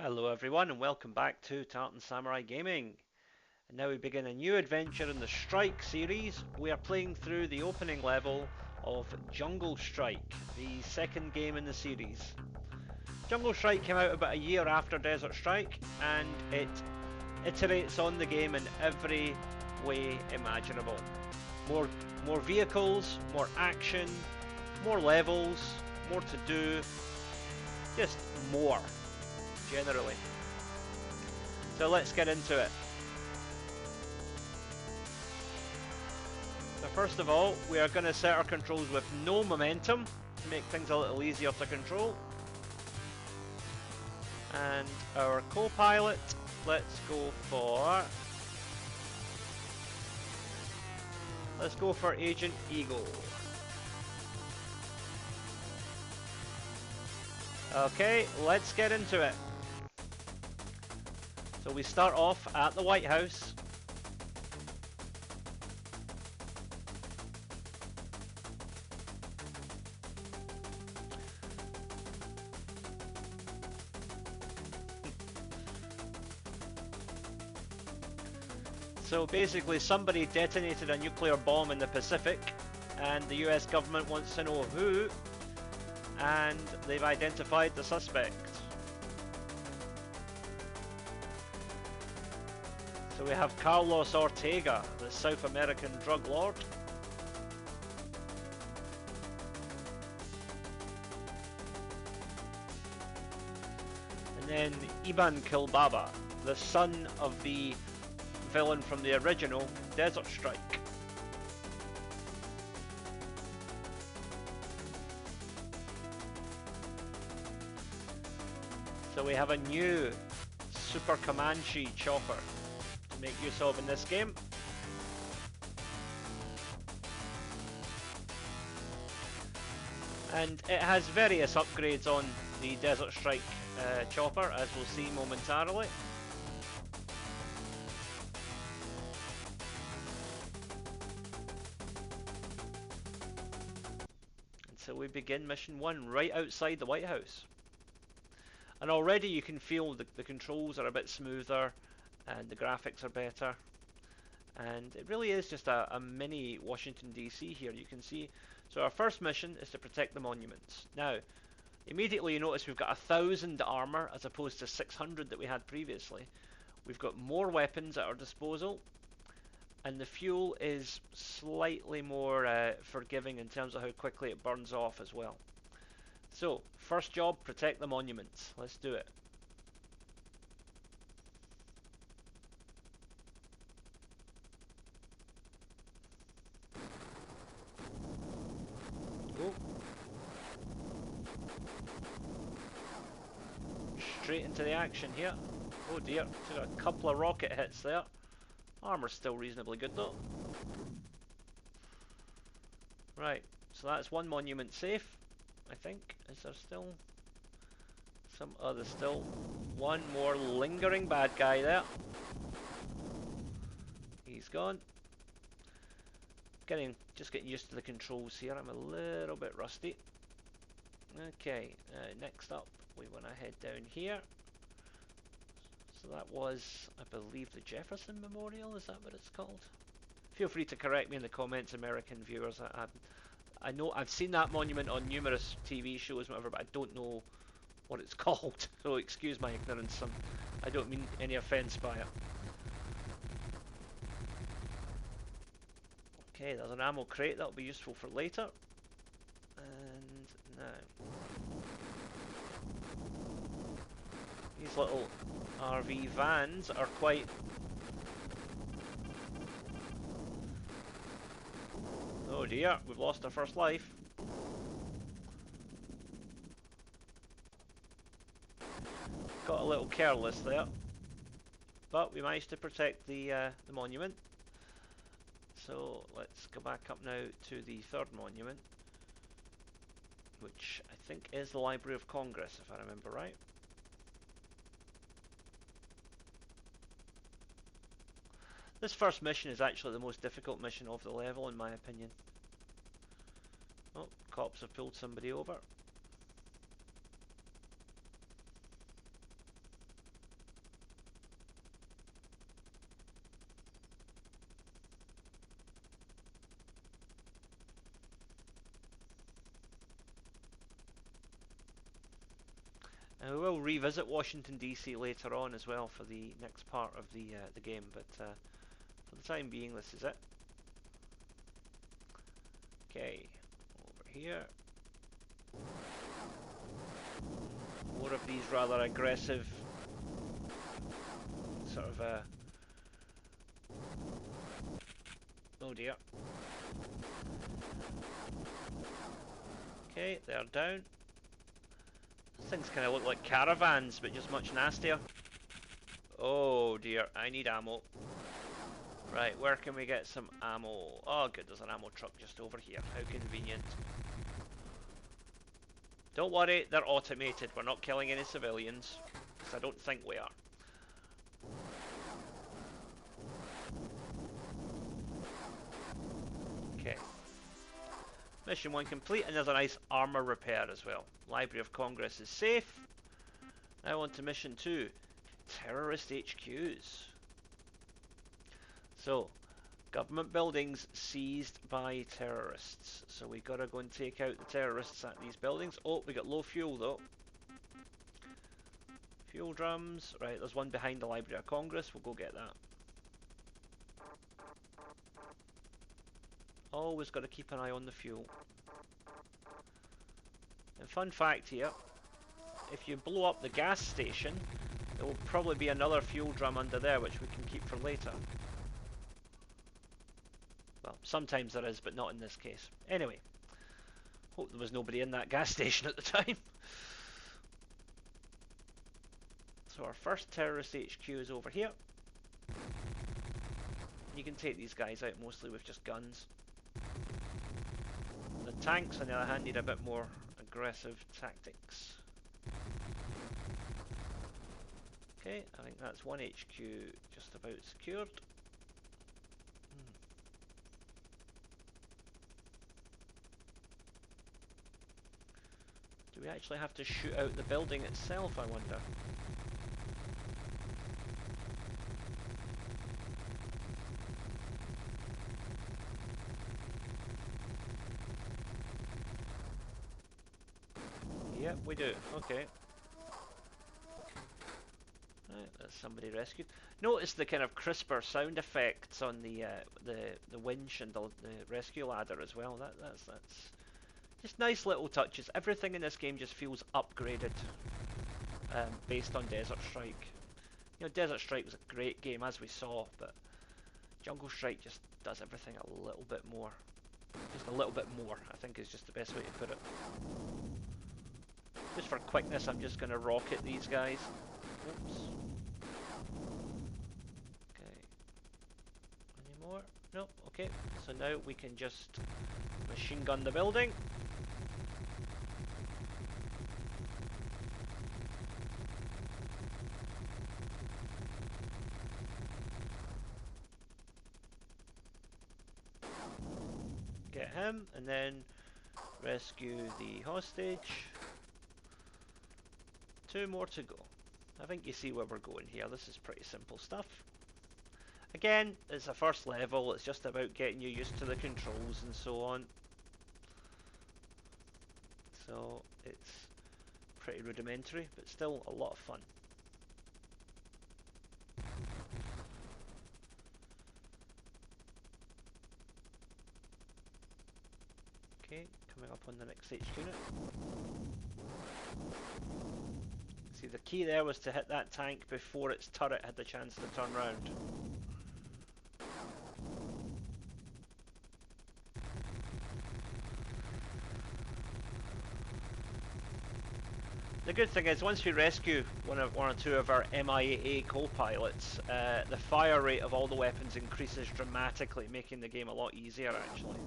Hello everyone and welcome back to Tartan Samurai Gaming. And now we begin a new adventure in the Strike series. We are playing through the opening level of Jungle Strike, the second game in the series. Jungle Strike came out about a year after Desert Strike and it iterates on the game in every way imaginable. More, more vehicles, more action, more levels, more to do, just more generally. So let's get into it. So first of all, we are going to set our controls with no momentum to make things a little easier to control. And our co-pilot, let's go for Agent Eagle. Okay, let's get into it. So we start off at the White House. So basically somebody detonated a nuclear bomb in the Pacific and the US government wants to know who, and they've identified the suspect. So we have Carlos Ortega, the South American drug lord. And then Iban Kilbaba, the son of the villain from the original Desert Strike. So we have a new Super Comanche chopper to make use of in this game. And it has various upgrades on the Desert Strike chopper, as we'll see momentarily. And so we begin mission 1 right outside the White House. And already you can feel the controls are a bit smoother and the graphics are better. And it really is just a mini Washington DC here, you can see. So our first mission is to protect the monuments. Now, immediately you notice we've got 1,000 armor as opposed to 600 that we had previously. We've got more weapons at our disposal, and the fuel is slightly more forgiving in terms of how quickly it burns off as well. So, first job, protect the monuments. Let's do it. Go. Straight into the action here. Oh dear, took a couple of rocket hits there. Armor's still reasonably good though. Right, so that's one monument safe, I think. Is there still some? Oh, there's still one more lingering bad guy there. He's gone. Just getting used to the controls here. I'm a little bit rusty. Okay, next up we want to head down here. So that was, I believe, the Jefferson Memorial. Is that what it's called? Feel free to correct me in the comments, American viewers. I know I've seen that monument on numerous TV shows, whatever, but I don't know what it's called. So excuse my ignorance. I don't mean any offence by it. Okay, there's an ammo crate that'll be useful for later. And now, these little RV vans are quite... Oh dear, we've lost our first life. Got a little careless there, but we managed to protect the monument. So let's go back up now to the third monument, which I think is the Library of Congress, if I remember right. This first mission is actually the most difficult mission of the level, in my opinion. Oh, cops have pulled somebody over. And we will revisit Washington DC later on as well for the next part of the game, but for the time being, this is it. Okay, over here. More of these rather aggressive sort of oh dear. Okay, they're down. These things kind of look like caravans, but just much nastier. Oh dear, I need ammo. Right, where can we get some ammo? Oh good, there's an ammo truck just over here. How convenient. Don't worry, they're automated. We're not killing any civilians. Because I don't think we are. Okay. Mission 1 complete, and there's a nice armor repair as well. Library of Congress is safe. Now on to mission 2. Terrorist HQs. So, government buildings seized by terrorists. So we gotta go and take out the terrorists at these buildings. Oh, we got low fuel though. Fuel drums. Right, there's one behind the Library of Congress. We'll go get that. Always got to keep an eye on the fuel. And fun fact here, if you blow up the gas station, there will probably be another fuel drum under there which we can keep for later. Well, sometimes there is, but not in this case. Anyway, hope there was nobody in that gas station at the time. So our first terrorist HQ is over here. You can take these guys out mostly with just guns. The tanks, on the other hand, need a bit more aggressive tactics. Okay, I think that's one HQ just about secured. Do we actually have to shoot out the building itself, I wonder? Yep, we do. Okay. Right, that's somebody rescued. Notice the kind of crisper sound effects on the winch and the rescue ladder as well. That's just nice little touches. Everything in this game just feels upgraded based on Desert Strike. You know, Desert Strike was a great game as we saw, but Jungle Strike just does everything a little bit more. Just a little bit more, I think is just the best way to put it. Just for quickness, I'm just going to rocket these guys. Oops. Okay. Any more? No. Okay. So now we can just machine gun the building. Get him, and then rescue the hostage. 2 more to go. I think you see where we're going here. This is pretty simple stuff. Again, it's a first level. It's just about getting you used to the controls and so on. So it's pretty rudimentary, but still a lot of fun. Okay, coming up on the next HQ unit. See, the key there was to hit that tank before its turret had the chance to turn round. The good thing is, once we rescue one or two of our MIA co-pilots, the fire rate of all the weapons increases dramatically, making the game a lot easier actually.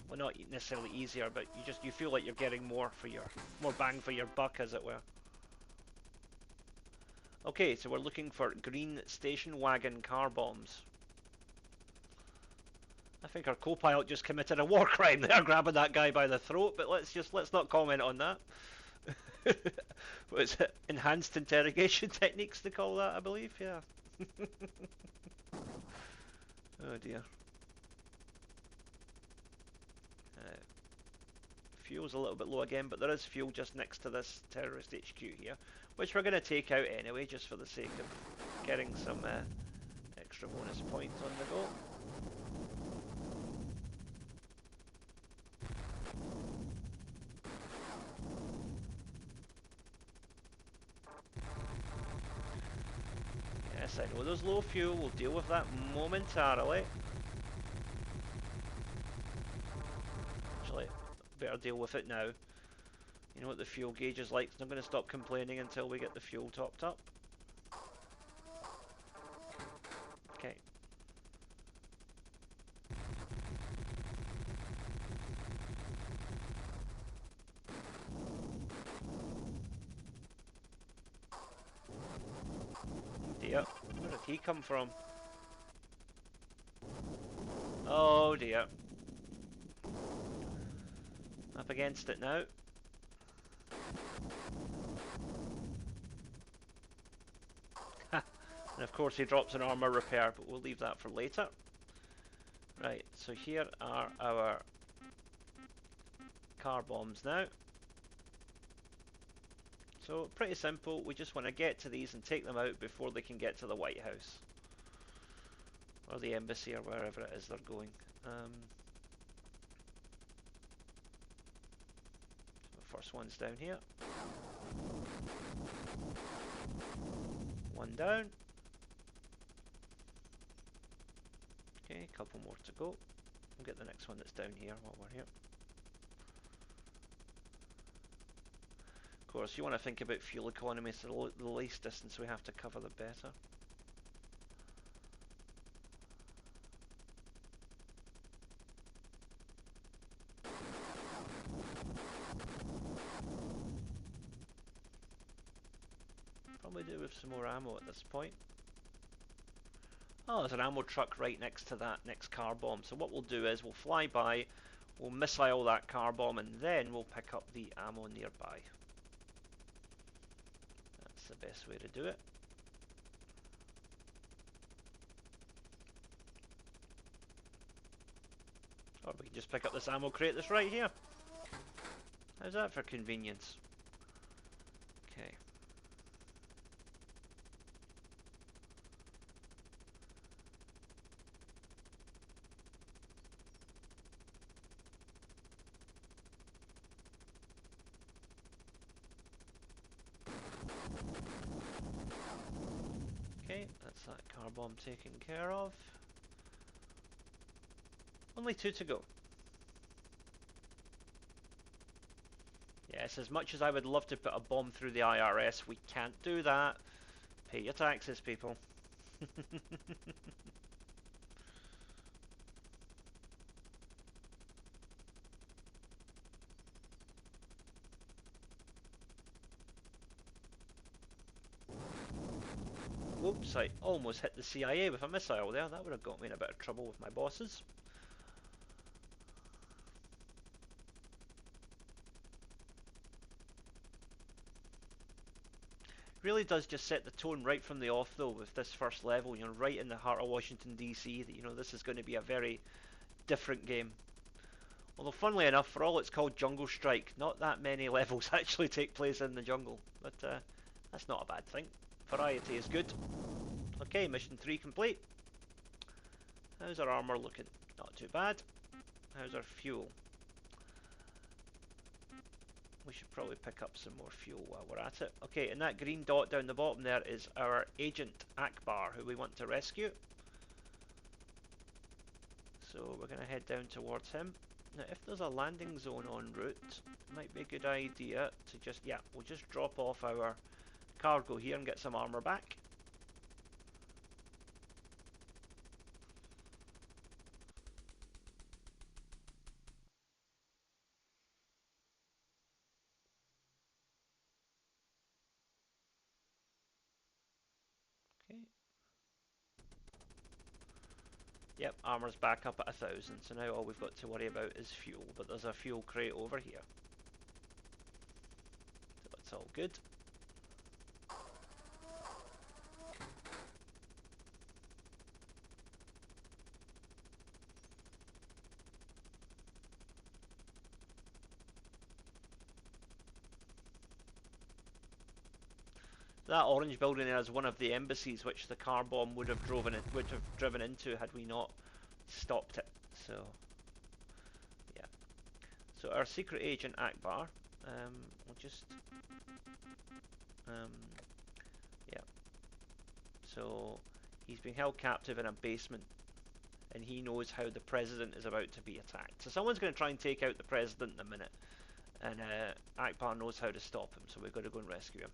Well, not necessarily easier, but you feel like you're getting more bang for your buck, as it were. Okay, so we're looking for green station wagon car bombs. I think our co-pilot just committed a war crime there, grabbing that guy by the throat, but let's not comment on that. What's it? Enhanced interrogation techniques they call that, I believe, yeah. Oh dear. Fuel's a little bit low again, but there is fuel just next to this terrorist HQ here, which we're going to take out anyway, just for the sake of getting some extra bonus points on the go. Yes, I know there's low fuel, we'll deal with that momentarily. Actually, better deal with it now. You know what the fuel gauge is like, so I'm going to stop complaining until we get the fuel topped up. Okay. Dear, where did he come from? Oh dear. Up against it now. And of course he drops an armor repair, but we'll leave that for later. Right, so here are our car bombs now. So pretty simple, we just want to get to these and take them out before they can get to the White House. Or the embassy or wherever it is they're going. So the first one's down here. One down. Okay, a couple more to go. We'll get the next one that's down here while we're here. Of course, you want to think about fuel economy, so the least distance we have to cover, the better. Probably do with some more ammo at this point. Oh, there's an ammo truck right next to that next car bomb. So what we'll do is we'll fly by, we'll missile that car bomb, and then we'll pick up the ammo nearby. That's the best way to do it. Or we can just pick up this ammo crate that's right here. How's that for convenience? Okay. Okay, that's that car bomb taken care of. Only 2 to go. Yes, as much as I would love to put a bomb through the IRS, we can't do that. Pay your taxes, people. Whoops, I almost hit the CIA with a missile there. That would have got me in a bit of trouble with my bosses. Really does just set the tone right from the off though with this first level, you know, right in the heart of Washington DC, that you know this is going to be a very different game. Although funnily enough, for all it's called Jungle Strike, not that many levels actually take place in the jungle, but that's not a bad thing. Variety is good. Okay, mission 3 complete. How's our armor looking? Not too bad. How's our fuel? We should probably pick up some more fuel while we're at it. Okay, and that green dot down the bottom there is our agent Akbar, who we want to rescue. So we're going to head down towards him. Now if there's a landing zone en route, it might be a good idea to just, yeah, we'll just drop off our cargo here and get some armor back. Okay. Yep, armor's back up at 1,000, so now all we've got to worry about is fuel, but there's a fuel crate over here. So that's all good. That orange building there is one of the embassies which the car bomb would have driven into had we not stopped it. So yeah. So our secret agent Akbar, we'll just um, yeah. So he's being held captive in a basement, and he knows how the president is about to be attacked. So someone's going to try and take out the president in a minute, and Akbar knows how to stop him. So we've got to go and rescue him.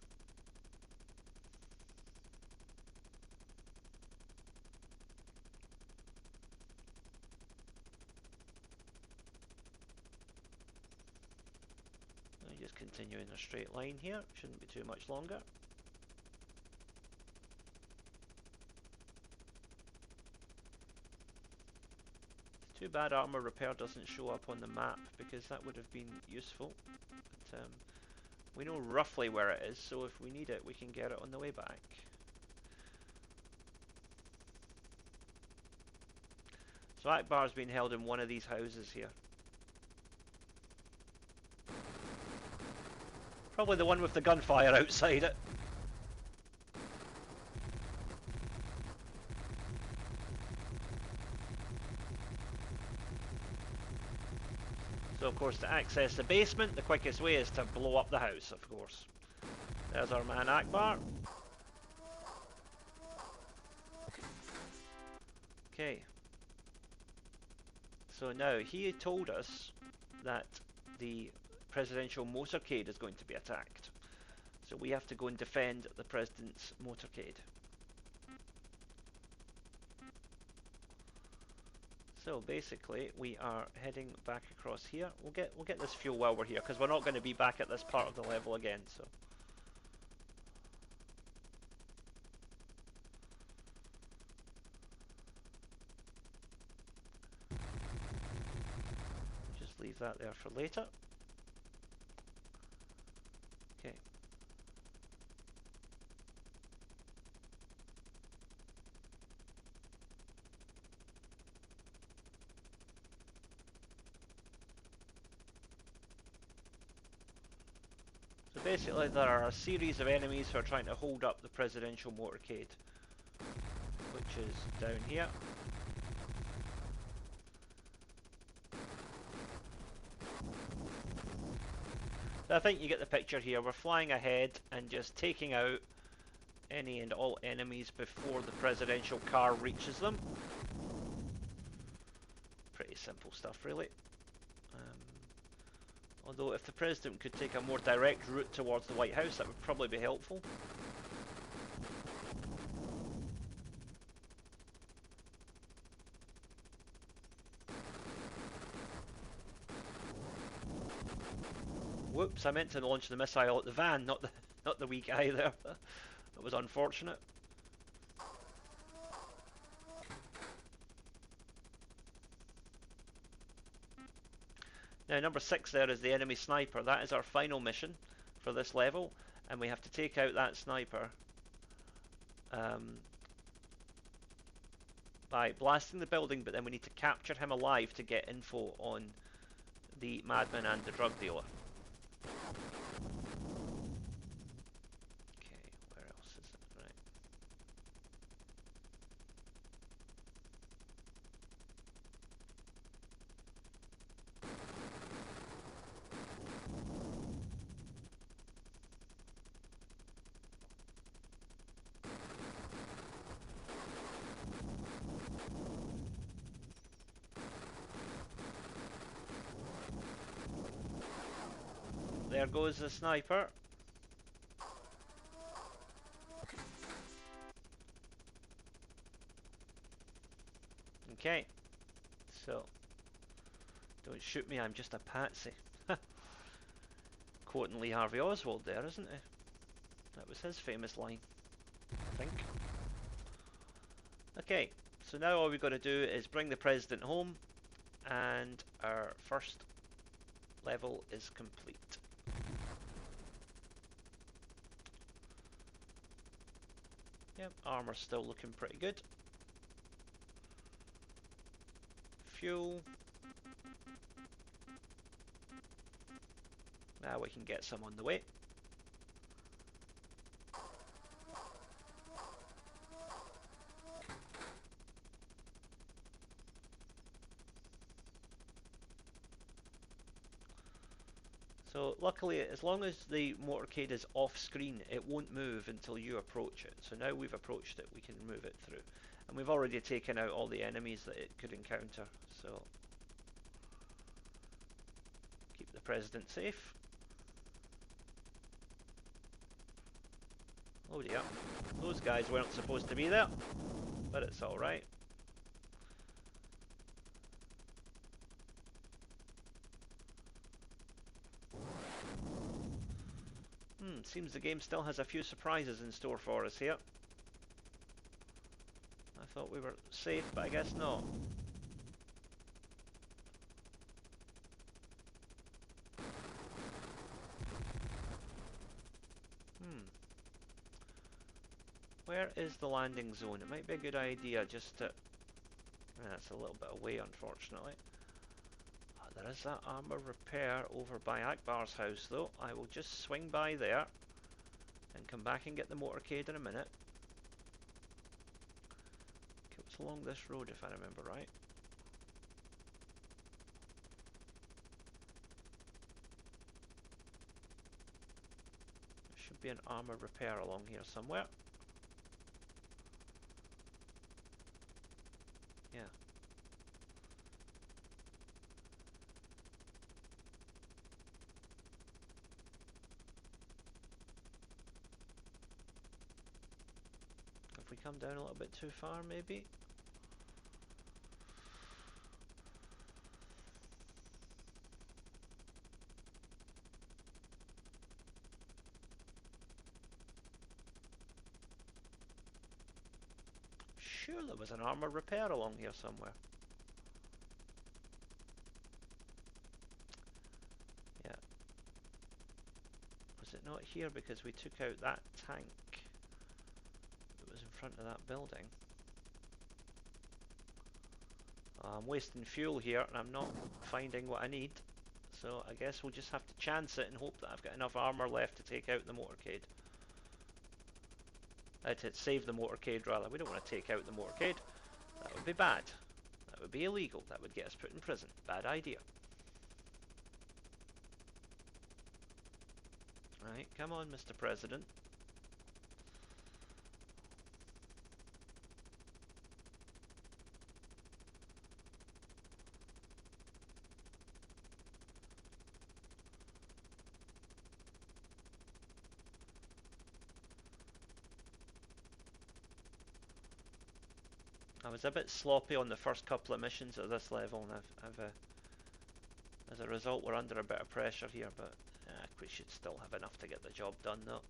Just continue in a straight line here, shouldn't be too much longer. It's too bad armor repair doesn't show up on the map, because that would have been useful. But we know roughly where it is, so if we need it we can get it on the way back. So Akbar's been held in one of these houses here. Probably the one with the gunfire outside it. So of course, to access the basement, the quickest way is to blow up the house, of course. There's our man Akbar. Okay. So now, he told us that the presidential motorcade is going to be attacked. So we have to go and defend the president's motorcade. So basically, we are heading back across here. We'll get this fuel while we're here, because we're not going to be back at this part of the level again. So. Just leave that there for later. Okay. So basically there are a series of enemies who are trying to hold up the presidential motorcade, which is down here. I think you get the picture here. We're flying ahead and just taking out any and all enemies before the presidential car reaches them. Pretty simple stuff, really. Although if the president could take a more direct route towards the White House, that would probably be helpful. Whoops, I meant to launch the missile at the van, not the wee guy there. That was unfortunate. Now number 6 there is the enemy sniper. That is our final mission for this level, and we have to take out that sniper by blasting the building, but then we need to capture him alive to get info on the madman and the drug dealer. Okay, where else is it? Right. There goes the sniper. Okay, so don't shoot me, I'm just a patsy. Quoting Lee Harvey Oswald there, isn't it? That was his famous line, I think. Okay, so now all we've got to do is bring the president home, and our first level is complete. Yep, armor's still looking pretty good. Fuel. Now we can get some on the way. So luckily, as long as the motorcade is off screen, it won't move until you approach it. So now we've approached it, we can move it through. And we've already taken out all the enemies that it could encounter. So keep the president safe. Oh dear, those guys weren't supposed to be there, but it's alright. Seems the game still has a few surprises in store for us here. I thought we were safe, but I guess not. Where is the landing zone? It might be a good idea just to... That's a little bit away, unfortunately. There is that armour repair over by Akbar's house, though. I will just swing by there and come back and get the motorcade in a minute. Okay, it's along this road, if I remember right. There should be an armour repair along here somewhere. Yeah. If we come down a little bit too far, maybe? Sure, there was an armour repair along here somewhere. Yeah. Was it not here because we took out that tank that was in front of that building? I'm wasting fuel here and I'm not finding what I need. So I guess we'll just have to chance it and hope that I've got enough armour left to take out the motorcade. To save the motorcade, rather. We don't want to take out the motorcade. That would be bad. That would be illegal. That would get us put in prison. Bad idea. Right, come on, Mr. President. I was a bit sloppy on the first couple of missions at this level, and as a result, we're under a bit of pressure here, but we should still have enough to get the job done, though.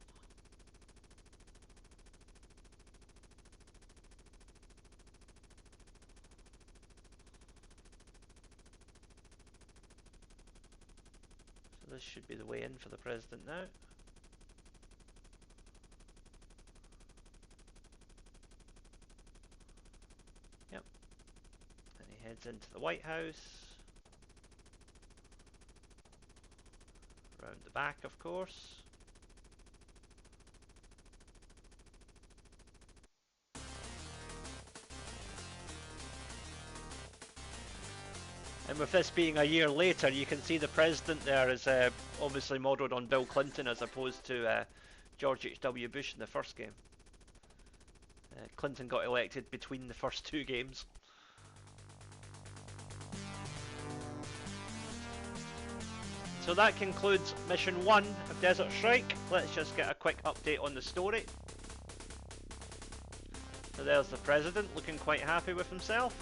So this should be the way in for the president now. Yep. And he heads into the White House. Round the back, of course. And with this being a year later, you can see the president there is obviously modelled on Bill Clinton as opposed to George H.W. Bush in the first game. Clinton got elected between the first two games. So that concludes Mission 1 of Desert Strike. Let's just get a quick update on the story. So there's the president looking quite happy with himself.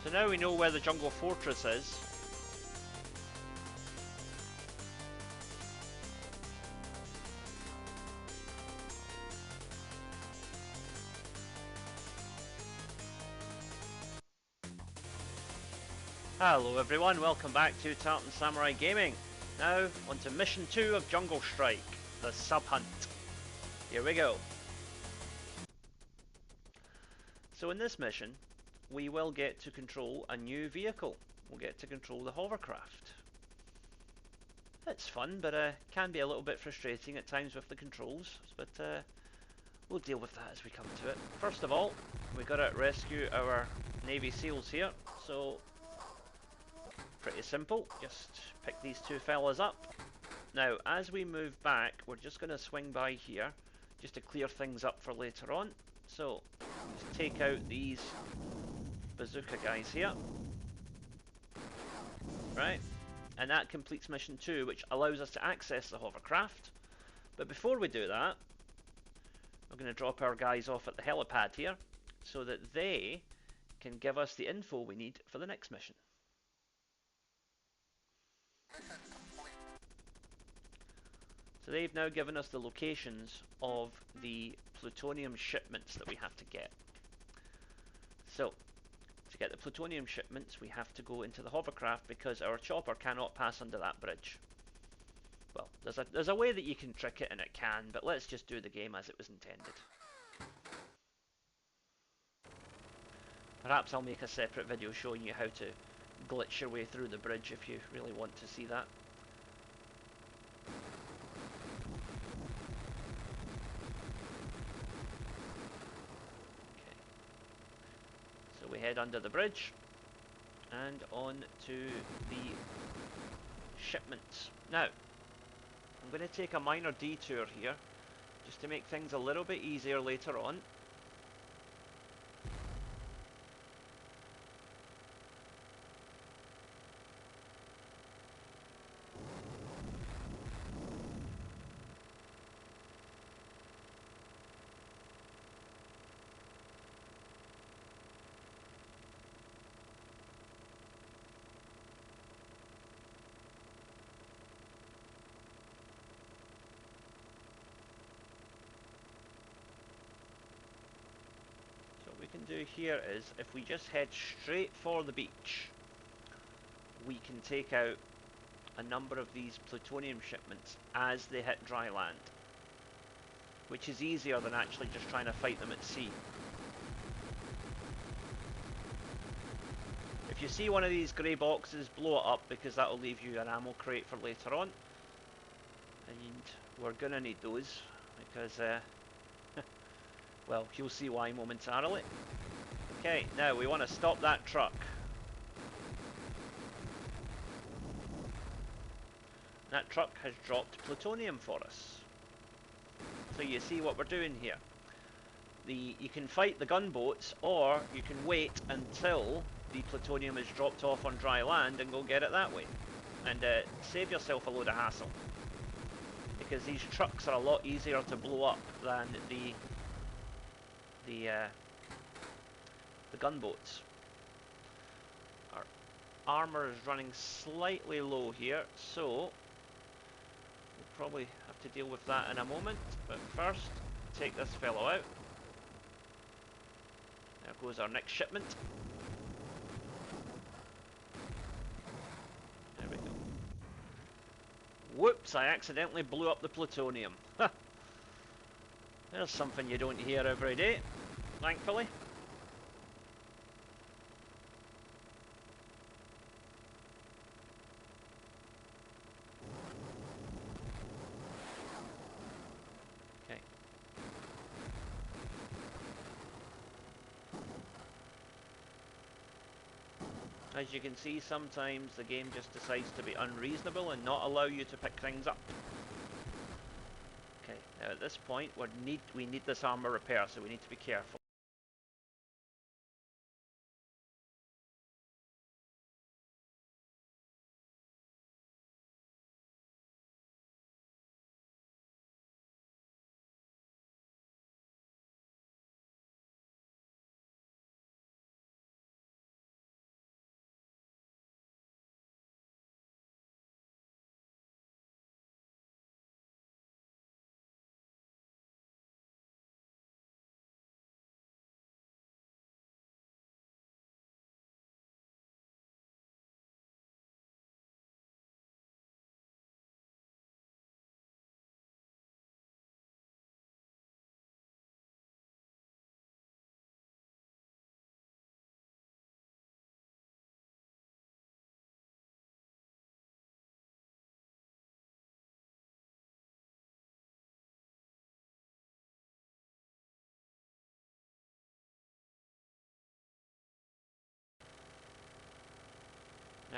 So now we know where the jungle fortress is. Hello everyone, welcome back to Tartan Samurai Gaming. Now, on to Mission 2 of Jungle Strike, the sub-hunt. Here we go. So in this mission, we will get to control a new vehicle. We'll get to control the hovercraft. It's fun, but can be a little bit frustrating at times with the controls. But we'll deal with that as we come to it. First of all, we got to rescue our Navy SEALs here. So pretty simple. Just pick these two fellas up. Now, as we move back, we're just going to swing by here just to clear things up for later on. So just take out these bazooka guys here. Right. And that completes mission 2, which allows us to access the hovercraft. But before we do that, we're going to drop our guys off at the helipad here so that they can give us the info we need for the next mission. So they've now given us the locations of the plutonium shipments that we have to get. So to get the plutonium shipments, we have to go into the hovercraft because our chopper cannot pass under that bridge. Well, there's a way that you can trick it, and it can, but let's just do the game as it was intended. Perhaps I'll make a separate video showing you how to glitch your way through the bridge if you really want to see that. Okay. So we head under the bridge and on to the shipments. Now, I'm going to take a minor detour here just to make things a little bit easier later on. What we can do here is, if we just head straight for the beach, we can take out a number of these plutonium shipments as they hit dry land, which is easier than actually just trying to fight them at sea. If you see one of these grey boxes, blow it up, because that will leave you an ammo crate for later on, and we're gonna need those because well, you'll see why momentarily. Okay, now we want to stop that truck. That truck has dropped plutonium for us. So you see what we're doing here. You can fight the gunboats, or you can wait until the plutonium is dropped off on dry land and go get it that way. And save yourself a load of hassle. Because these trucks are a lot easier to blow up than the gunboats. Our armor is running slightly low here, so we'll probably have to deal with that in a moment. But first, take this fellow out. There goes our next shipment. There we go. Whoops, I accidentally blew up the plutonium. There's something you don't hear every day, thankfully. Okay. As you can see, sometimes the game just decides to be unreasonable and not allow you to pick things up. Okay, now at this point we need this armor repair, so we need to be careful.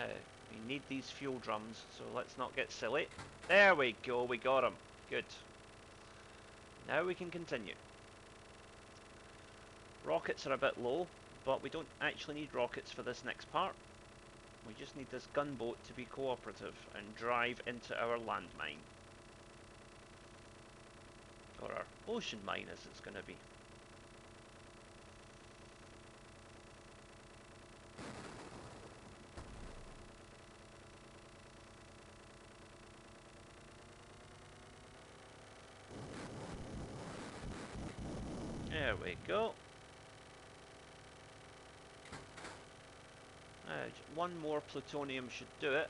Now, we need these fuel drums, so let's not get silly. There we go, we got them. Good. Now we can continue. Rockets are a bit low, but we don't actually need rockets for this next part. We just need this gunboat to be cooperative and drive into our landmine. Or our ocean mine, as it's going to be. There we go. One more plutonium should do it.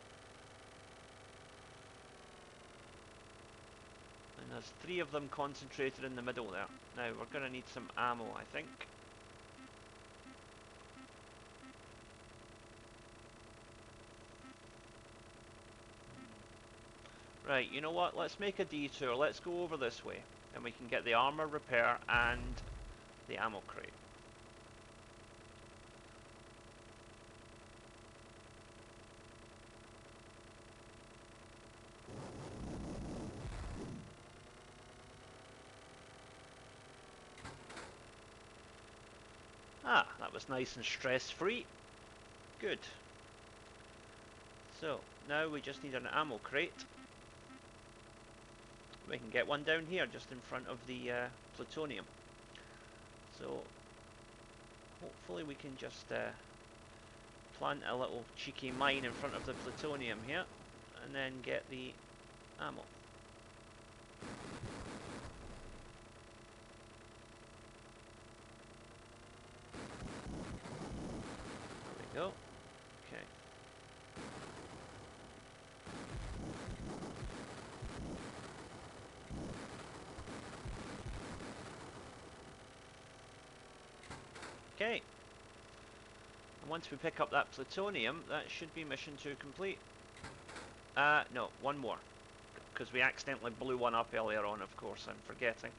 And there's 3 of them concentrated in the middle there. Now we're going to need some ammo, I think. Right, you know what? Let's make a detour. Let's go over this way. And we can get the armor repair and the ammo crate. Ah, that was nice and stress-free. Good. So, now we just need an ammo crate. We can get one down here, just in front of the plutonium. So, hopefully we can just plant a little cheeky mine in front of the plutonium here, and then get the ammo. There we go. Okay. Okay. And once we pick up that plutonium, that should be mission 2 complete. No, one more. Because we accidentally blew one up earlier on, of course, I'm forgetting.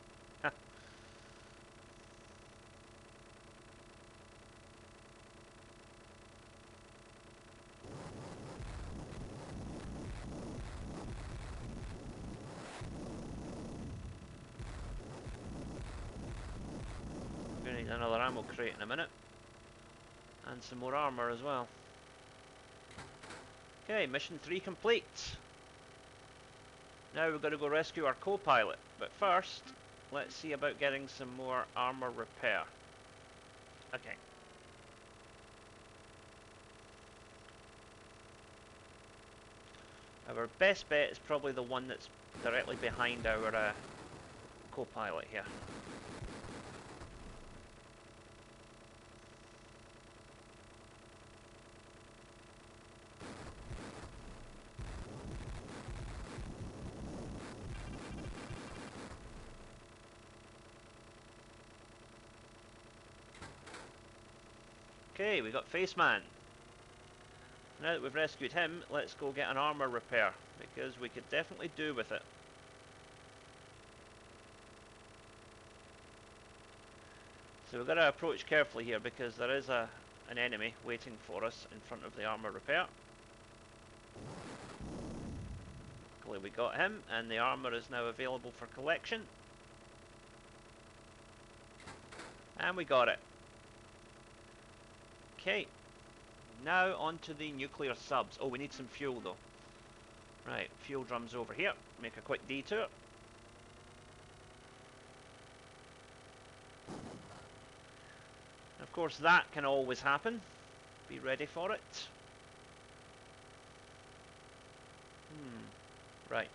We're going to need another ammo crate in a minute. And some more armor as well. Okay, mission 3 complete. Now we've got to go rescue our co-pilot. But first, let's see about getting some more armor repair. Okay. Our best bet is probably the one that's directly behind our co-pilot here. Okay, we got Faceman. Now that we've rescued him, let's go get an armor repair, because we could definitely do with it. So we've got to approach carefully here, because there is an enemy waiting for us in front of the armor repair. Luckily we got him, and the armor is now available for collection. And we got it. Okay, now on to the nuclear subs. Oh, we need some fuel though. Right, fuel drums over here. Make a quick detour. Of course, that can always happen. Be ready for it. Right.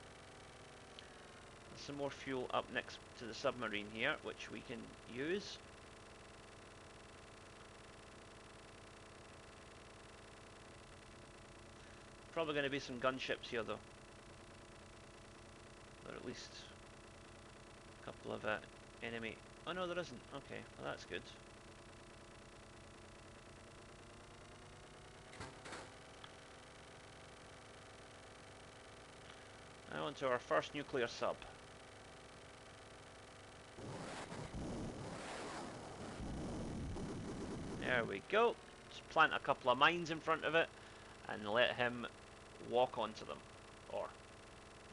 There's some more fuel up next to the submarine here, which we can use. Probably going to be some gunships here though. Or at least a couple of enemy... Oh no, there isn't. Okay, well that's good. Now on to our first nuclear sub. There we go. Just plant a couple of mines in front of it, and let him walk onto them, or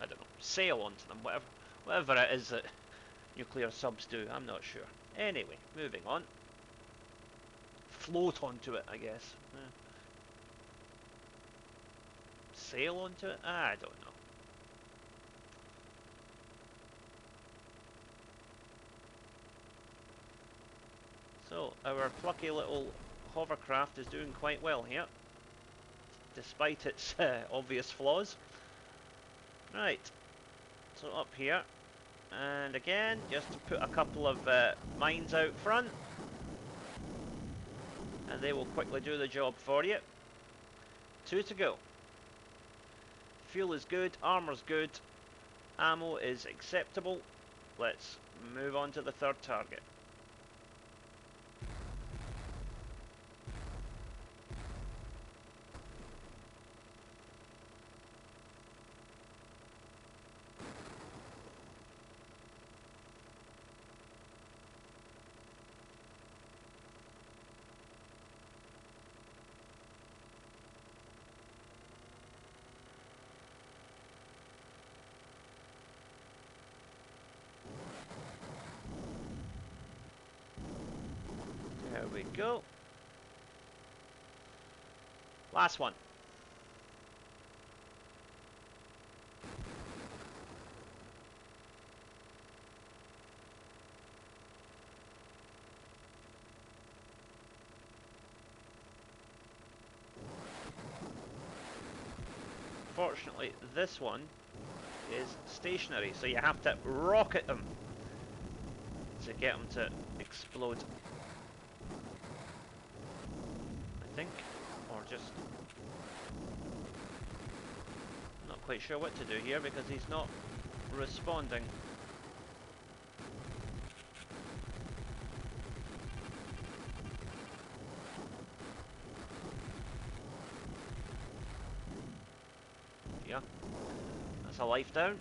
I don't know, sail onto them, whatever it is that nuclear subs do. I'm not sure. Anyway, moving on. Float onto it, I guess. Sail onto it? I don't know. So, our plucky little hovercraft is doing quite well here, despite its obvious flaws. Right, so up here, and again, just put a couple of mines out front, and they will quickly do the job for you. 2 to go. Fuel is good, armor's good, ammo is acceptable. Let's move on to the third target. There we go. Last one. Fortunately, this one is stationary, so you have to rocket them to get them to explode. I think, or just... not quite sure what to do here because he's not responding. Yeah, that's a life down.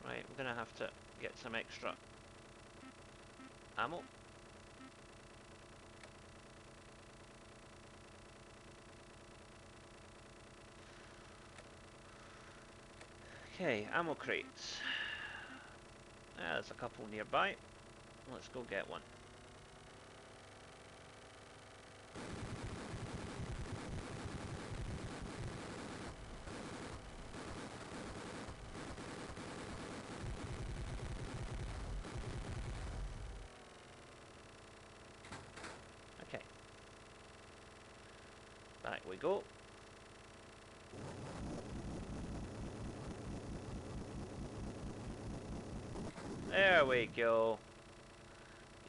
Right, we're gonna have to get some extra ammo. Okay, ammo crates. There's a couple nearby. Let's go get one. Okay. Back we go. There we go.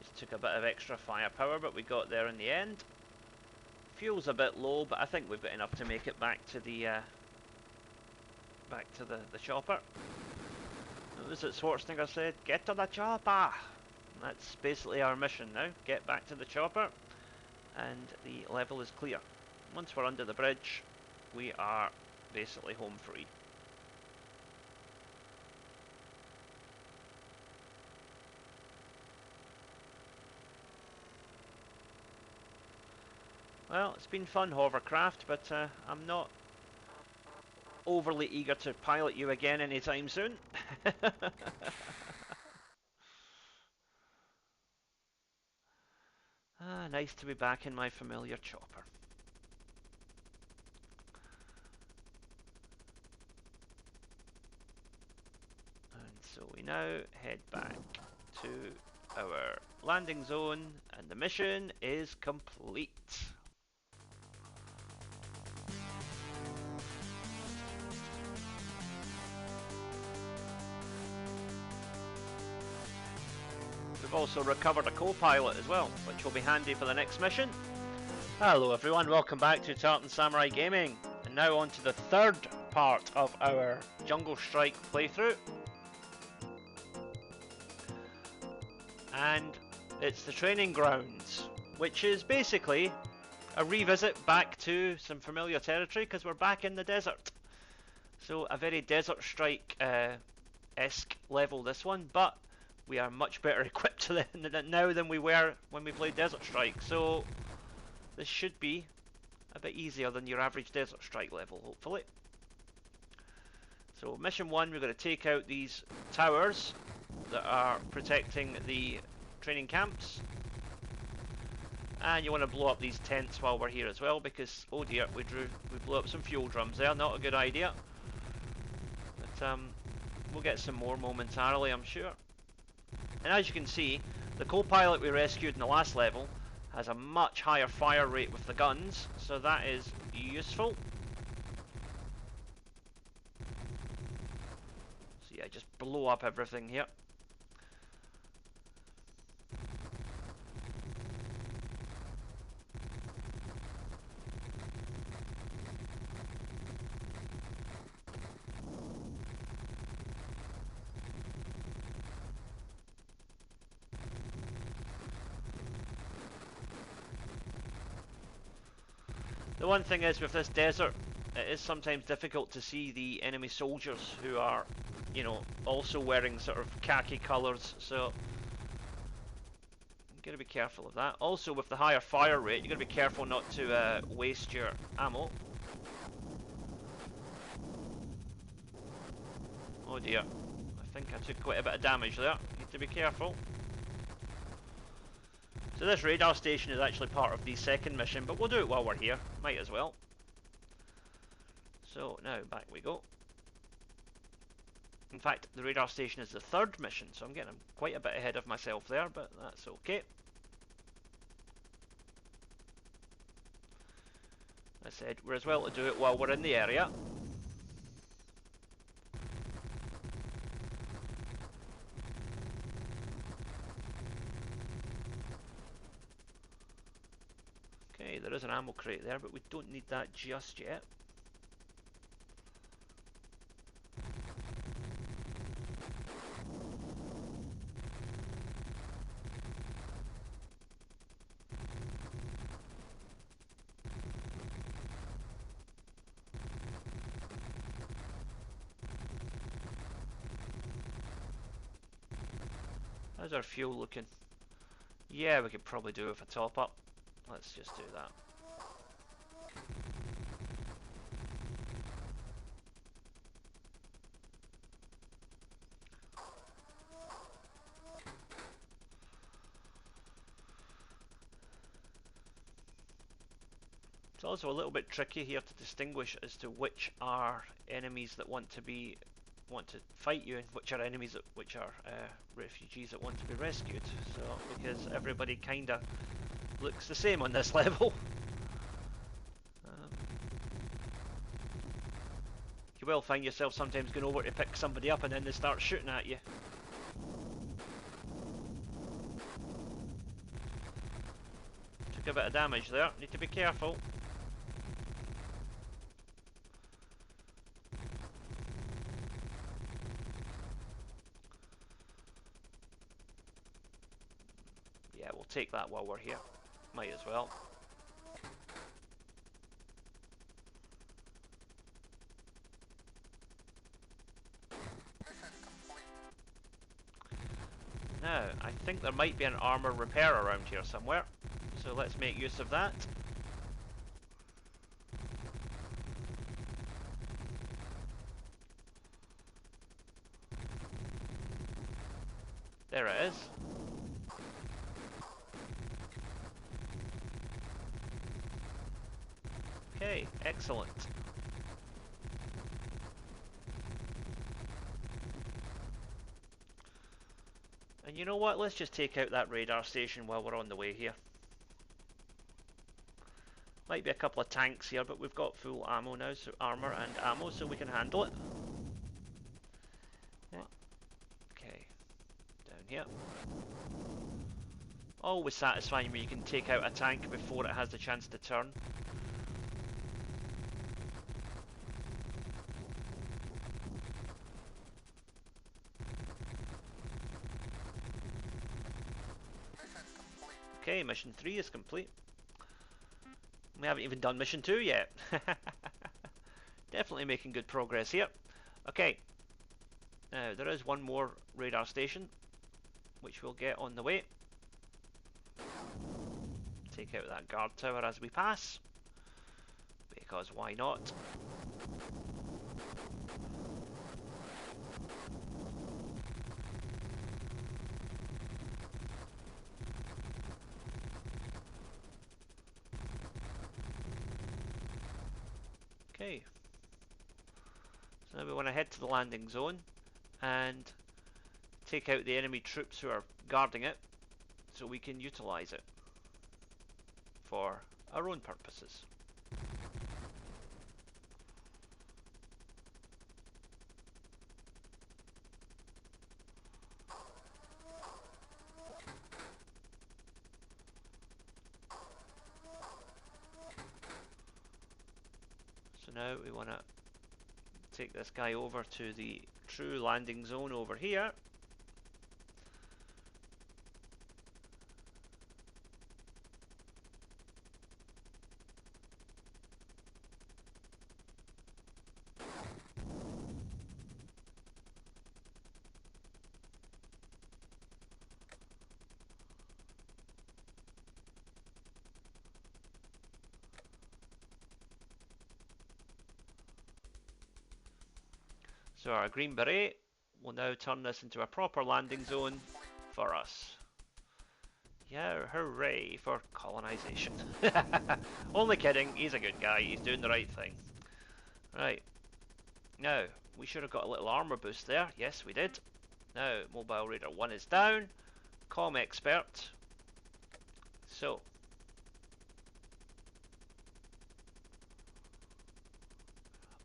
Just took a bit of extra firepower, but we got there in the end. Fuel's a bit low, but I think we've got enough to make it back to the chopper. What was it Schwarzenegger said? Get to the chopper! That's basically our mission now. Get back to the chopper, and the level is clear. Once we're under the bridge, we are basically home free. Well, it's been fun, hovercraft, but I'm not overly eager to pilot you again anytime soon. Nice to be back in my familiar chopper. And so we now head back to our landing zone, and the mission is complete. We've also recovered a co-pilot as well, which will be handy for the next mission. Hello everyone, welcome back to Tartan Samurai Gaming, and now on to the third part of our Jungle Strike playthrough. And it's the training grounds, which is basically a revisit back to some familiar territory because we're back in the desert. So a very Desert Strike-esque level this one, but we are much better equipped now than we were when we played Desert Strike. So this should be a bit easier than your average Desert Strike level, hopefully. So mission 1, we're going to take out these towers that are protecting the training camps. And you want to blow up these tents while we're here as well, because, oh dear, we blew up some fuel drums there, not a good idea. But we'll get some more momentarily, I'm sure. And as you can see, the co-pilot we rescued in the last level has a much higher fire rate with the guns, so that is useful. So yeah, just blow up everything here. The one thing is with this desert, it is sometimes difficult to see the enemy soldiers who are, you know, also wearing sort of khaki colours, so you got to be careful of that. Also, with the higher fire rate, you got to be careful not to waste your ammo. Oh dear, I think I took quite a bit of damage there. Need to be careful. So this radar station is actually part of the second mission, but we'll do it while we're here. Might as well. So now back we go. In fact, the radar station is the third mission, so I'm getting quite a bit ahead of myself there, but that's okay. I said we're as well to do it while we're in the area. Okay, there is an ammo crate there, but we don't need that just yet. How's our fuel looking? Yeah, we could probably do with a top up. Let's just do that. It's also a little bit tricky here to distinguish as to which are enemies that want to fight you, and which are enemies which are refugees that want to be rescued. So because everybody kind of looks the same on this level. You will find yourself sometimes going over to pick somebody up and then they start shooting at you. Took a bit of damage there, need to be careful. Yeah, we'll take that while we're here. Might as well. Now, I think there might be an armor repair around here somewhere, so let's make use of that. There it is. Okay, excellent. And you know what, let's just take out that radar station while we're on the way here. Might be a couple of tanks here, but we've got full ammo now, so armor and ammo, so we can handle it. Okay, down here. Always satisfying when you can take out a tank before it has the chance to turn. Okay, mission 3 is complete. We haven't even done mission 2 yet. Definitely making good progress here. Okay, now there is one more radar station, which we'll get on the way. take out that guard tower as we pass, because why not? Okay, so now we want to head to the landing zone and take out the enemy troops who are guarding it so we can utilize it for our own purposes. So now we want to take this guy over to the true landing zone over here. So our green beret will now turn this into a proper landing zone for us. Yeah, hooray for colonization. Only kidding, he's a good guy, he's doing the right thing. Right, now, we should have got a little armor boost there. Yes, we did. Now, Mobile Raider 1 is down. Comm Expert. So,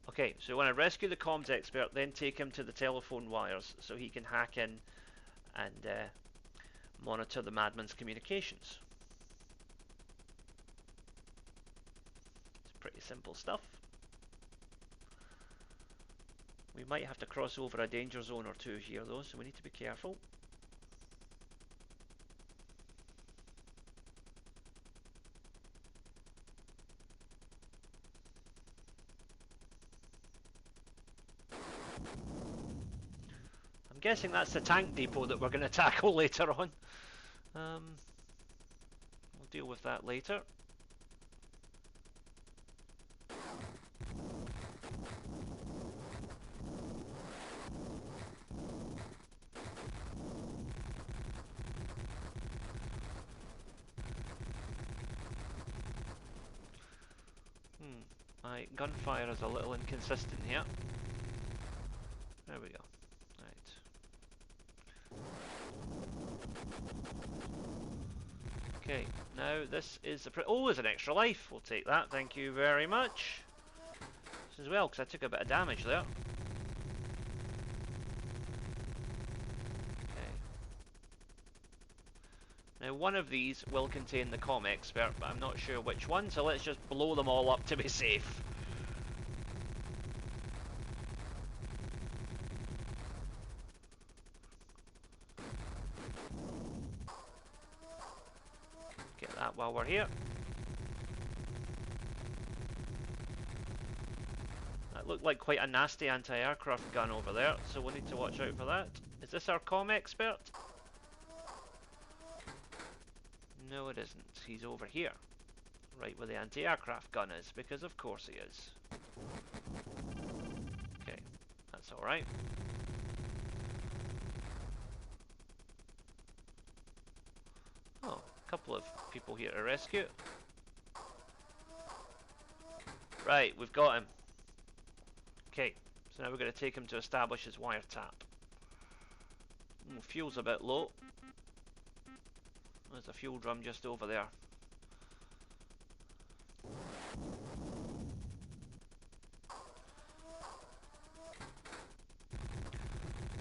okay, so when I rescue the comms expert, then take him to the telephone wires so he can hack in and monitor the madman's communications. It's pretty simple stuff. We might have to cross over a danger zone or two here though, so we need to be careful. I'm guessing that's the tank depot that we're going to tackle later on. We'll deal with that later. My gunfire is a little inconsistent here. There we go. Right. Okay, now this is oh, there's an extra life. We'll take that. Thank you very much. This as well, because I took a bit of damage there. Now one of these will contain the comm expert, but I'm not sure which one, so let's just blow them all up to be safe. Get that while we're here. That looked like quite a nasty anti-aircraft gun over there, so we'll need to watch out for that. Is this our comm expert? No, it isn't. He's over here, right where the anti-aircraft gun is, because of course he is. Okay, that's alright. Oh, a couple of people here to rescue. Right, we've got him. Okay, so now we're going to take him to establish his wiretap. Fuel's a bit low. There's a fuel drum just over there.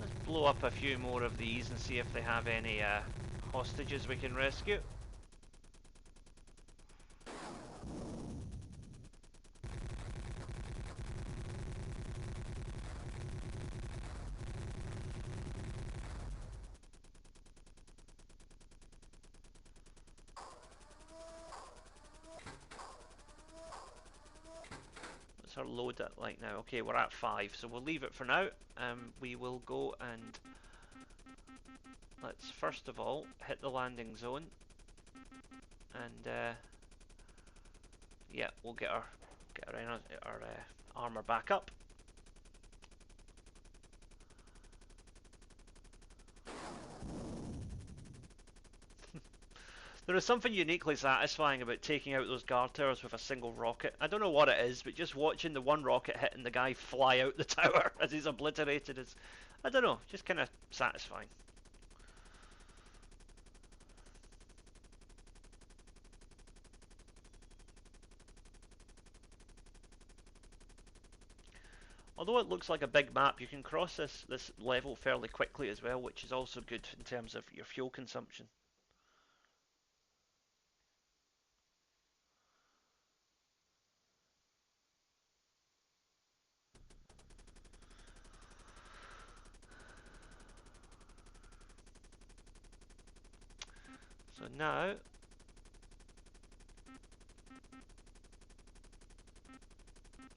Let's blow up a few more of these and see if they have any hostages we can rescue. Our load at like now. Okay, we're at 5, so we'll leave it for now. We will go and let's first of all hit the landing zone. and yeah, we'll get our armor back up. There is something uniquely satisfying about taking out those guard towers with a single rocket. I don't know what it is, but just watching the one rocket hitting the guy fly out the tower as he's obliterated is, I don't know, just kind of satisfying. Although it looks like a big map, you can cross this level fairly quickly as well, which is also good in terms of your fuel consumption. So now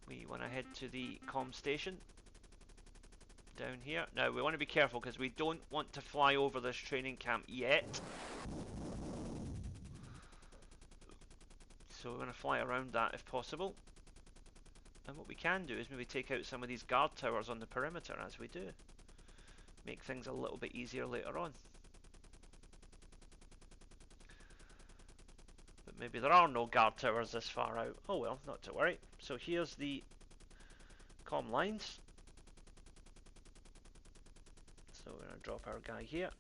we want to head to the comm station down here. Now we want to be careful because we don't want to fly over this training camp yet. So we're going to fly around that if possible. And what we can do is maybe take out some of these guard towers on the perimeter as we do. Make things a little bit easier later on. But maybe there are no guard towers this far out. Oh well, not to worry. So here's the comm lines. So we're going to drop our guy here.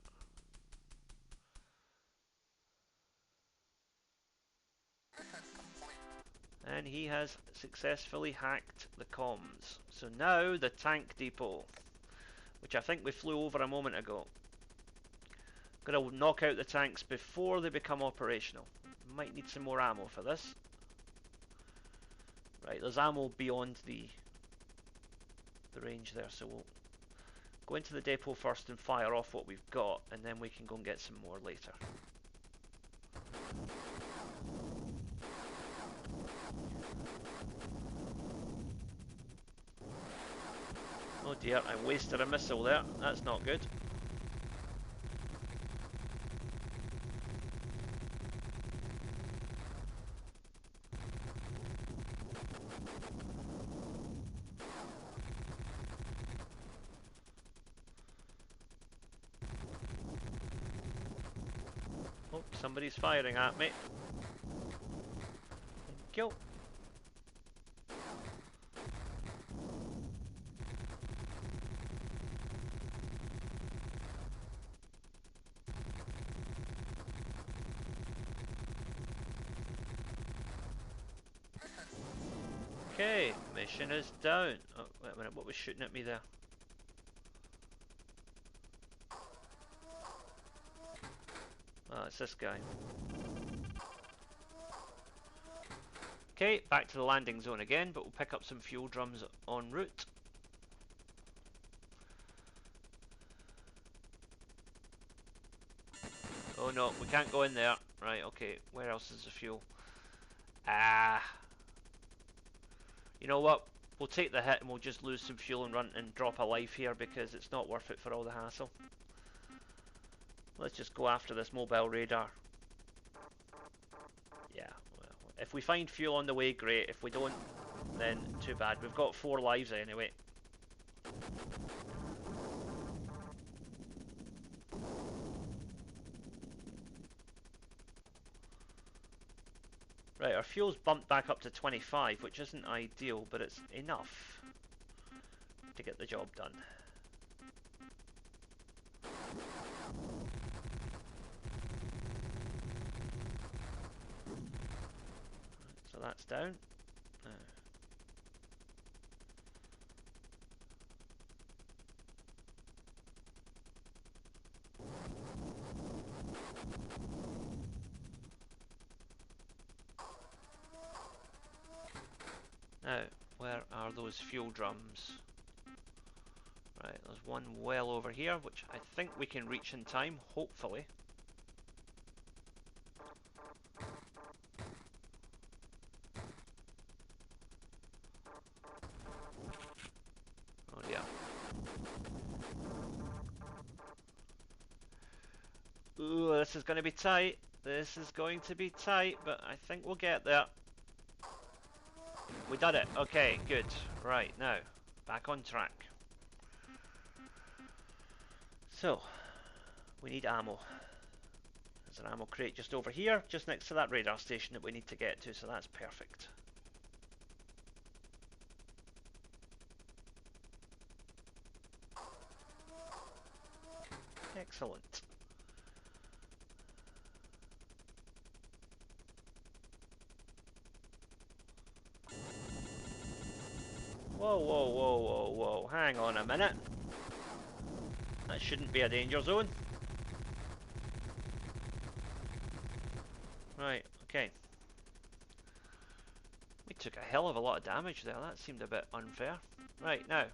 And he has successfully hacked the comms. So now the tank depot, which I think we flew over a moment ago. Going to knock out the tanks before they become operational. Might need some more ammo for this. Right, there's ammo beyond the range there, so we'll go into the depot first and fire off what we've got, and then we can go and get some more later. Oh dear, I wasted a missile there. That's not good. Oh, somebody's firing at me. Thank you. Okay, mission is down. Oh, wait a minute, what was shooting at me there? Oh, it's this guy. Okay, back to the landing zone again, but we'll pick up some fuel drums en route. Oh no, we can't go in there. Right, okay, where else is the fuel? Ah. You know what? We'll take the hit and we'll just lose some fuel and run and drop a life here because it's not worth it for all the hassle. Let's just go after this mobile radar. Yeah, well, if we find fuel on the way, great. If we don't, then too bad. We've got 4 lives anyway. Right, our fuel's bumped back up to 25, which isn't ideal, but it's enough to get the job done. So that's down. Now, where are those fuel drums? Right, there's one well over here, which I think we can reach in time, hopefully. Oh yeah. Ooh, this is going to be tight. This is going to be tight, but I think we'll get there. We did it. Okay, good. Right, now, back on track. So, we need ammo. There's an ammo crate just over here, just next to that radar station that we need to get to, so that's perfect. Excellent. Whoa, whoa, whoa, whoa, whoa. Hang on a minute. That shouldn't be a danger zone. Right, okay. We took a hell of a lot of damage there. That seemed a bit unfair. Right, now.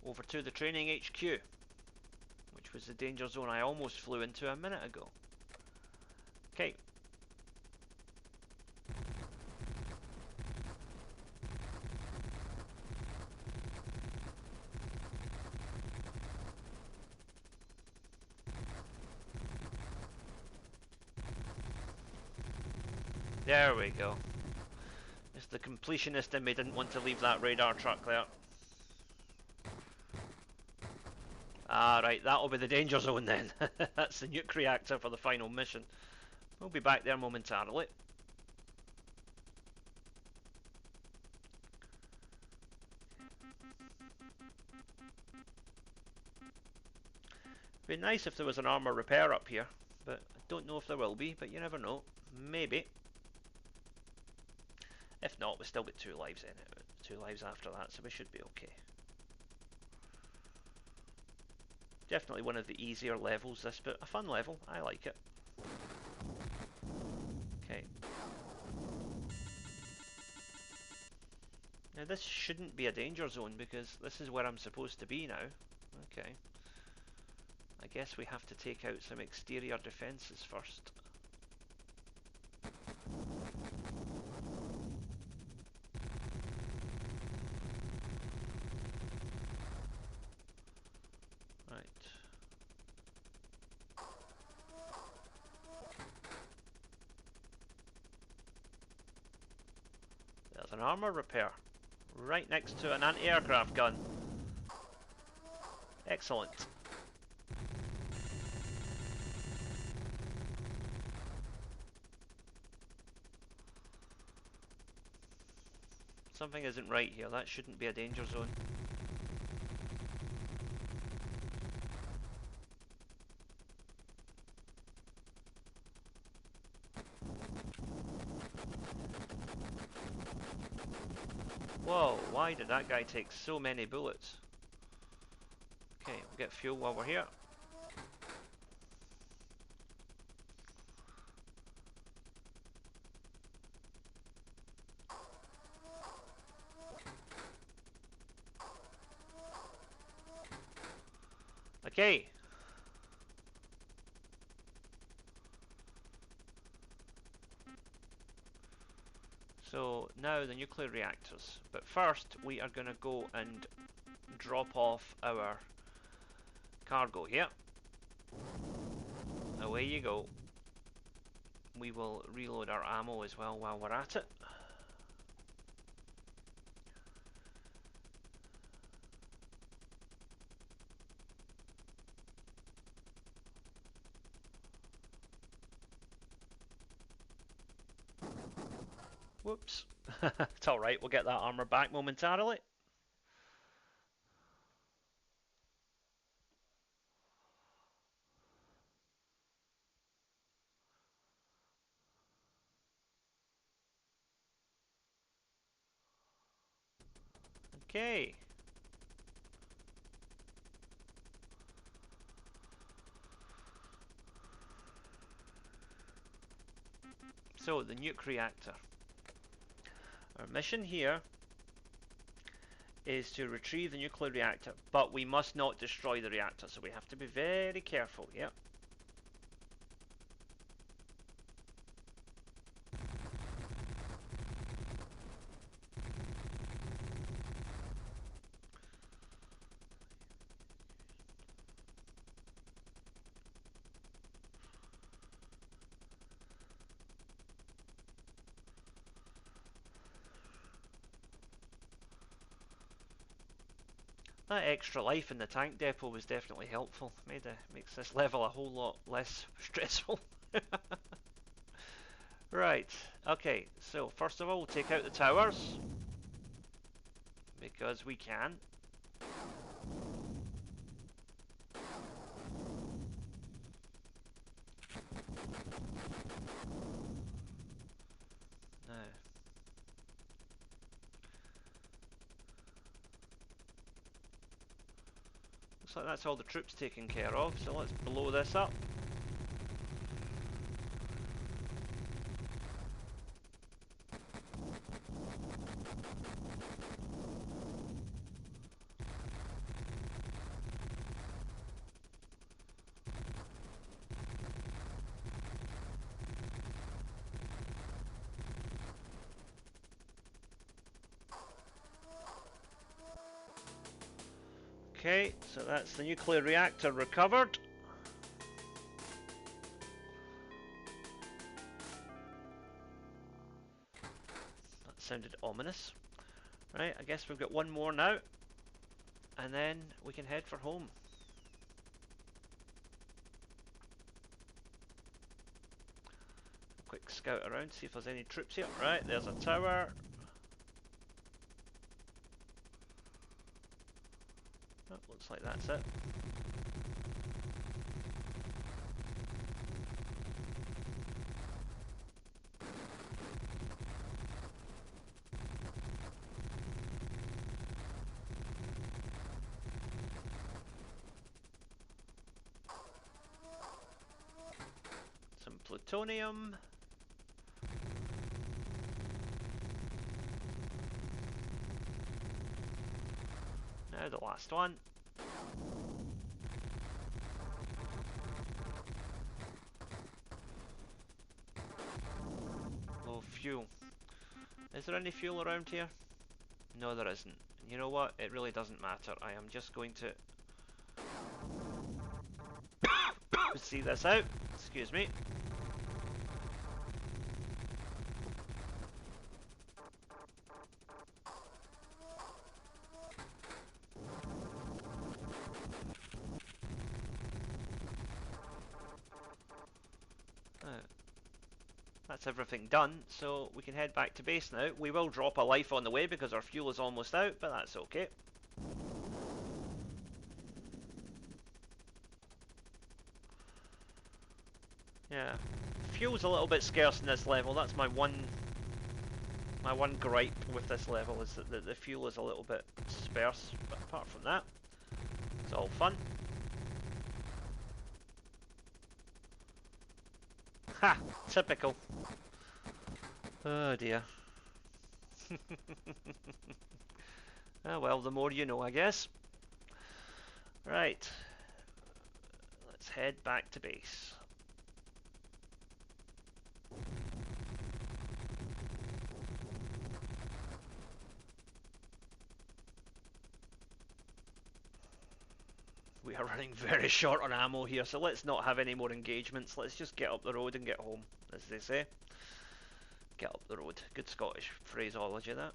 Over to the training HQ, which was the danger zone I almost flew into a minute ago. Okay. There we go. It's the completionist in me didn't want to leave that radar truck there. Ah, right, that'll be the danger zone then. That's the nuke reactor for the final mission. We'll be back there momentarily. It'd be nice if there was an armor repair up here, but I don't know if there will be, but you never know. Maybe. If not, we still get 2 lives in it. 2 lives after that, so we should be okay. Definitely one of the easier levels, this, but a fun level. I like it. Okay. Now this shouldn't be a danger zone because this is where I'm supposed to be now. Okay. I guess we have to take out some exterior defences first. Right. There's an armour repair. Right next to an anti-aircraft gun. Excellent. Something isn't right here. That shouldn't be a danger zone. Whoa, why did that guy take so many bullets? Okay, we'll get fuel while we're here. Okay. So now the nuclear reactors. But first we are going to go and drop off our cargo here. Away you go. We will reload our ammo as well while we're at it. Whoops. It's alright, we'll get that armor back momentarily. Okay. So, the nuke reactor. Our mission here is to retrieve the nuclear reactor, but we must not destroy the reactor, so we have to be very careful, yeah. That extra life in the tank depot was definitely helpful. Makes this level a whole lot less stressful. Right, okay, so first of all we'll take out the towers, because we can. Now, looks like that's all the troops taken care of, so let's blow this up. Okay, so that's the nuclear reactor recovered. That sounded ominous. Right, I guess we've got one more now, and then we can head for home. Quick scout around, see if there's any troops here. Right, there's a tower. Oh, looks like that's it. Some plutonium. Now the last one. Oh, fuel. Is there any fuel around here? No, there isn't. You know what? It really doesn't matter. I am just going to see this out. Excuse me. That's everything done, so we can head back to base now. We will drop a life on the way because our fuel is almost out, but that's okay. Yeah, fuel's a little bit scarce in this level. That's my one gripe with this level, is that the fuel is a little bit sparse. But apart from that, it's all fun. Ha! Typical. Oh dear. Ah, well, the more you know, I guess. Right. Let's head back to base. We are running very short on ammo here, so let's not have any more engagements. Let's just get up the road and get home, as they say. Get up the road. Good Scottish phraseology, that.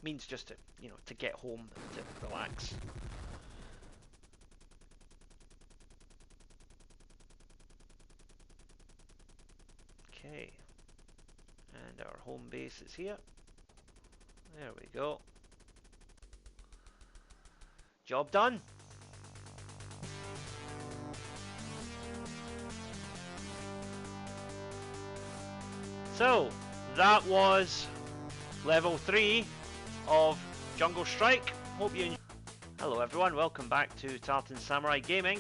Means just to, you know, to get home, to relax. Okay. And our home base is here. There we go. Job done. So, that was level 3 of Jungle Strike. Hope you enjoyed. Hello everyone, welcome back to Tartan Samurai Gaming.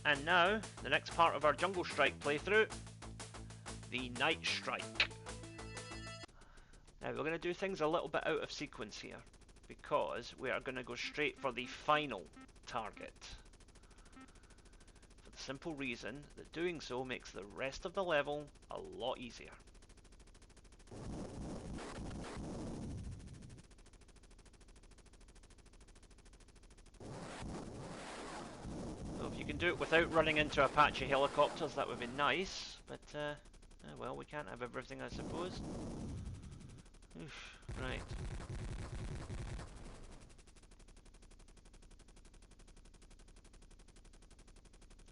And now, the next part of our Jungle Strike playthrough, the Night Strike. Now we're going to do things a little bit out of sequence here, because we are going to go straight for the final target. For the simple reason that doing so makes the rest of the level a lot easier. So if you can do it without running into Apache helicopters, that would be nice, but well, we can't have everything, I suppose. Oof, right.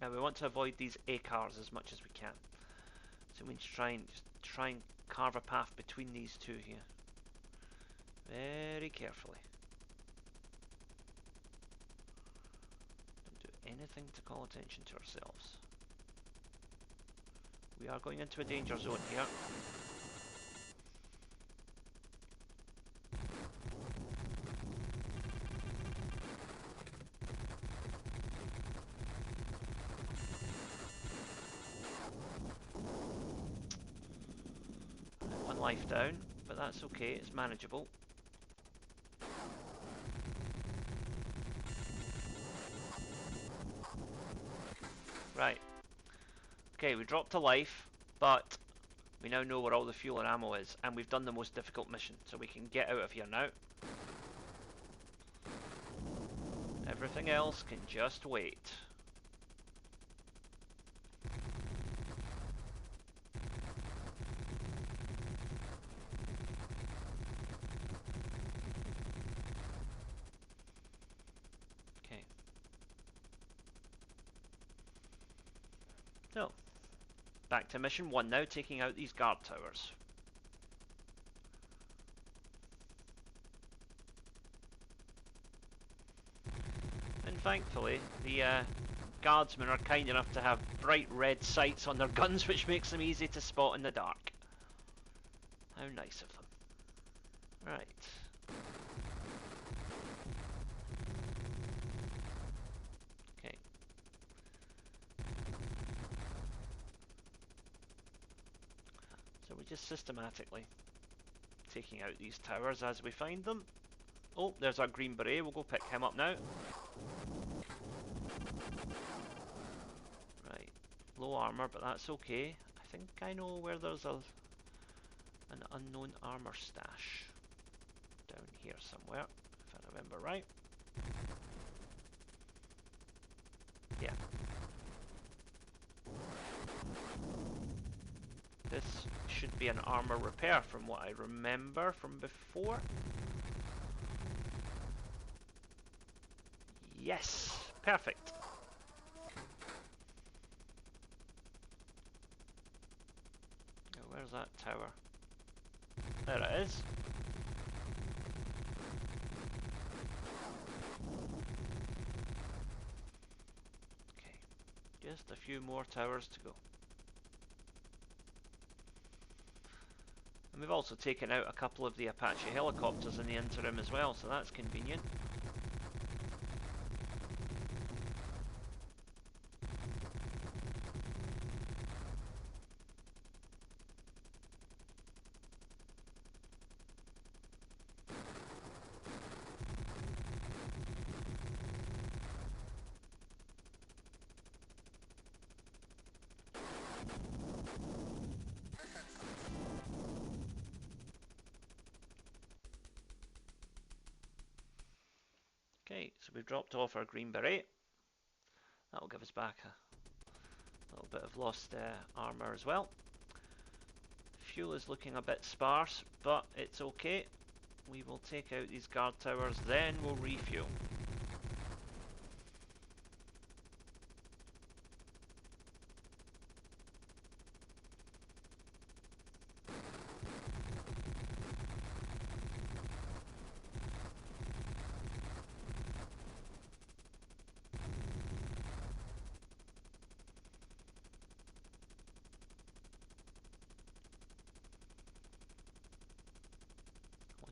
Now we want to avoid these acres as much as we can. So we need to try and carve a path between these two here. Very carefully. Don't do anything to call attention to ourselves. We are going into a danger zone here. One life down, but that's okay, it's manageable. Right. Okay, we dropped a life, but we now know where all the fuel and ammo is, and we've done the most difficult mission, so we can get out of here now. Everything else can just wait. Okay. So, back to mission 1 now, taking out these guard towers. And thankfully, the guardsmen are kind enough to have bright red sights on their guns, which makes them easy to spot in the dark. How nice of them. Right. Okay. So we're just systematically taking out these towers as we find them. Oh, there's our green beret. We'll go pick him up now. Right. Low armor, but that's okay. I think I know where there's an unknown armor stash. Down here somewhere, if I remember right. Yeah. This should be an armor repair from what I remember from before. Yes, perfect. Now, where's that tower? There it is. Okay, just a few more towers to go. And we've also taken out a couple of the Apache helicopters in the interim as well, so that's convenient. Okay, so we've dropped off our green beret. That'll give us back a little bit of lost armor as well. Fuel is looking a bit sparse, but it's okay. We will take out these guard towers, then we'll refuel.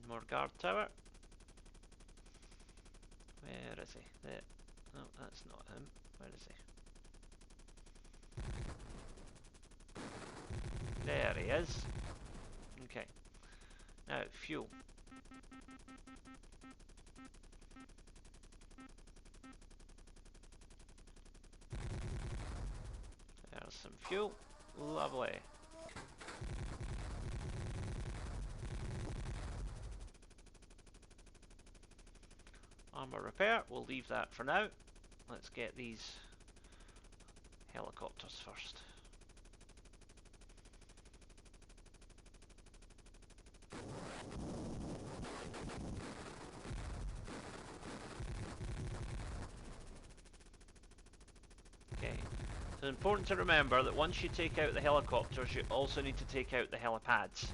More guard tower. Where is he? There. No, that's not him. Where is he? There he is. Okay. Now, fuel. There's some fuel. Lovely. Armor repair, we'll leave that for now. Let's get these helicopters first. Okay, So it's important to remember that once you take out the helicopters, you also need to take out the helipads.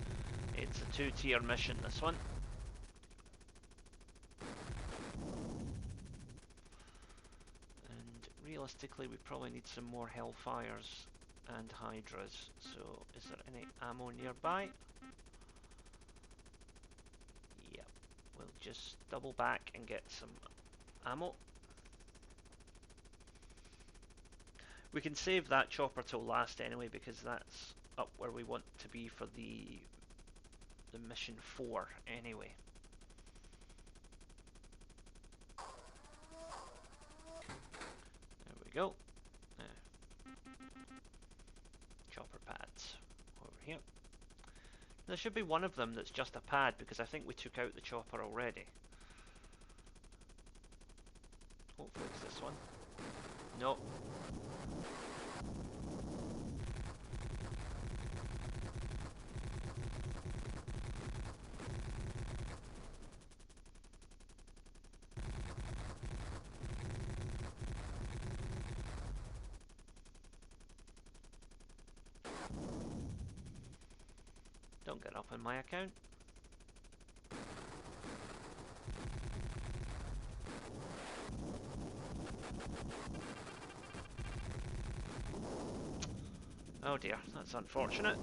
It's a two-tier mission, this one. And realistically, we probably need some more Hellfires and Hydras. So, is there any ammo nearby? Yep. We'll just double back and get some ammo. We can save that chopper till last anyway, because that's up where we want to be for the mission 4 anyway. There we go. Chopper pads over here. There should be one of them that's just a pad, because I think we took out the chopper already. Hopefully it's this one. No. Don't get up on my account. Oh dear, that's unfortunate.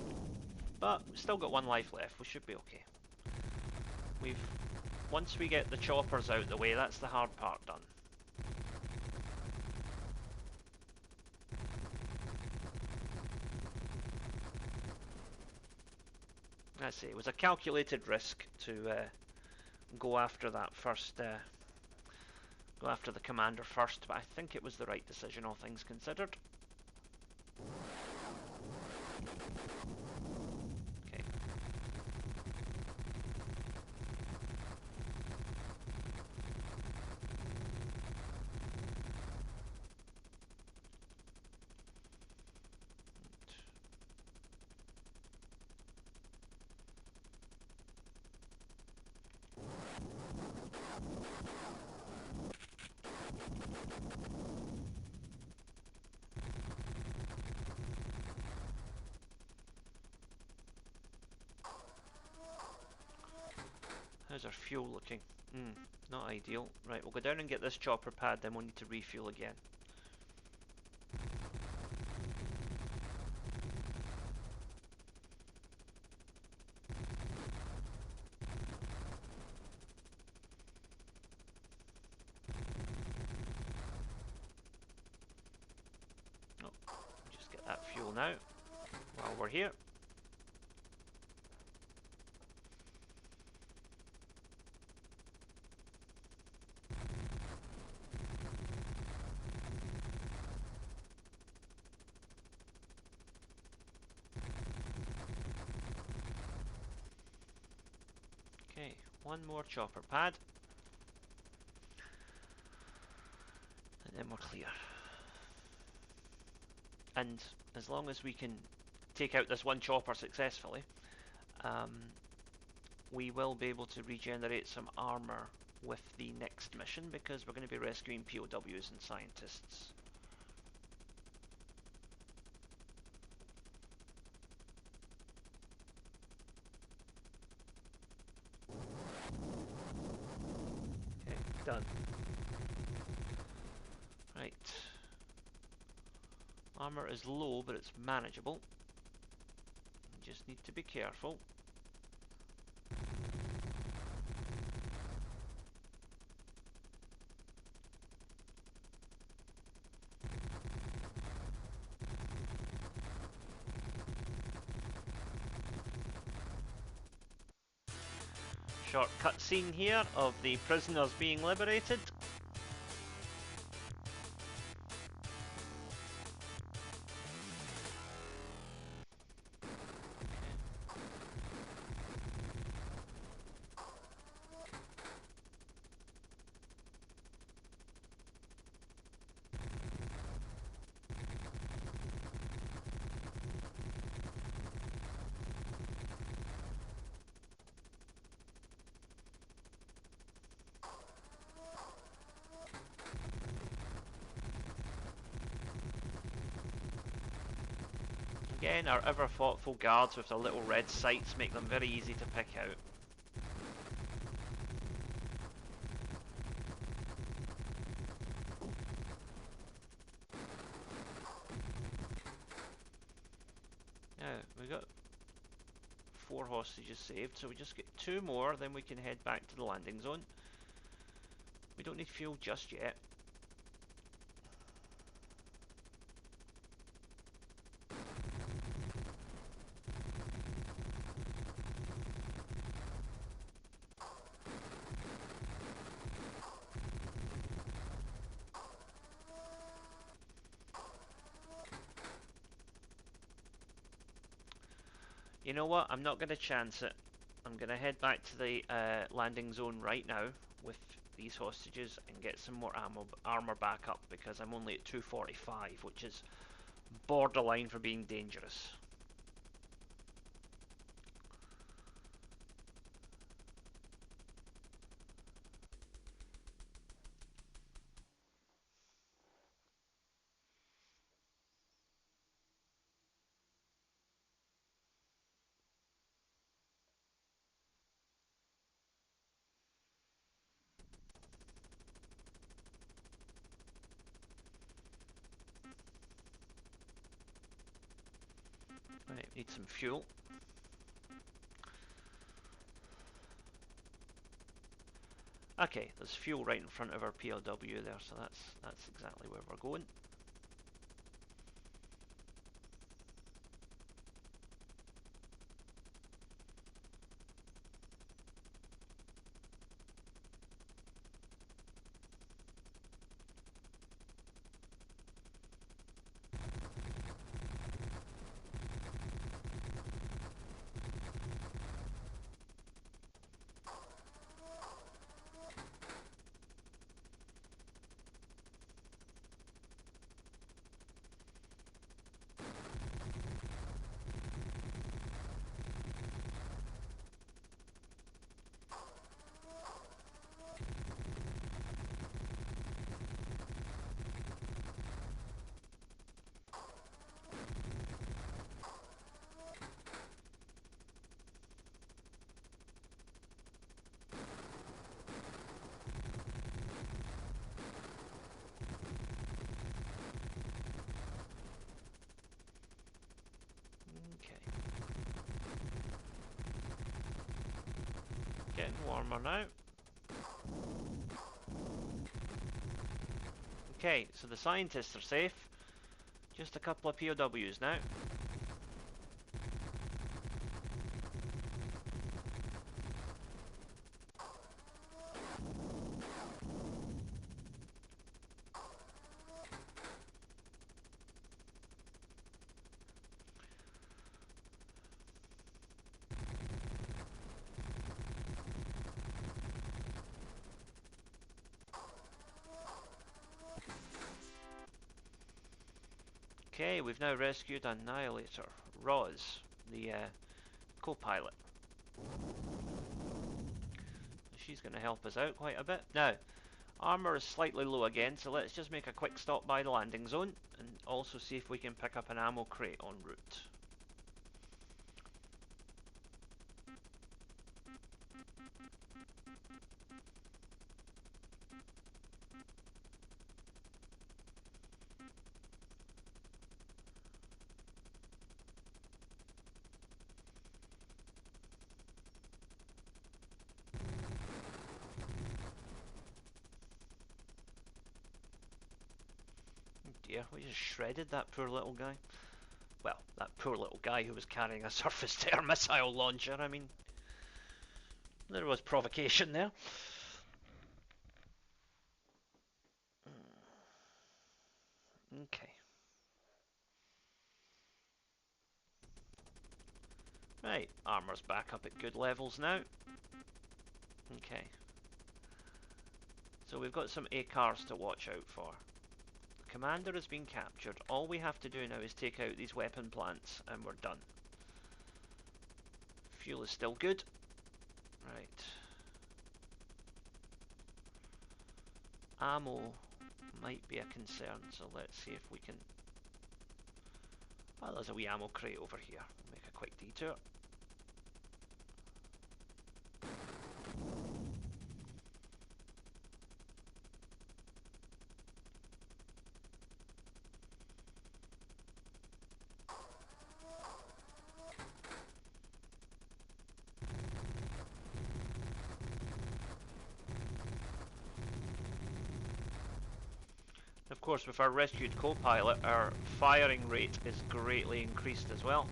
But we've still got one life left, we should be okay. Once we get the choppers out the way, that's the hard part done. I say, it was a calculated risk to go after that first, go after the commander first, but I think it was the right decision, all things considered. Okay. How's our fuel looking? Not ideal. Right, we'll go down and get this chopper pad, then we'll need to refuel again. Oh, just get that fuel now, while we're here. Okay, one more chopper pad. And then we're clear. And as long as we can take out this one chopper successfully, we will be able to regenerate some armor with the next mission, because we're going to be rescuing POWs and scientists. Okay, done. Right. Armor is low, but it's manageable. You just need to be careful. Short cutscene here of the prisoners being liberated. Again, our ever thoughtful guards with their little red sights make them very easy to pick out. Now, we got 4 hostages saved, so we just get 2 more, then we can head back to the landing zone. We don't need fuel just yet. You know what? I'm not going to chance it. I'm going to head back to the landing zone right now with these hostages and get some more armor back up, because I'm only at 245, which is borderline for being dangerous. Right, need some fuel. Okay, there's fuel right in front of our POW there, so that's exactly where we're going. Getting warmer now. Okay, so the scientists are safe. Just a couple of POWs now. Okay, we've now rescued Annihilator, Roz, the co-pilot. She's going to help us out quite a bit. Now, armor is slightly low again, so let's just make a quick stop by the landing zone and also see if we can pick up an ammo crate en route. Dear, we just shredded that poor little guy. Well, that poor little guy who was carrying a surface-to-air missile launcher. I mean, there was provocation there. Okay. Right, armor's back up at good levels now. Okay. So we've got some ACARs to watch out for. The commander has been captured. All we have to do now is take out these weapon plants and we're done. Fuel is still good. Right. Ammo might be a concern, so let's see if we can... Oh, there's a wee ammo crate over here. Make a quick detour. Of course, with our rescued co-pilot, our firing rate is greatly increased as well.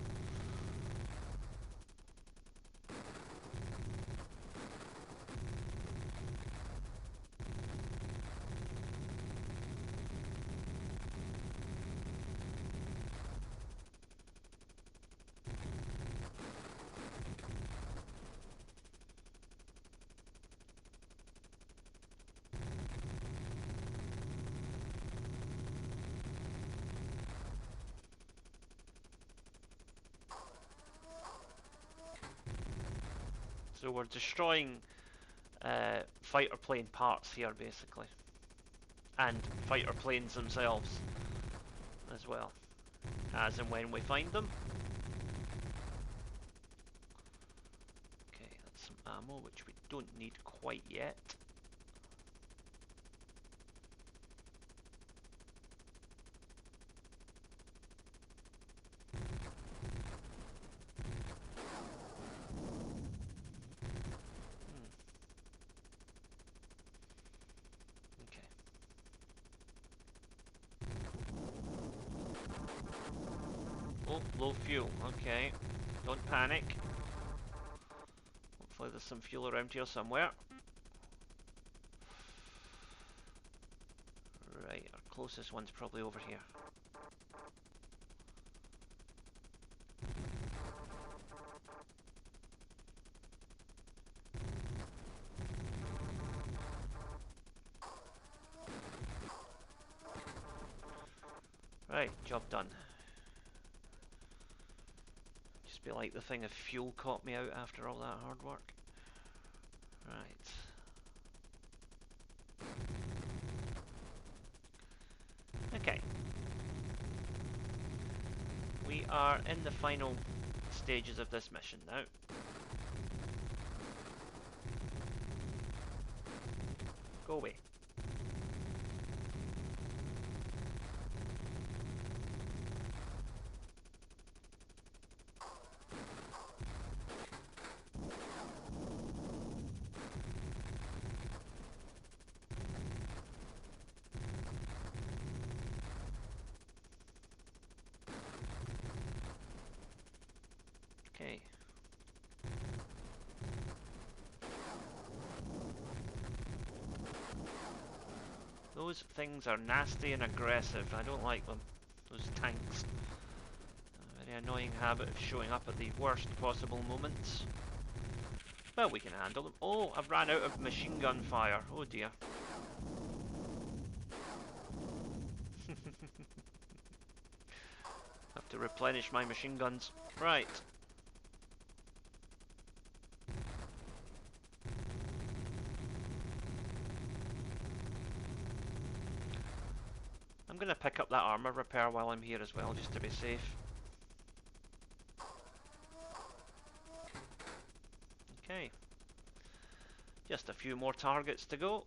So we're destroying fighter plane parts here, basically. And fighter planes themselves as well, as and when we find them. Okay, that's some ammo, which we don't need quite yet. Okay. Oh, low fuel. Okay. Don't panic. Hopefully there's some fuel around here somewhere. Right, our closest one's probably over here. Right, job done. Just be like the thing if fuel caught me out after all that hard work. Right. Okay. We are in the final stages of this mission now. Go away. Okay. Those things are nasty and aggressive. I don't like them. Those tanks. A very annoying habit of showing up at the worst possible moments. But we can handle them. Oh, I've ran out of machine gun fire. Oh dear. Have to replenish my machine guns. Right. I'm going to pick up that armor repair while I'm here as well, just to be safe. Okay. Just a few more targets to go.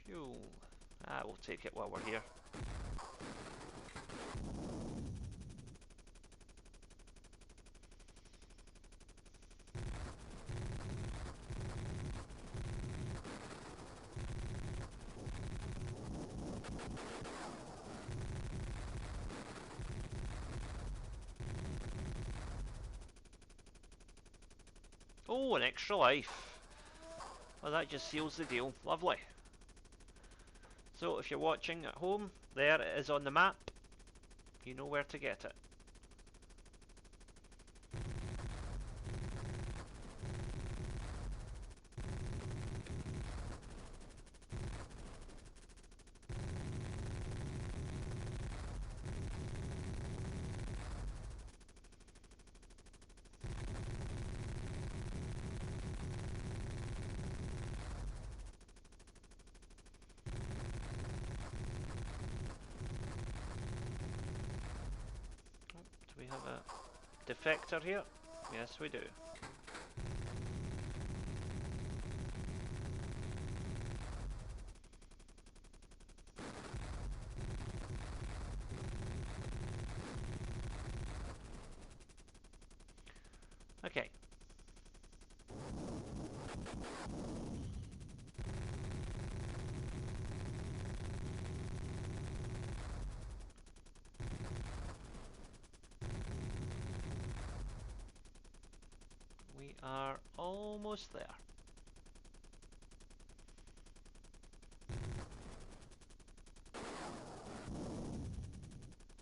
Fuel. Ah, we'll take it while we're here. Oh, an extra life. Well, that just seals the deal. Lovely. So, if you're watching at home, there it is on the map. You know where to get it. have a defector here? Yes, we do. Okay. We are almost there.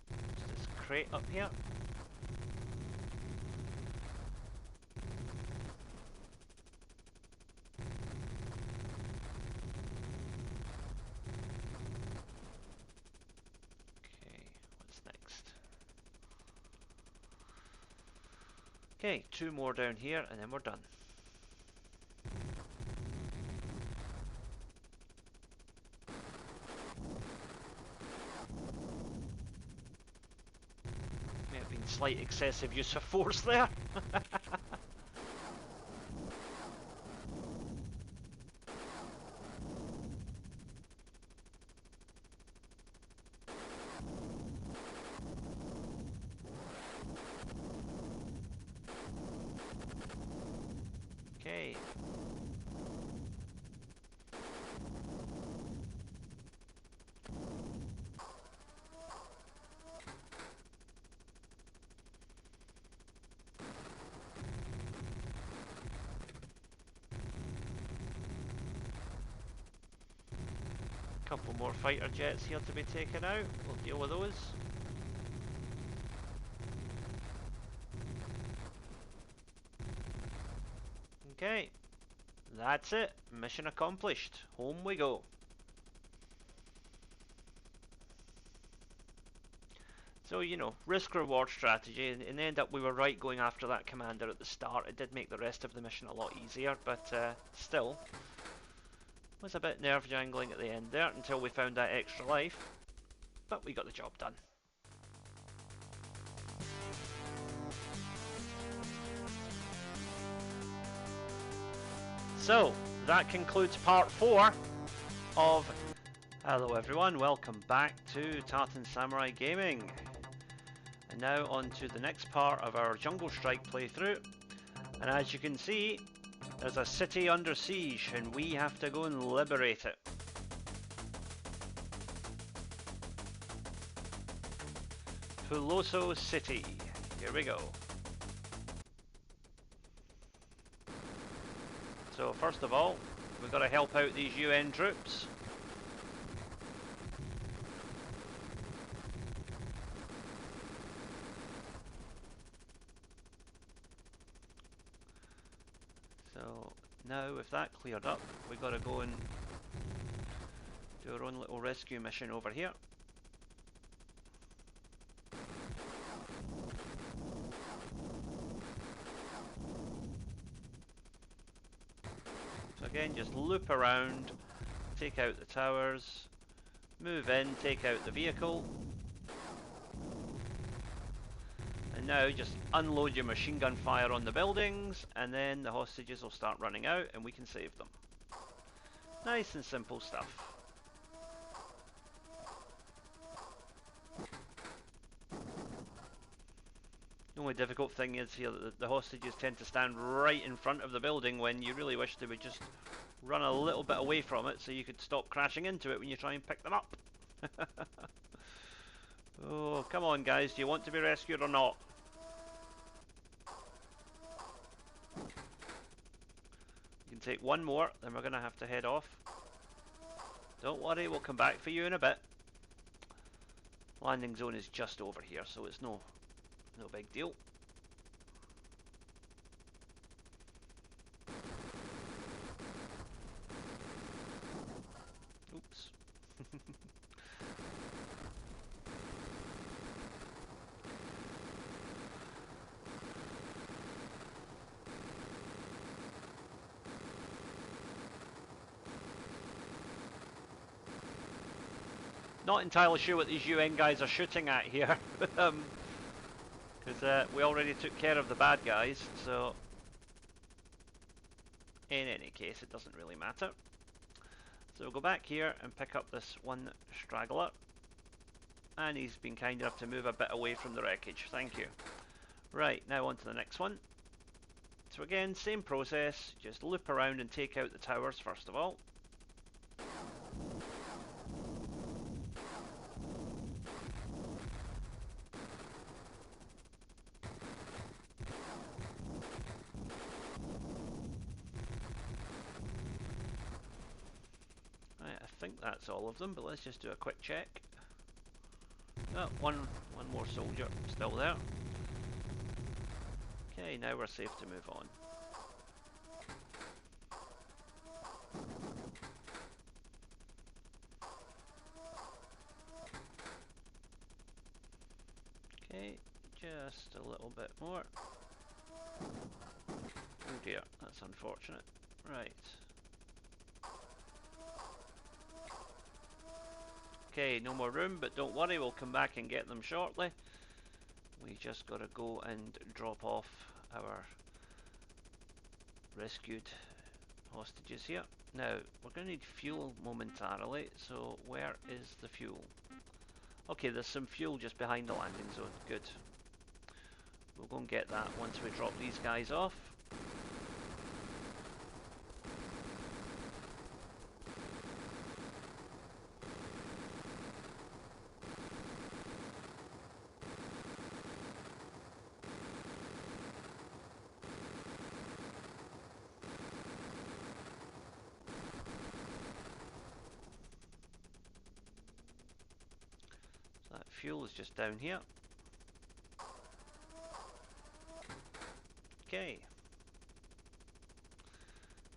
There's this crate up here. Okay, what's next? Okay, 2 more down here and then we're done. May have been slight excessive use of force there. Okay. Couple more fighter jets here to be taken out. We'll deal with those. Okay. That's it. Mission accomplished. Home we go. So, you know, risk-reward strategy. In the end up, we were right going after that commander at the start. It did make the rest of the mission a lot easier, but still was a bit nerve-jangling at the end there until we found that extra life. But we got the job done. So, that concludes part 4 of... Hello everyone, welcome back to Tartan Samurai Gaming. And now on to the next part of our Jungle Strike playthrough. And as you can see, there's a city under siege and we have to go and liberate it. Puloso City. Here we go. So first of all, we've got to help out these UN troops. So now with that cleared up, we've got to go and do our own little rescue mission over here. So again, just loop around, take out the towers, move in, take out the vehicle. And now just unload your machine gun fire on the buildings, and then the hostages will start running out and we can save them. Nice and simple stuff. The only difficult thing is here that the hostages tend to stand right in front of the building when you really wish they would just run a little bit away from it so you could stop crashing into it when you try and pick them up. Oh, come on guys, do you want to be rescued or not? You can take one more, then we're going to have to head off. Don't worry, we'll come back for you in a bit. Landing zone is just over here, so it's no big deal. Oops. Not entirely sure what these UN guys are shooting at here. Because we already took care of the bad guys, so in any case it doesn't really matter. So we'll go back here and pick up this one straggler, and he's been kind enough to move a bit away from the wreckage. Thank you. Right, now on to the next one. So again, same process, just loop around and take out the towers first of all. Right, I think that's all of them, but let's just do a quick check. Oh, one more soldier still there. Okay, now we're safe to move on. Okay, just a little bit more. Oh dear, that's unfortunate. Right. Okay, no more room, but don't worry, we'll come back and get them shortly. We just gotta go and drop off our rescued hostages here. Now, we're gonna need fuel momentarily, so where is the fuel? Okay, there's some fuel just behind the landing zone. Good. We'll go and get that once we drop these guys off. So that fuel is just down here. Okay.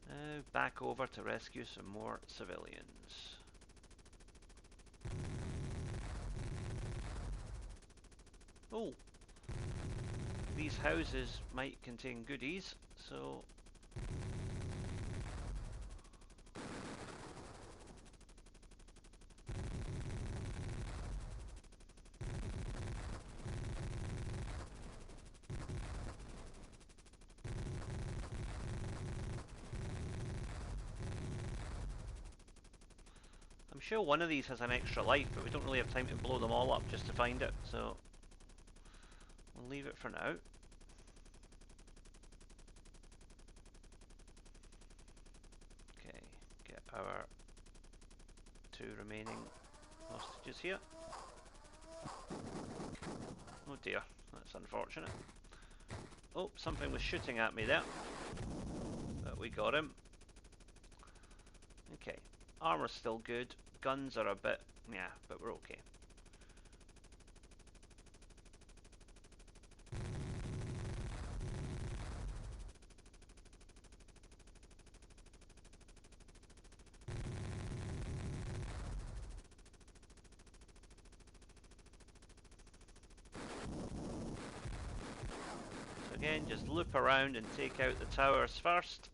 Now back over to rescue some more civilians. Oh, these houses might contain goodies, so I'm sure one of these has an extra life, but we don't really have time to blow them all up just to find it, so we'll leave it for now. Okay, get our 2 remaining hostages here. Oh dear, that's unfortunate. Oh, something was shooting at me there, but we got him. Okay, armor's still good. Guns are a bit, yeah, but we're okay. So again, just loop around and take out the towers first.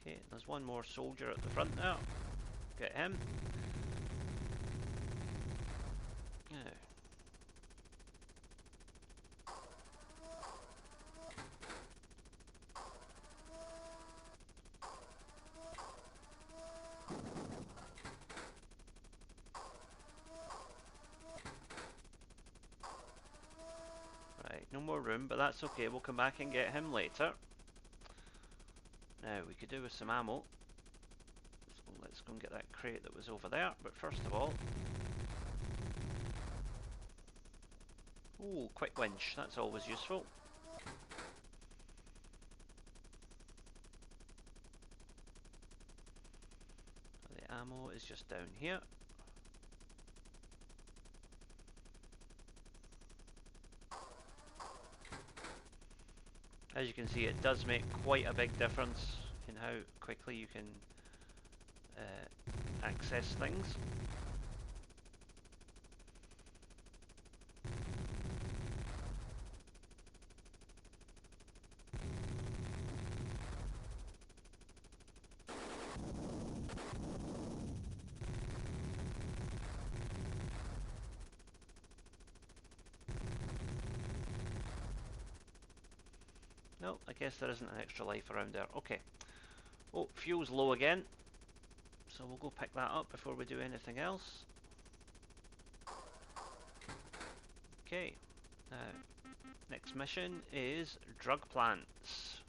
Okay, there's one more soldier at the front now. Get him. Now. Right, no more room, but that's okay. We'll come back and get him later. Now, we could do with some ammo. So let's go and get that crate that was over there. But first of all... Ooh, quick winch. That's always useful. The ammo is just down here. As you can see, it does make quite a big difference in how quickly you can access things. No, I guess there isn't an extra life around there. Okay. Oh, fuel's low again. So we'll go pick that up before we do anything else. Okay. Next mission is drug plants.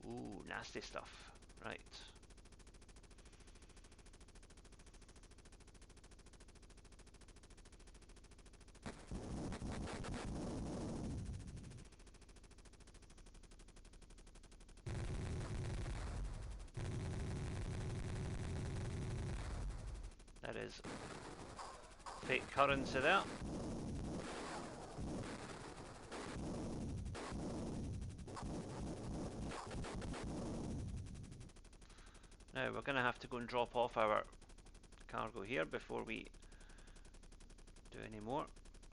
Ooh, nasty stuff. Right. That is fake currency there. Now we're going to have to go and drop off our cargo here before we do any more.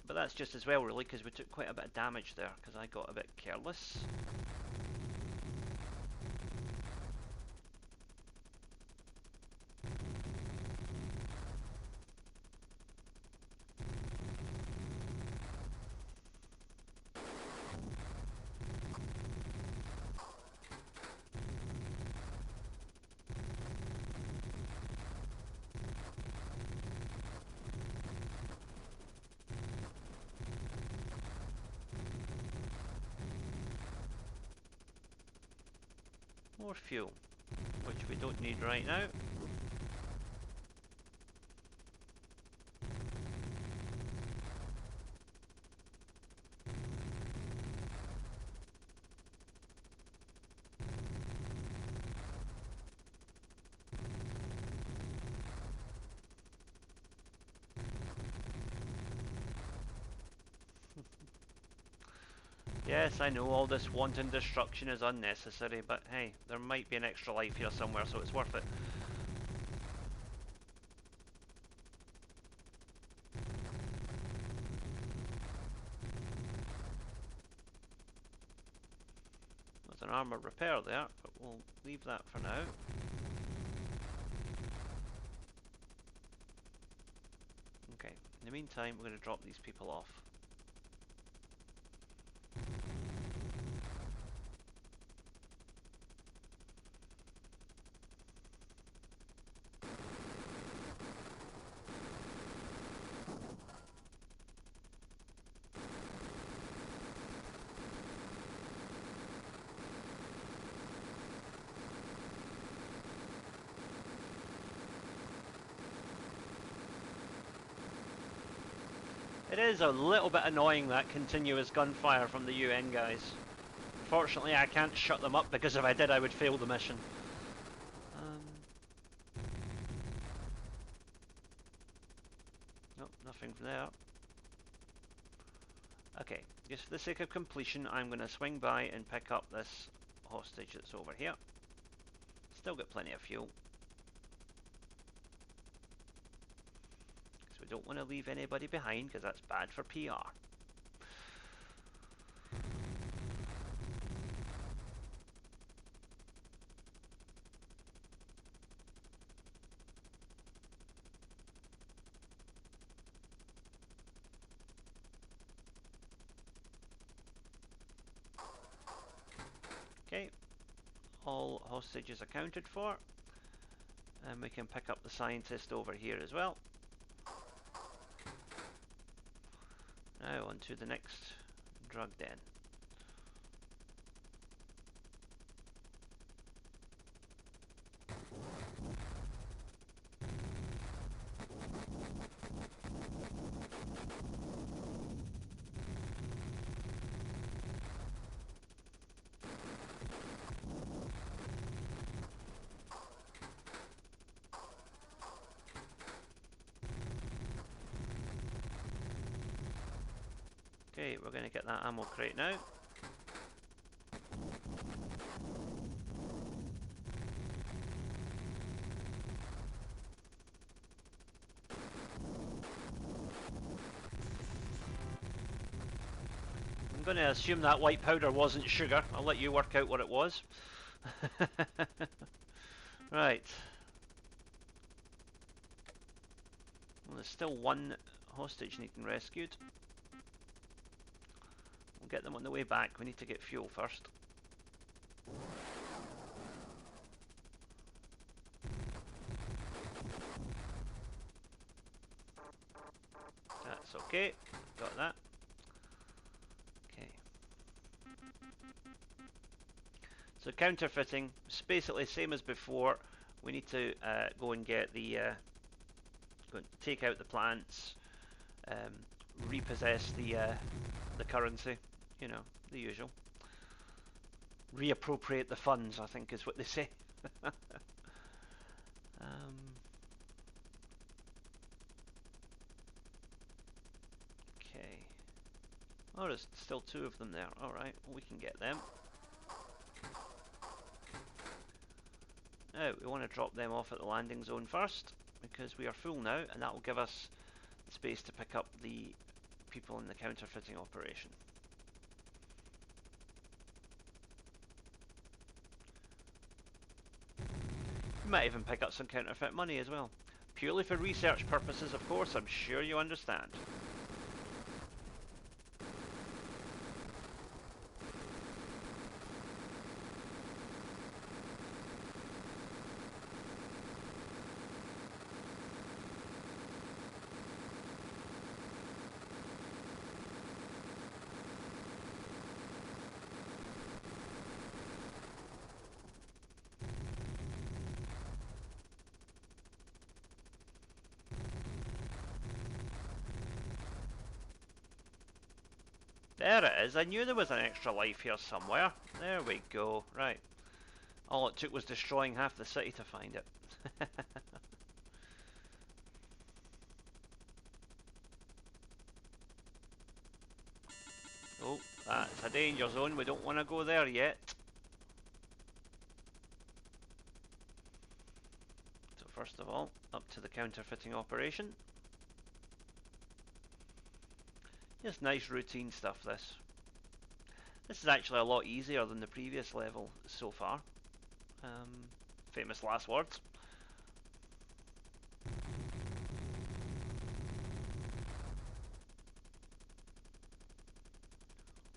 But that's just as well really, because we took quite a bit of damage there because I got a bit careless. More fuel, which we don't need right now. Yes, I know all this wanton destruction is unnecessary, but hey, there might be an extra life here somewhere, so it's worth it. There's an armor repair there, but we'll leave that for now. Okay, in the meantime, we're going to drop these people off. It is a little bit annoying, that continuous gunfire from the UN guys. Unfortunately, I can't shut them up because if I did, I would fail the mission. Nope, nothing from there. Okay, just for the sake of completion, I'm going to swing by and pick up this hostage that's over here. Still got plenty of fuel. Because we don't want to leave anybody behind, because that's bad for PR. Okay, all hostages accounted for. And we can pick up the scientist over here as well. Now on to the next drug den. Okay, we're going to get that ammo crate now. I'm going to assume that white powder wasn't sugar. I'll let you work out what it was. Right. Well, there's still one hostage needing rescued. We'll get them on the way back. We need to get fuel first. That's okay. Got that. Okay. So counterfeiting, it's basically same as before. We need to go and get the take out the plants, repossess the currency, you know, the usual. Reappropriate the funds, I think is what they say. Okay. Oh, there's still two of them there. Alright, well, we can get them. Now, we want to drop them off at the landing zone first, because we are full now, and that will give us space to pick up the people in the counterfeiting operation. We might even pick up some counterfeit money as well. Purely for research purposes, of course, I'm sure you understand. There it is. I knew there was an extra life here somewhere. There we go. Right. All it took was destroying half the city to find it. Oh, that's a danger zone. We don't want to go there yet. So first of all, up to the counterfeiting operation. Just nice routine stuff, this. This is actually a lot easier than the previous level so far. Famous last words.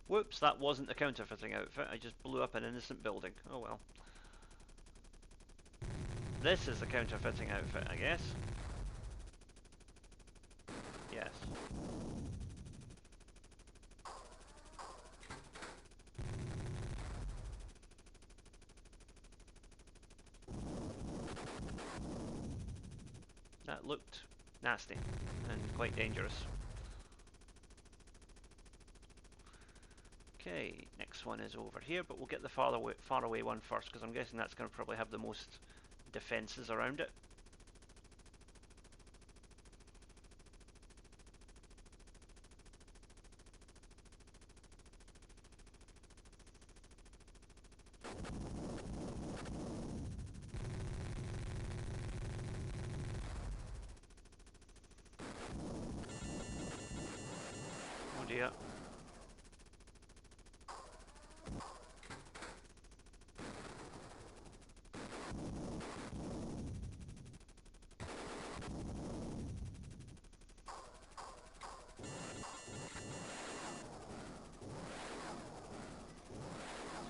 Whoops, that wasn't the counterfeiting outfit. I just blew up an innocent building. Oh well. This is the counterfeiting outfit, I guess. Yes. That looked nasty and quite dangerous. Okay, next one is over here, but we'll get the far away one first, because I'm guessing that's going to probably have the most defences around it. Oh dear.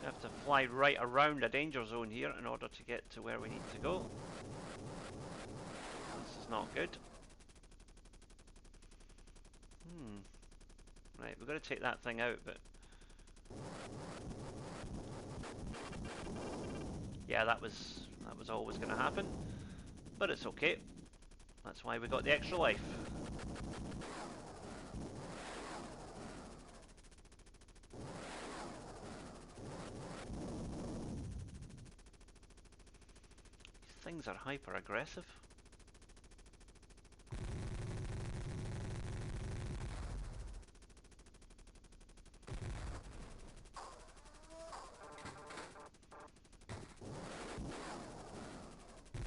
We have to fly right around a danger zone here in order to get to where we need to go. This is not good. Right, we've got to take that thing out, but... yeah, that was always going to happen. But it's okay. That's why we got the extra life. Things are hyper aggressive.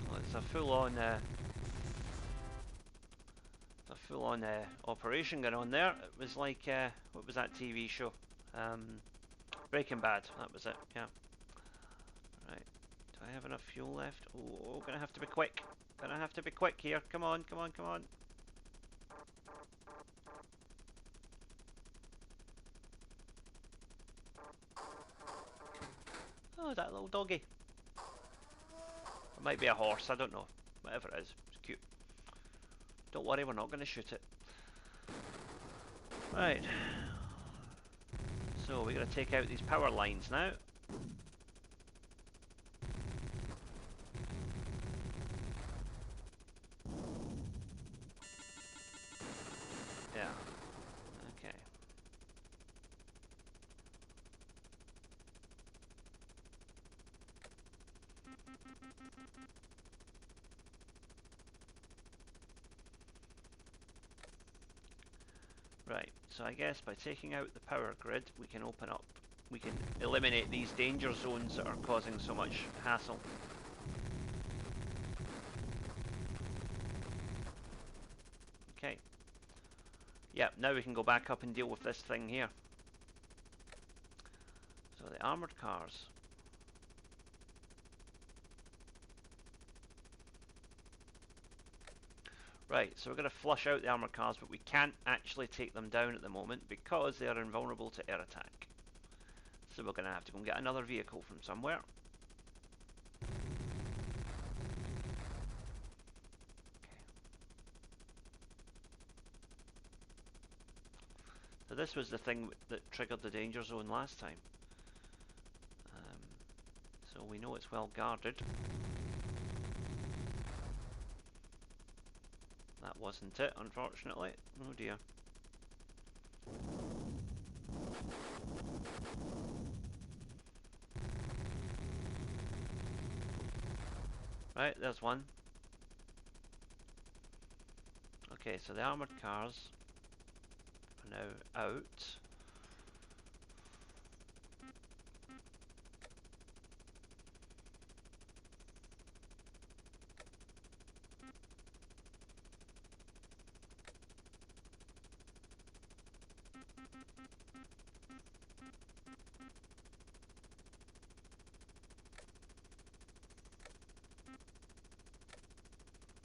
Well, it's a full-on operation going on there. It was like what was that TV show? Breaking Bad. That was it. Yeah. Right. Do I have enough fuel left? Oh, gonna have to be quick. Gonna have to be quick here. Come on, come on, come on. Oh, that little doggy. It might be a horse, I don't know. Whatever it is, it's cute. Don't worry, we're not going to shoot it. Right. So we're going to take out these power lines now. Yeah. Okay. Right, so I guess by taking out the power grid, we can eliminate these danger zones that are causing so much hassle. Okay. Yep, now we can go back up and deal with this thing here. So the armoured cars. Right, so we're going to flush out the armoured cars, but we can't actually take them down at the moment because they are invulnerable to air attack. So we're going to have to go and get another vehicle from somewhere. So this was the thing that triggered the danger zone last time. So we know it's well guarded. That wasn't it, unfortunately. Oh dear. Right, there's one. Okay, so the armoured cars are now out.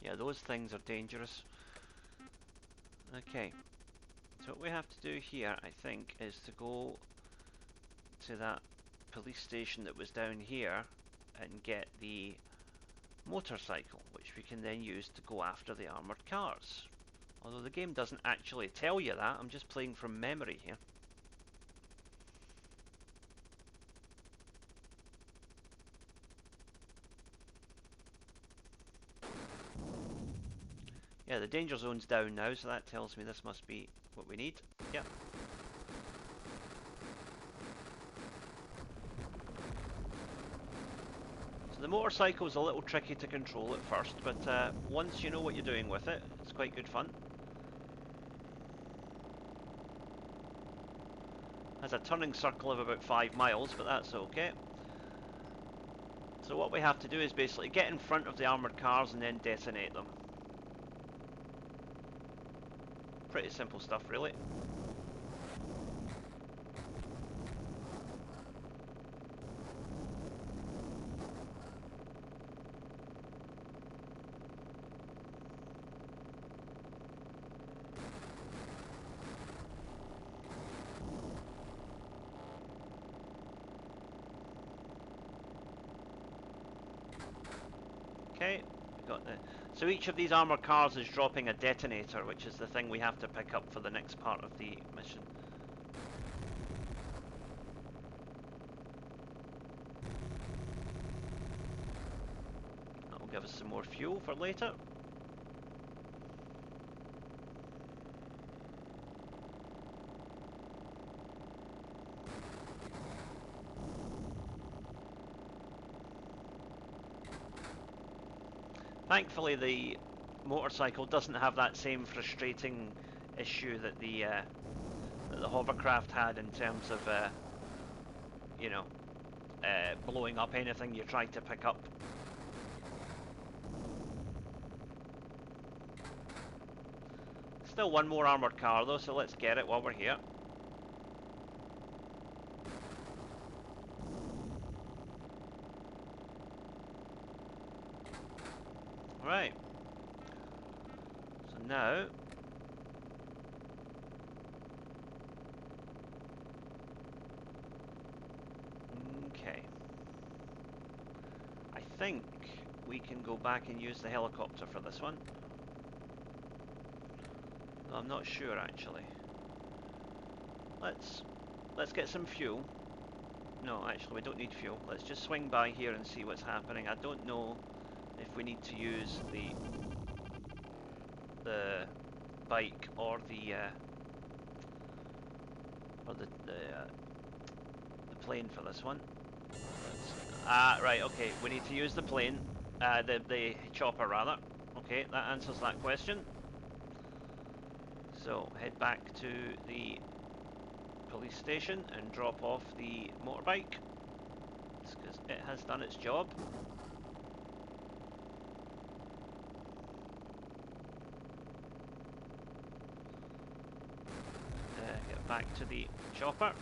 Yeah, those things are dangerous. Okay, so what we have to do here, I think, is to go to that police station that was down here and get the motorcycle, which we can then use to go after the armoured cars. Although the game doesn't actually tell you that, I'm just playing from memory here. Yeah, the danger zone's down now, so that tells me this must be what we need. Yep. So the motorcycle's a little tricky to control at first, but once you know what you're doing with it, it's quite good fun. Has a turning circle of about 5 miles, but that's okay. So what we have to do is basically get in front of the armoured cars and then detonate them. Pretty simple stuff, really. Okay, we got the. So each of these armoured cars is dropping a detonator, which is the thing we have to pick up for the next part of the mission. That will give us some more fuel for later. Thankfully, the motorcycle doesn't have that same frustrating issue that the hovercraft had in terms of, you know, blowing up anything you tried to pick up. Still one more armoured car though, so let's get it while we're here. Right. So now okay. think we can go back and use the helicopter for this one. Well, I'm not sure actually. Let's get some fuel. No, actually we don't need fuel. Let's just swing by here and see what's happening. I don't know if we need to use the bike or the plane for this one. Right, okay, we need to use the plane, the chopper rather. Okay, that answers that question. So head back to the police station and drop off the motorbike, because it has done its job. Get back to the chopper.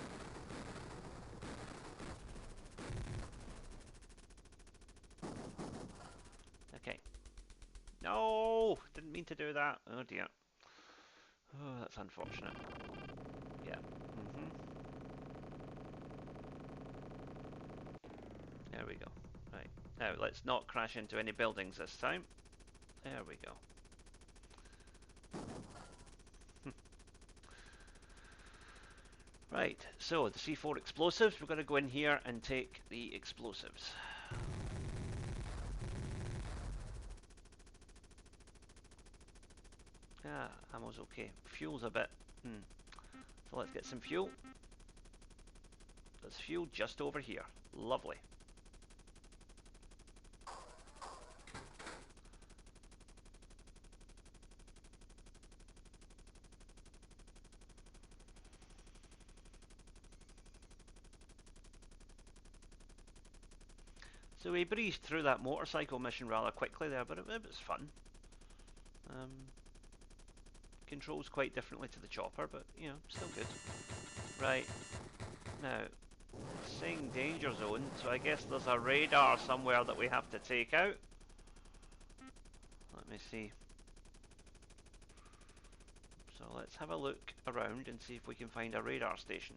Okay. No! Didn't mean to do that. Oh dear. Oh, that's unfortunate. Yeah. There we go. Right. Now, let's not crash into any buildings this time. There we go. Right, so the C4 explosives, we're going to go in here and take the explosives. Ah, ammo's okay. Fuel's a bit... So let's get some fuel. There's fuel just over here. Lovely. So we breezed through that motorcycle mission rather quickly there, but it was fun. Controls quite differently to the chopper, but, you know, still good. Right. Now, it's saying danger zone, so I guess there's a radar somewhere that we have to take out. Let me see. So let's have a look around and see if we can find a radar station.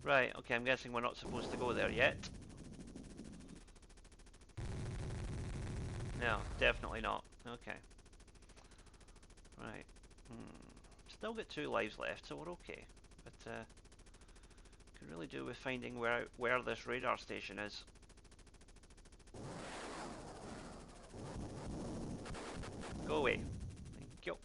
Right, okay, I'm guessing we're not supposed to go there yet. No, definitely not. Okay. Right. Still got 2 lives left, so we're okay. But can really do with finding where this radar station is. Go away. Thank you.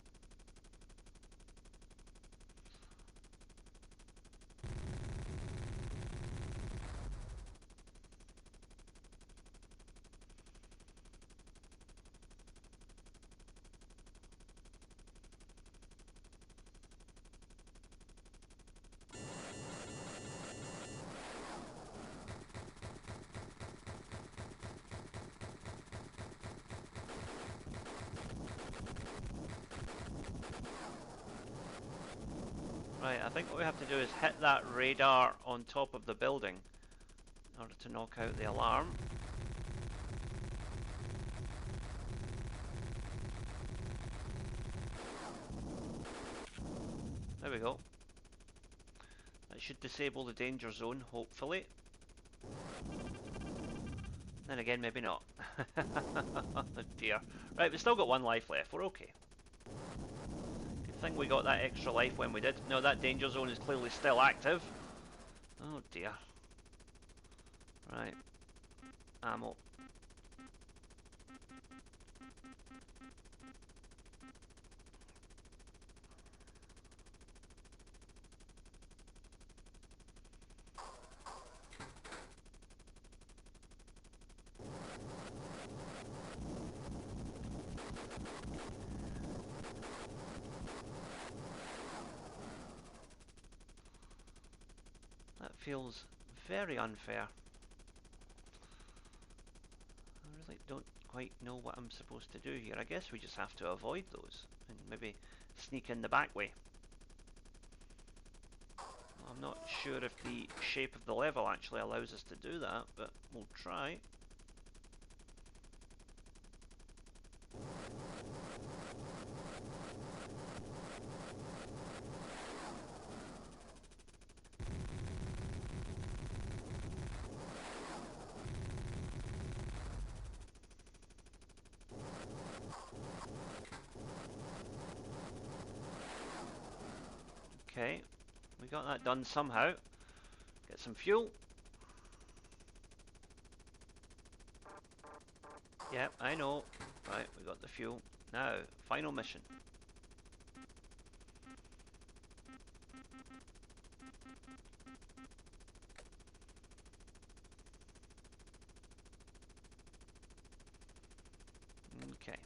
Right, I think what we have to do is hit that radar on top of the building in order to knock out the alarm. There we go. That should disable the danger zone, hopefully. Then again, maybe not. Oh dear. Right, we've still got 1 life left. We're okay. Good thing we got that extra life when we did. No, that danger zone is clearly still active. Oh dear. Right. Ammo. That feels very unfair. I really don't quite know what I'm supposed to do here. I guess we just have to avoid those and maybe sneak in the back way. I'm not sure if the shape of the level actually allows us to do that, but we'll try. Okay, we got that done somehow. Get some fuel. Yep, I know. Right, we got the fuel. Now, final mission. Okay.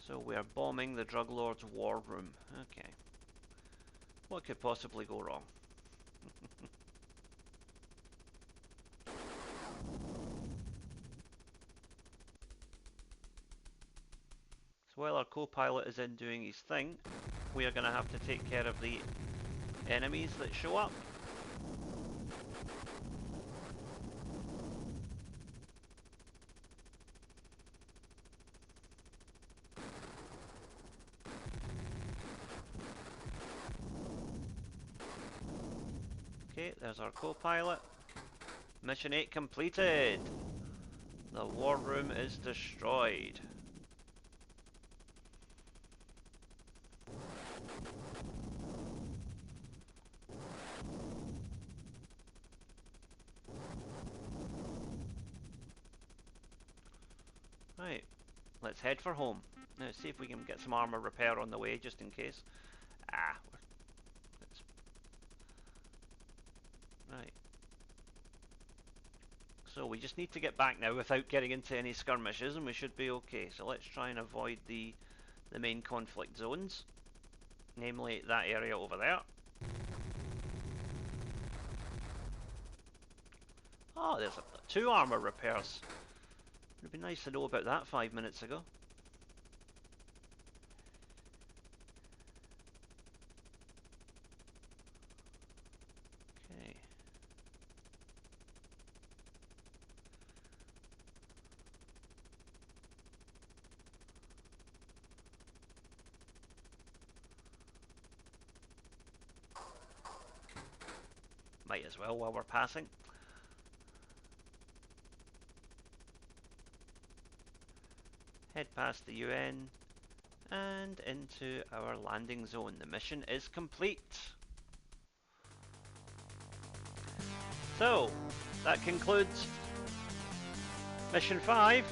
So we are bombing the drug lord's war room. Okay. What could possibly go wrong? So while our co-pilot is in doing his thing, we are going to have to take care of the enemies that show up. Okay, there's our co-pilot. Mission 8 completed. The war room is destroyed. Right, let's head for home. Now see if we can get some armor repair on the way, just in case. Ah, right. So we just need to get back now without getting into any skirmishes, and we should be okay. So let's try and avoid the main conflict zones, namely that area over there. Oh, there's two armor repairs. It'd be nice to know about that 5 minutes ago. Okay. Might as well while we're passing. Head past the UN and into our landing zone. The mission is complete. So, that concludes Mission 5.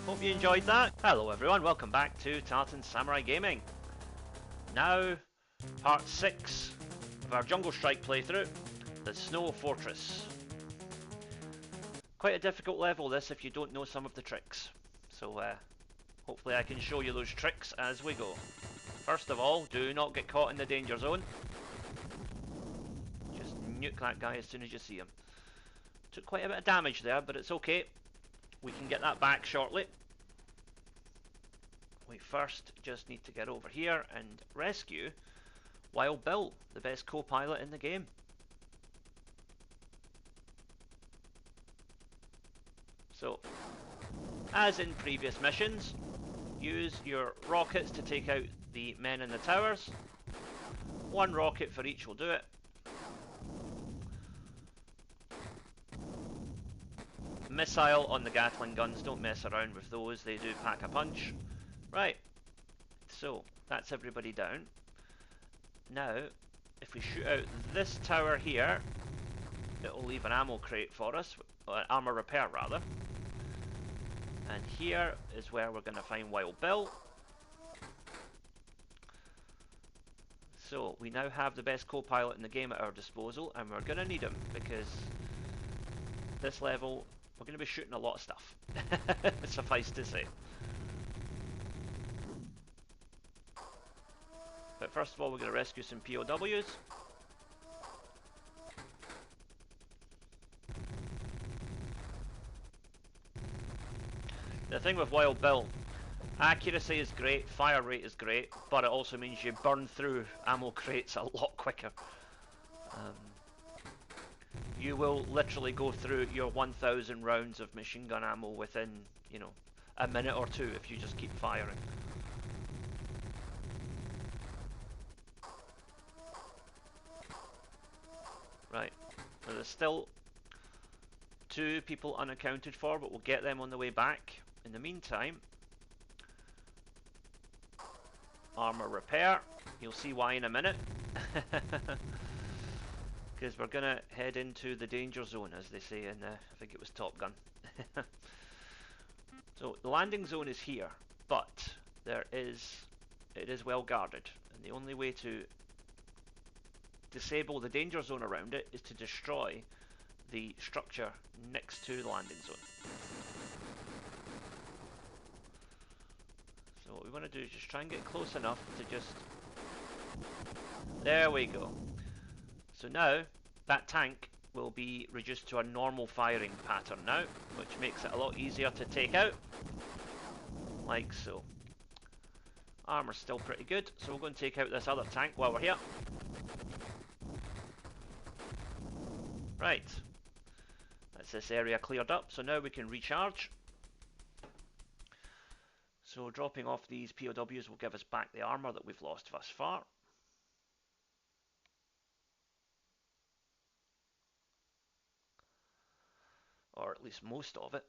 Hope you enjoyed that. Hello everyone, welcome back to Tartan Samurai Gaming. Now, part 6 of our Jungle Strike playthrough, the Snow Fortress. Quite a difficult level this if you don't know some of the tricks. So, hopefully I can show you those tricks as we go. First of all, do not get caught in the danger zone. Just nuke that guy as soon as you see him. Took quite a bit of damage there, but it's okay. We can get that back shortly. We first just need to get over here and rescue Wild Bill, the best co-pilot in the game. So, as in previous missions, use your rockets to take out the men in the towers. One rocket for each will do it. Missile on the Gatling guns, don't mess around with those, they do pack a punch. Right, so that's everybody down. Now, if we shoot out this tower here, it will leave an ammo crate for us, armor repair rather. And here is where we're going to find Wild Bill. So we now have the best co-pilot in the game at our disposal, and we're going to need him because this level we're going to be shooting a lot of stuff. Suffice to say. But first of all, we're going to rescue some POWs. The thing with Wild Bill Accuracy is great, fire rate is great, but it also means you burn through ammo crates a lot quicker. You will literally go through your 1,000 rounds of machine gun ammo within, you know, a minute or two if you just keep firing. Right, now there's still 2 people unaccounted for, but we'll get them on the way back. In the meantime, armor repair. You'll see why in a minute. Because we're going to head into the danger zone, as they say in, I think it was Top Gun. So the landing zone is here, but it is well guarded, and the only way to disable the danger zone around it is to destroy the structure next to the landing zone. So what we want to do is just try and get close enough to just... There we go. So now, that tank will be reduced to a normal firing pattern now, which makes it a lot easier to take out, like so. Armor's still pretty good, so we're going to take out this other tank while we're here. Right, that's this area cleared up, so now we can recharge. So dropping off these POWs will give us back the armor that we've lost thus far. Or at least most of it.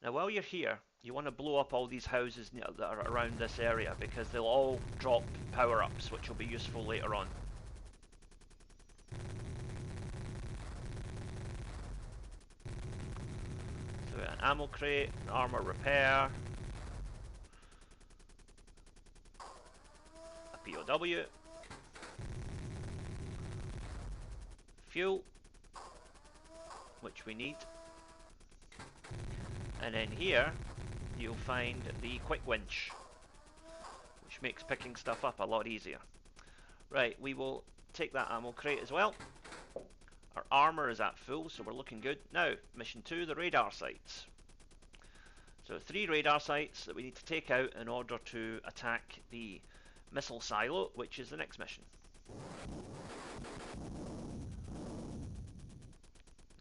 Now while you're here, you want to blow up all these houses that are around this area, because they'll all drop power-ups which will be useful later on. So an ammo crate, an armor repair, a POW, fuel, which we need. And then here, you'll find the quick winch, which makes picking stuff up a lot easier. Right, we will take that ammo crate as well. Our armor is at full, so we're looking good. Now, mission 2, the radar sites. So 3 radar sites that we need to take out in order to attack the missile silo, which is the next mission.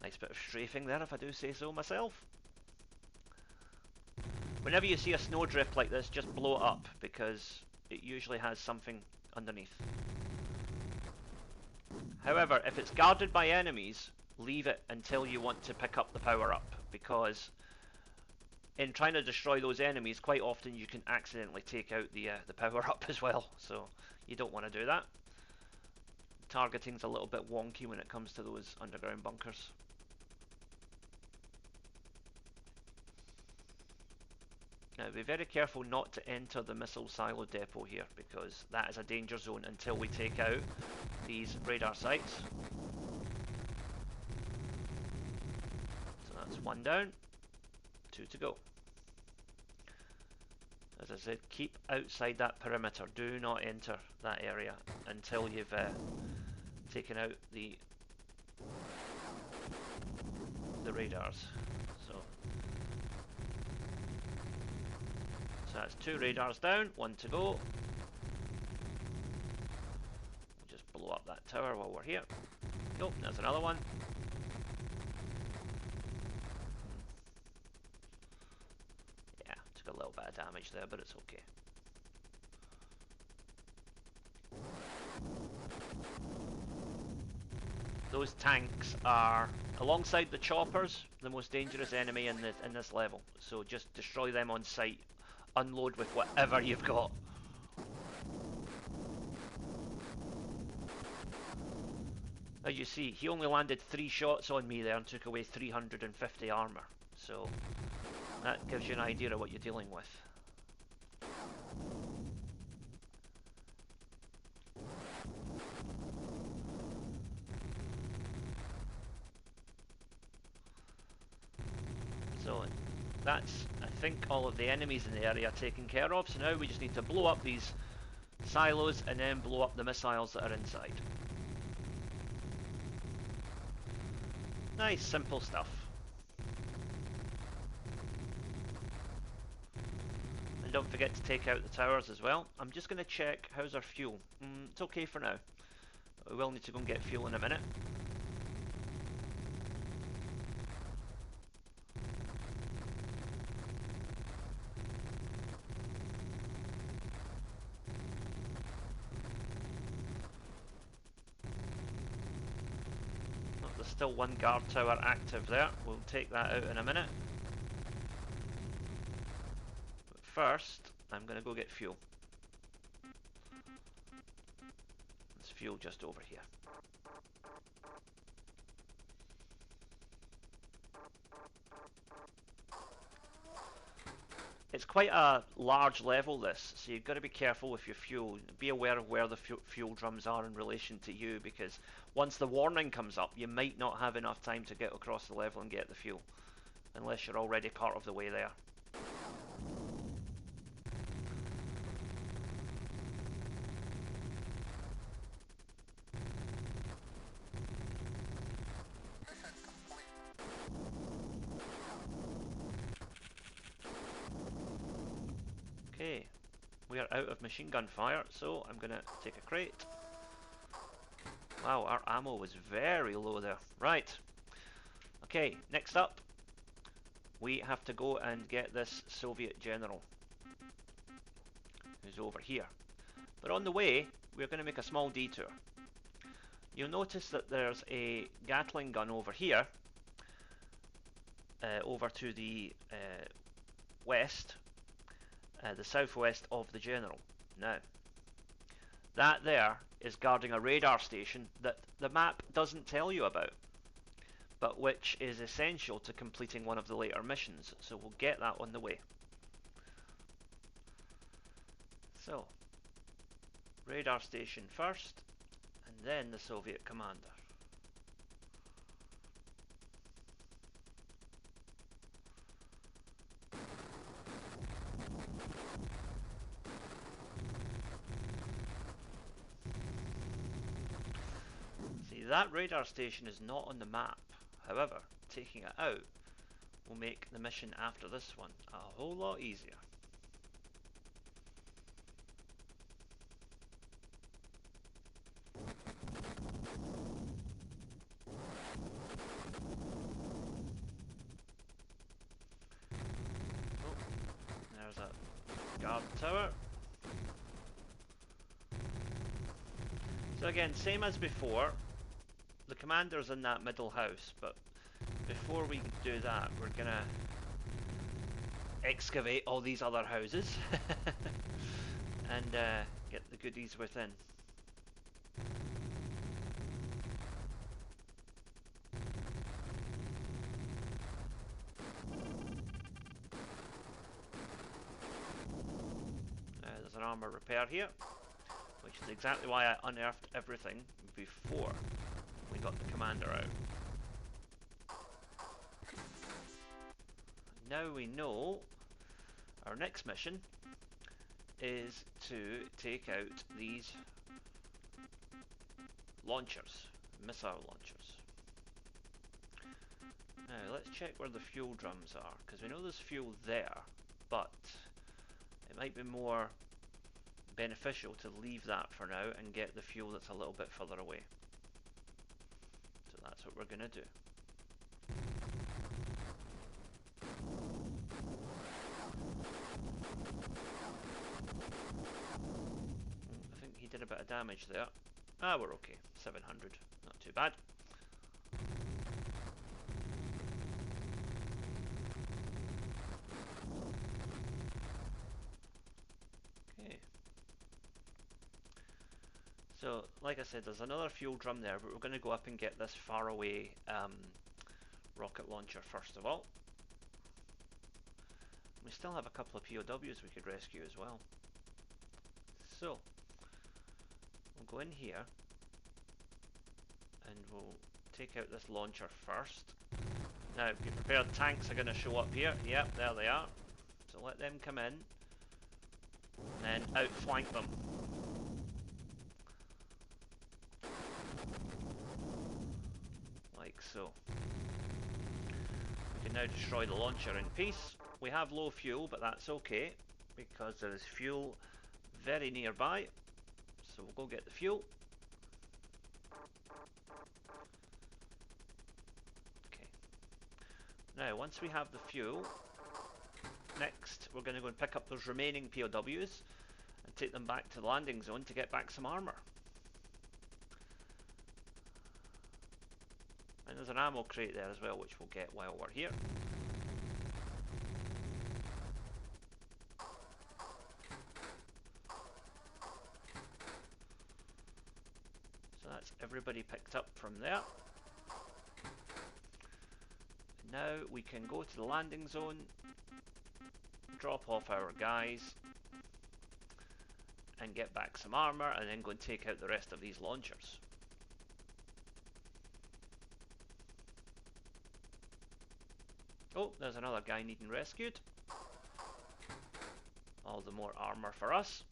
Nice bit of strafing there, if I do say so myself. Whenever you see a snowdrift like this, just blow it up, because it usually has something underneath. However, if it's guarded by enemies, leave it until you want to pick up the power-up, because in trying to destroy those enemies, quite often you can accidentally take out the power-up as well, so you don't want to do that. Targeting's a little bit wonky when it comes to those underground bunkers. Now be very careful not to enter the missile silo depot here, because that is a danger zone until we take out these radar sites. So that's 1 down, 2 to go. As I said, keep outside that perimeter, do not enter that area until you've taken out the radars. So that's 2 radars down, 1 to go. We'll just blow up that tower while we're here. Nope, there's another one. Yeah, took a little bit of damage there, but it's okay. Those tanks are, alongside the choppers, the most dangerous enemy in this level. So just destroy them on sight. Unload with whatever you've got. As you see, he only landed 3 shots on me there and took away 350 armor. So that gives you an idea of what you're dealing with. So that's, I think, all of the enemies in the area taken care of. So now we just need to blow up these silos and then blow up the missiles that are inside. Nice, simple stuff. And And don't forget to take out the towers as well. I'm just going to check how's our fuel. It's okay for now. We will need to go and get fuel in a minute. Oh, there's still one guard tower active there. We'll take that out in a minute. But first, I'm going to go get fuel. There's fuel just over here. It's quite a large level, this, so you've got to be careful with your fuel. Be aware of where the fuel drums are in relation to you, because once the warning comes up, you might not have enough time to get across the level and get the fuel, unless you're already part of the way there. Okay, we are out of machine gun fire, so I'm gonna take a crate. Wow, our ammo was very low there. Right. Okay, next up, we have to go and get this Soviet general, who's over here. But on the way, we're going to make a small detour. You'll notice that there's a Gatling gun over here, over to the west, the southwest of the general. Now, that there is guarding a radar station that the map doesn't tell you about, but which is essential to completing one of the later missions, so we'll get that on the way. So, radar station first, and then the Soviet commander. See, that radar station is not on the map. However, taking it out will make the mission after this one a whole lot easier. Oh, there's a guard tower. So again, same as before, the commander's in that middle house, but before we do that, we're gonna excavate all these other houses and get the goodies within. There's an armor repair here, which is exactly why I unearthed everything before we got the commander out. Now we know our next mission is to take out these launchers, missile launchers. Now let's check where the fuel drums are, because we know there's fuel there, but it might be more beneficial to leave that for now and get the fuel that's a little bit further away. So that's what we're going to do. I think he did a bit of damage there. Ah, we're okay. 700, not too bad. Okay. So, like I said, there's another fuel drum there, but we're going to go up and get this faraway rocket launcher first of all. We still have a couple of POWs we could rescue as well. So, we'll go in here and we'll take out this launcher first. Now, be prepared, tanks are going to show up here. Yep, there they are. So let them come in and then outflank them. Like so. We can now destroy the launcher in peace. We have low fuel, but that's okay. because there is fuel very nearby. So we'll go get the fuel. Okay. Now, once we have the fuel, next we're going to go and pick up those remaining POWs and take them back to the landing zone to get back some armor. And there's an ammo crate there as well, which we'll get while we're here. So that's everybody picked up from there. Now we can go to the landing zone, drop off our guys, and get back some armor, and then go and take out the rest of these launchers. Oh, there's another guy needing rescued. All the more armor for us.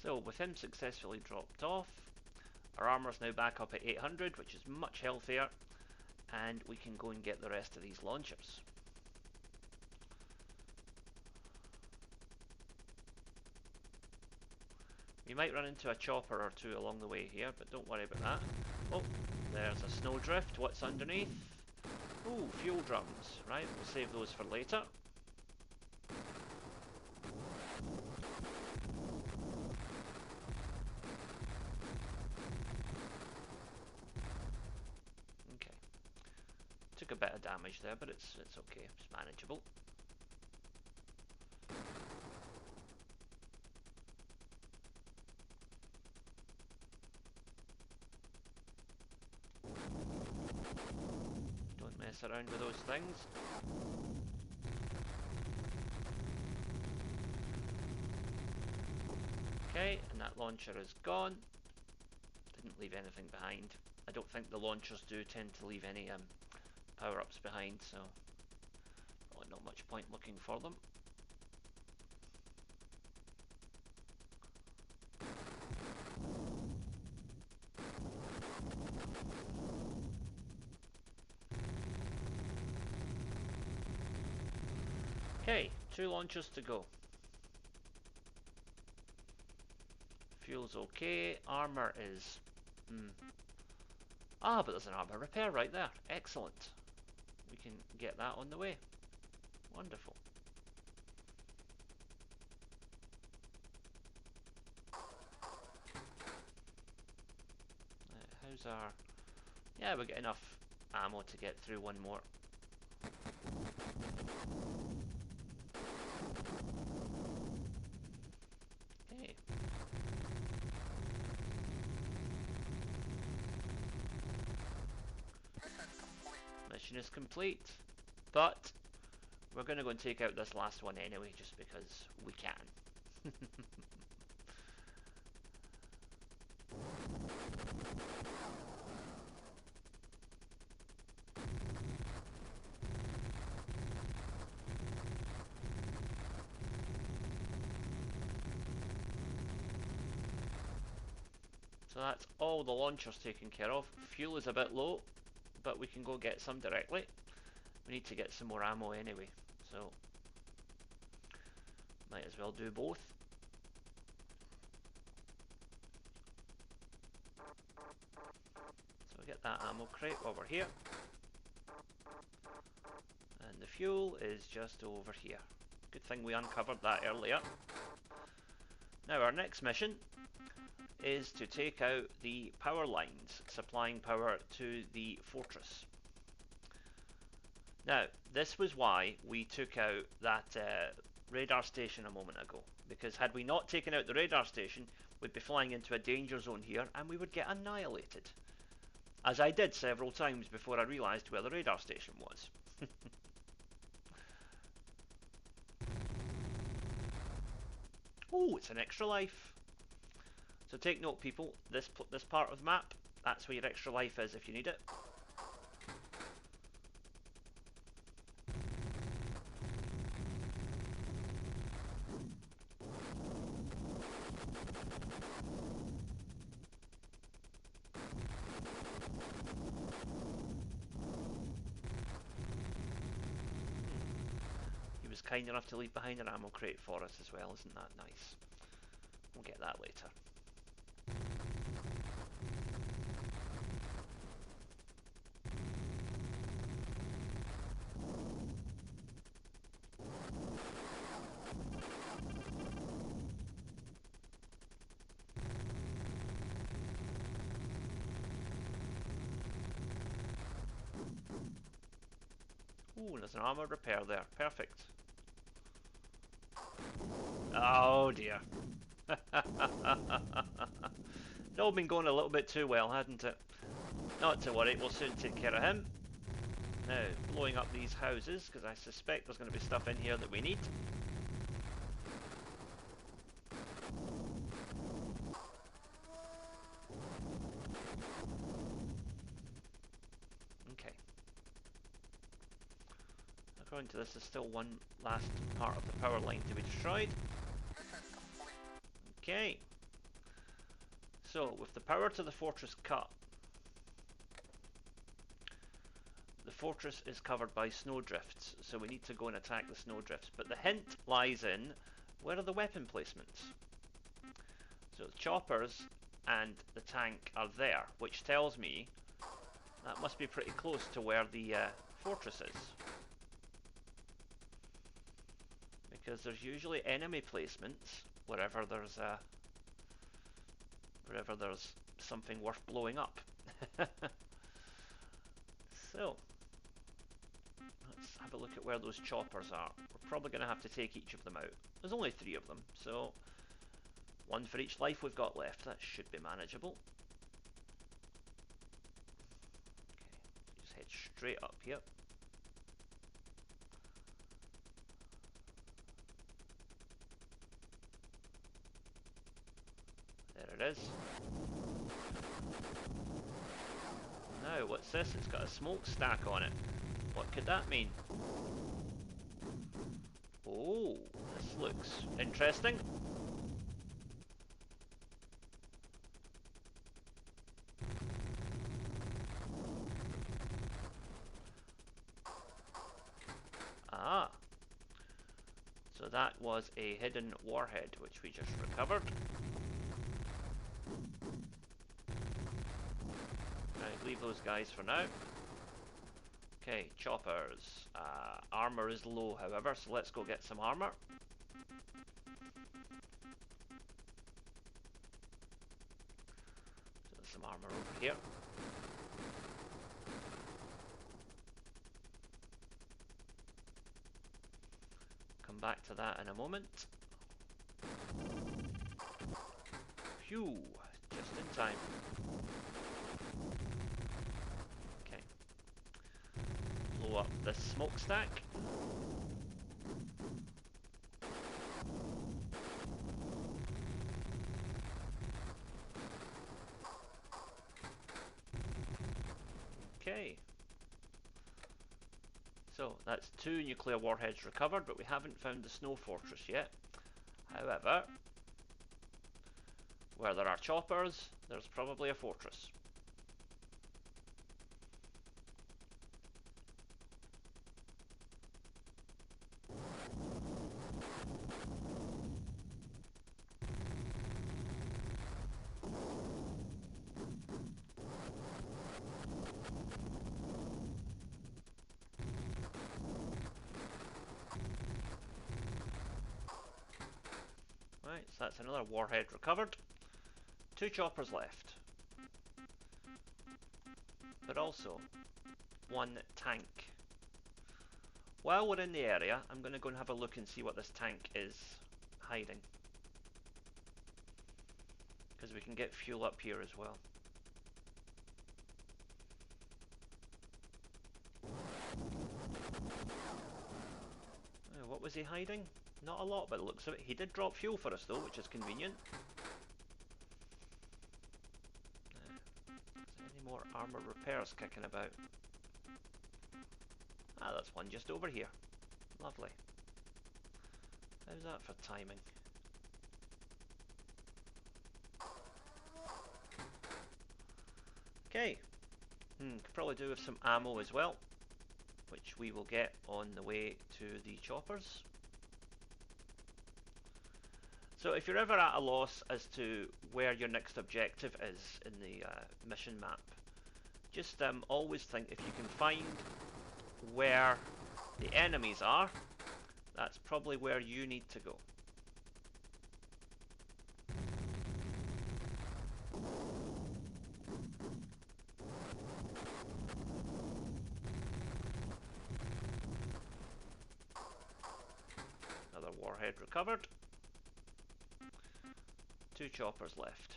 So with him successfully dropped off, our armor's now back up at 800, which is much healthier, and we can go and get the rest of these launchers. We might run into a chopper or two along the way here, but don't worry about that. Oh, there's a snowdrift. What's underneath? Ooh, fuel drums. Right, we'll save those for later. Okay. Took a bit of damage there, but it's okay. It's manageable. Don't mess around with those things. Okay, and that launcher is gone. Didn't leave anything behind. I don't think the launchers do tend to leave any power-ups behind, so probably not much point looking for them. Okay, 2 launchers to go. Fuel's okay, armor is... Ah, but there's an armor repair right there. Excellent. We can get that on the way. Wonderful. How's our... Yeah, we get enough ammo to get through one more. Okay. Mission is complete, but we're going to go and take out this last one anyway, just because we can. So that's all the launchers taken care of. Fuel is a bit low, but we can go get some directly. We need to get some more ammo anyway, so might as well do both. So we get that ammo crate while we're here. And the fuel is just over here. Good thing we uncovered that earlier. Now our next mission is to take out the power lines supplying power to the fortress. Now, this was why we took out that radar station a moment ago, because had we not taken out the radar station, we'd be flying into a danger zone here and we would get annihilated, as I did several times before I realised where the radar station was. Oh, it's an extra life. So take note, people, this part of the map, that's where your extra life is if you need it. kind enough to leave behind an ammo crate for us as well. Isn't that nice? We'll get that later. Ooh, there's an armor repair there. Perfect. Oh dear. It all been going a little bit too well, hadn't it? Not to worry, we'll soon take care of him. Now, blowing up these houses, because I suspect there's going to be stuff in here that we need. Okay. According to this, there's still one last part of the power line to be destroyed. Okay. So, with the power to the fortress cut, the fortress is covered by snowdrifts, so we need to go and attack the snowdrifts. But the hint lies in, where are the weapon placements? So the choppers and the tank are there, which tells me that must be pretty close to where the fortress is. Because there's usually enemy placements wherever there's something worth blowing up. So let's have a look at where those choppers are. We're probably going to have to take each of them out. There's only 3 of them, so one for each life we've got left. That should be manageable. Okay, just head straight up here. There it is. Now, what's this? It's got a smokestack on it. What could that mean? Oh, this looks interesting. Ah. So that was a hidden warhead, which we just recovered. Right, leave those guys for now. Okay, choppers. Armor is low, however, so let's go get some armor. So there's some armor over here. Come back to that in a moment. Phew, just in time. Okay. Blow up this smokestack. Okay. So that's 2 nuclear warheads recovered, but we haven't found the snow fortress yet. However, where there are choppers, there's probably a fortress. Right, so that's another warhead recovered. 2 choppers left. But also 1 tank. While we're in the area, I'm going to go and have a look and see what this tank is hiding. Because we can get fuel up here as well. What was he hiding? Not a lot by the looks of it. He did drop fuel for us though, which is convenient. Is there any more armor repairs kicking about? Ah, that's one just over here. Lovely. How's that for timing? Okay. Could probably do with some ammo as well. which we will get on the way to the choppers. So if you're ever at a loss as to where your next objective is in the mission map, just always think if you can find where the enemies are, that's probably where you need to go. Another warhead recovered. 2 choppers left.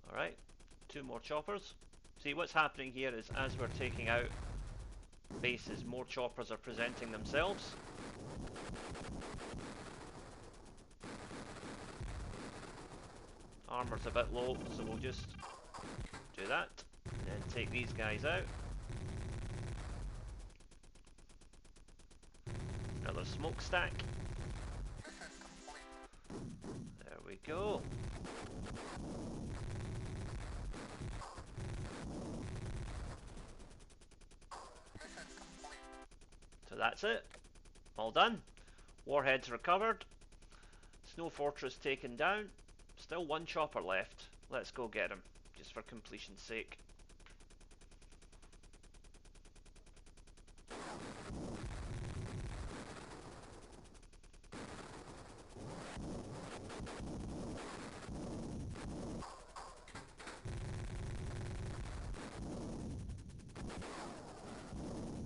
Alright, 2 more choppers. See, what's happening here is as we're taking out bases, more choppers are presenting themselves. Armor's a bit low, so we'll just do that. And then take these guys out. Another smokestack. There we go. So that's it. All done. Warheads recovered. Snow Fortress taken down. Still 1 chopper left. Let's go get him, just for completion's sake.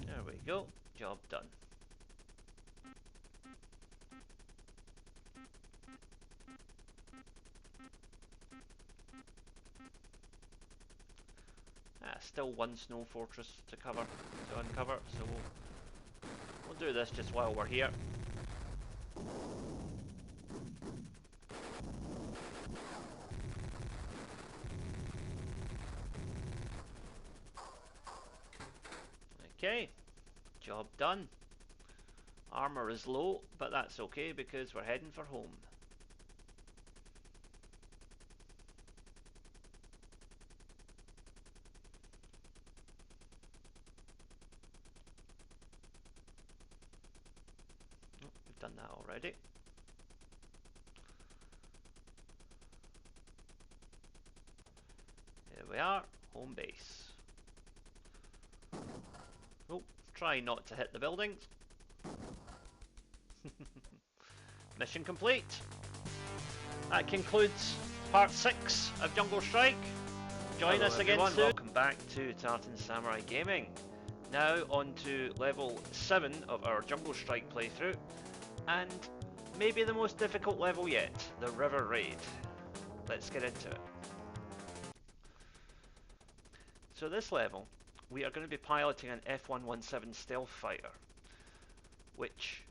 There we go. Job done. Still 1 Snow Fortress to uncover, so we'll do this just while we're here. Okay, job done. Armor is low, but that's okay because we're heading for home. We've done that already. Here we are, home base. Oh, try not to hit the buildings. Mission complete. That concludes part 6 of Jungle Strike. Join us again soon. Welcome back to Tartan Samurai Gaming. Now on to level 7 of our Jungle Strike playthrough, and maybe the most difficult level yet, the River Raid. Let's get into it. So this level, we are going to be piloting an F-117 stealth fighter, which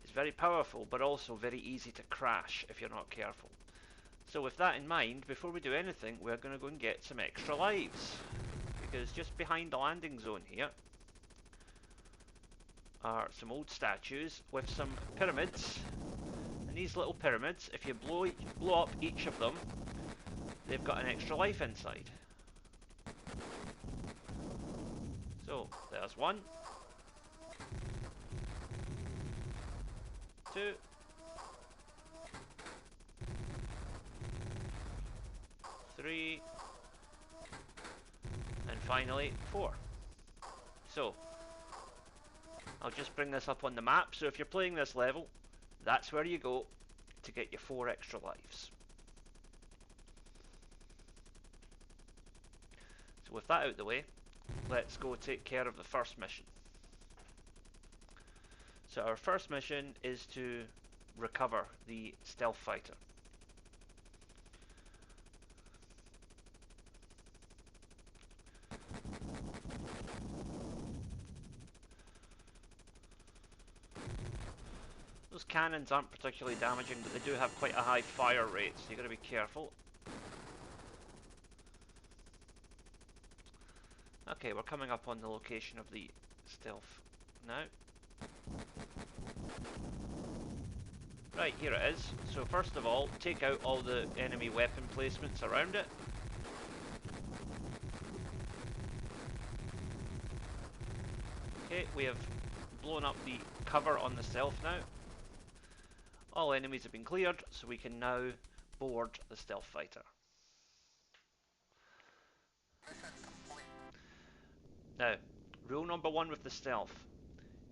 is very powerful but also very easy to crash if you're not careful. So with that in mind, before we do anything, we're going to go and get some extra lives, because just behind the landing zone here are some old statues with some pyramids, and these little pyramids, if you blow up each of them, they've got an extra life inside. So there's 1, 2, 3, and finally 4. So I'll just bring this up on the map, so if you're playing this level, that's where you go to get your 4 extra lives. So with that out the way, let's go take care of the first mission. So our first mission is to recover the stealth fighter. Those cannons aren't particularly damaging, but they do have quite a high fire rate, so you've got to be careful. Okay, we're coming up on the location of the stealth now. Right, here it is. So first of all, take out all the enemy weapon placements around it. Okay, we have blown up the cover on the stealth now. All enemies have been cleared, so we can now board the stealth fighter. Now, rule number one with the stealth.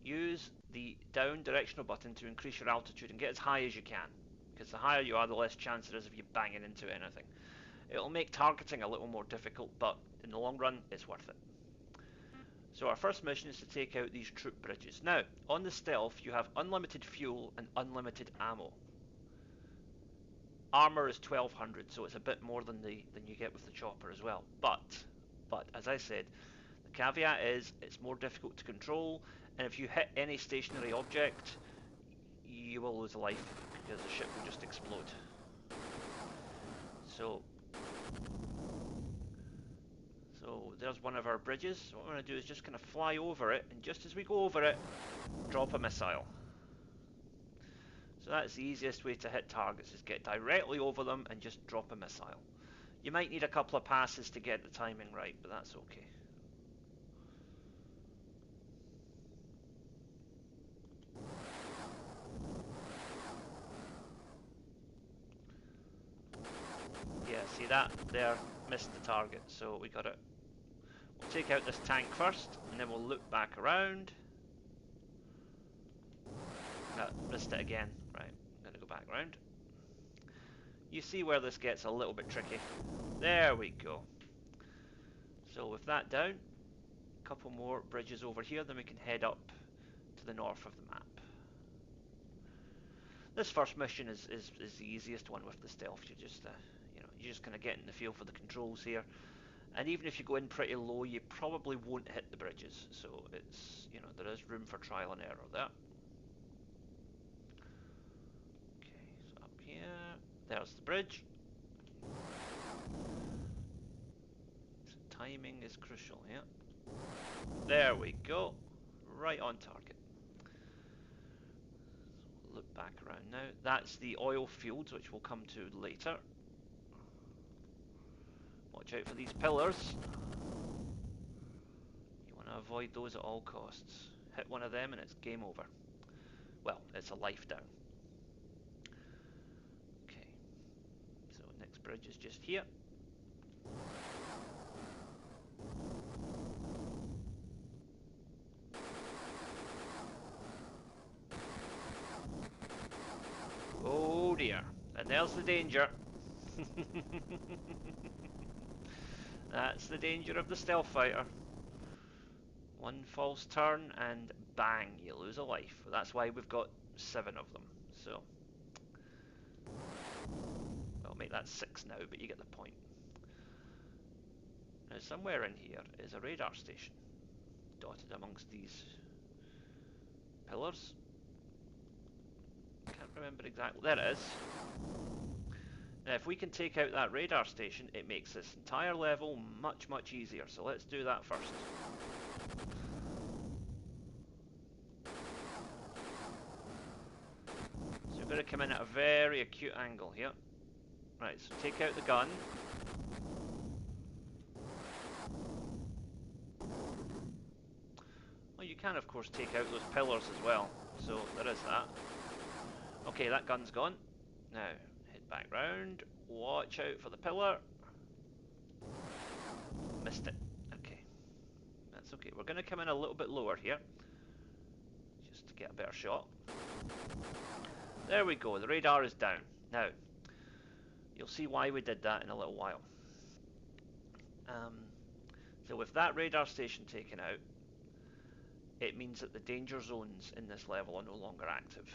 Use the down directional button to increase your altitude and get as high as you can. Because the higher you are, the less chance there is of you banging into anything. It'll make targeting a little more difficult, but in the long run, it's worth it. So our first mission is to take out these troop bridges. Now, on the stealth, you have unlimited fuel and unlimited ammo. Armor is 1200, so it's a bit more than you get with the chopper as well. But as I said, the caveat is it's more difficult to control, and if you hit any stationary object, you will lose a life because the ship will just explode. So there's one of our bridges. So what we're going to do is just kind of fly over it, and just as we go over it, drop a missile. So that's the easiest way to hit targets, is get directly over them and just drop a missile. You might need a couple of passes to get the timing right, but that's okay. Yeah, see that? There, missed the target, so we got it. We'll take out this tank first, and then we'll loop back around. No, missed it again. Right, I'm going to go back around. You see where this gets a little bit tricky. There we go. So with that down, a couple more bridges over here, then we can head up to the north of the map. This first mission is the easiest one with the stealth. You're just kind of getting the feel for the controls here. And even if you go in pretty low, you probably won't hit the bridges. So it's, there is room for trial and error there. Okay, so up here, there's the bridge. So timing is crucial here. There we go, right on target. So we'll look back around now. That's the oil fields, which we'll come to later. Watch out for these pillars. You want to avoid those at all costs. Hit one of them and it's game over. Well, it's a life down. Okay, so next bridge is just here. Oh dear, and there's the danger. That's the danger of the stealth fighter. One false turn and bang, you lose a life. That's why we've got 7 of them. So, we'll make that 6 now, but you get the point. Now somewhere in here is a radar station, dotted amongst these pillars. Can't remember exactly. There it is. Now if we can take out that radar station, it makes this entire level much, much easier. So let's do that first. So we've got to come in at a very acute angle here. Right, so take out the gun. Well, you can of course take out those pillars as well. So there is that. Okay, that gun's gone. Now, head back round. Watch out for the pillar. Missed it. Okay. That's okay. We're going to come in a little bit lower here, just to get a better shot. There we go. The radar is down. Now, you'll see why we did that in a little while. So with that radar station taken out, it means that the danger zones in this level are no longer active.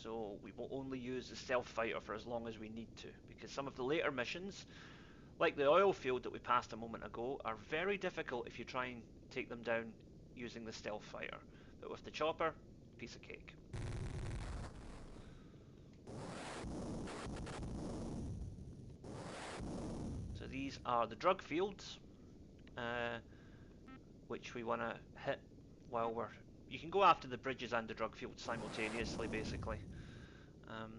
So we will only use the stealth fighter for as long as we need to, because some of the later missions, like the oil field that we passed a moment ago, are very difficult if you try and take them down using the stealth fighter. But with the chopper, piece of cake. So these are the drug fields. which we want to hit while we're... You can go after the bridges and the drug fields simultaneously, basically. Um,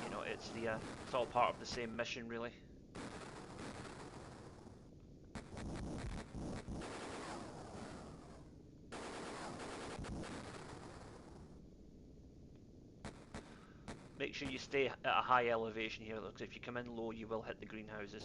you know, it's all part of the same mission, really. Make sure you stay at a high elevation here, though, because if you come in low, you will hit the greenhouses.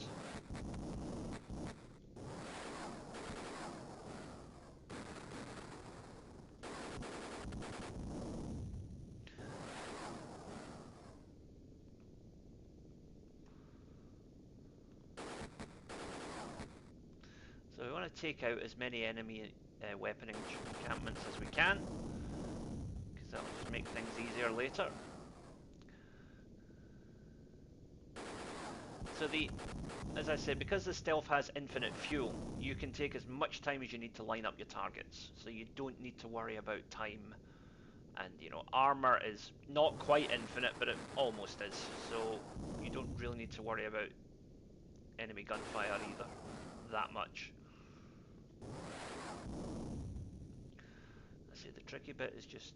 So we want to take out as many enemy weapon encampments as we can, because that'll just make things easier later. So as I said, because the stealth has infinite fuel, you can take as much time as you need to line up your targets. So you don't need to worry about time. And, you know, armor is not quite infinite, but it almost is. So you don't really need to worry about enemy gunfire either, that much. I say the tricky bit is just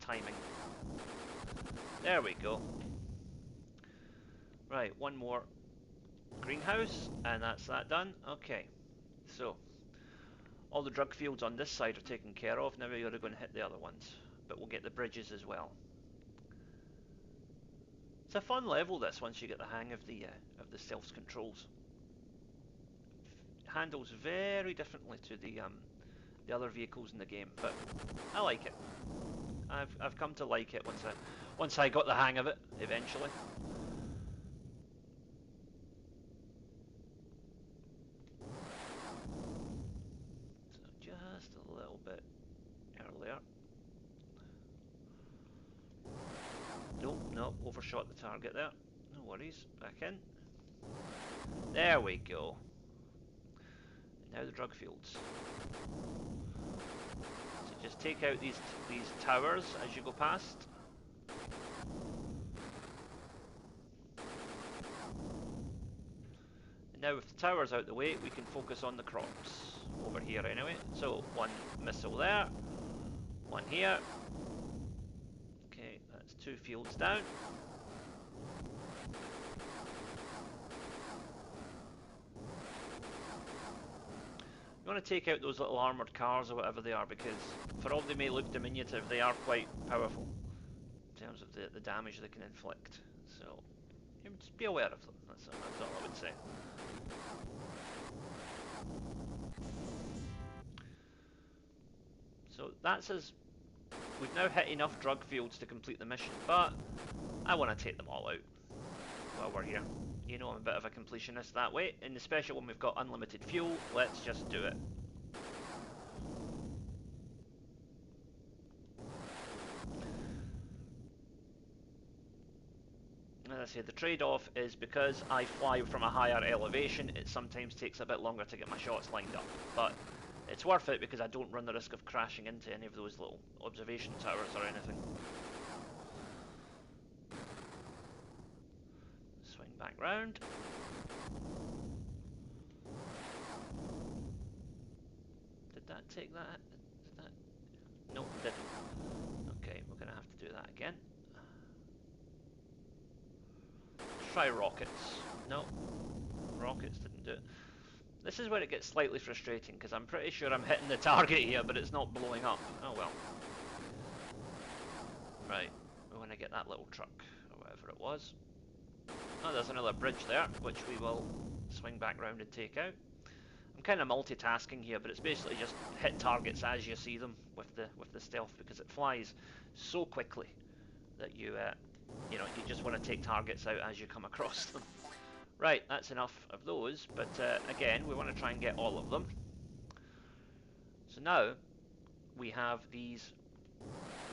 timing. There we go. Right, one more greenhouse, and that's that done. Okay, so all the drug fields on this side are taken care of. Now we're going to hit the other ones, but we'll get the bridges as well. It's a fun level, this, once you get the hang of the stealth controls. It handles very differently to the other vehicles in the game, but I like it. I've come to like it once I got the hang of it eventually. So just a little bit earlier. Nope, overshot the target there. No worries, back in. There we go. And now the drug fields. So just take out these towers as you go past. And now with the towers out the way, we can focus on the crops over here anyway. So one missile there, one here. Okay, that's 2 fields down. You want to take out those little armoured cars or whatever they are, because for all they may look diminutive, they are quite powerful in terms of the damage they can inflict. So just be aware of them, that's all I would say. So that's we've now hit enough drug fields to complete the mission, but I want to take them all out while we're here. You know, I'm a bit of a completionist that way, and especially when we've got unlimited fuel, let's just do it. As I say, the trade-off is because I fly from a higher elevation, it sometimes takes a bit longer to get my shots lined up, but it's worth it because I don't run the risk of crashing into any of those little observation towers or anything. Swing back round. Did that take that? Did that? Nope, it didn't. Okay, we're going to have to do that again. Try rockets. No, rockets didn't do it. This is where it gets slightly frustrating, because I'm pretty sure I'm hitting the target here, but it's not blowing up. Oh well. Right, we want to get that little truck, or whatever it was. Oh, there's another bridge there, which we will swing back round and take out. I'm kind of multitasking here, but it's basically just hit targets as you see them with the stealth, because it flies so quickly that you know, you just want to take targets out as you come across them. Right, that's enough of those, but again, we want to try and get all of them. So now we have these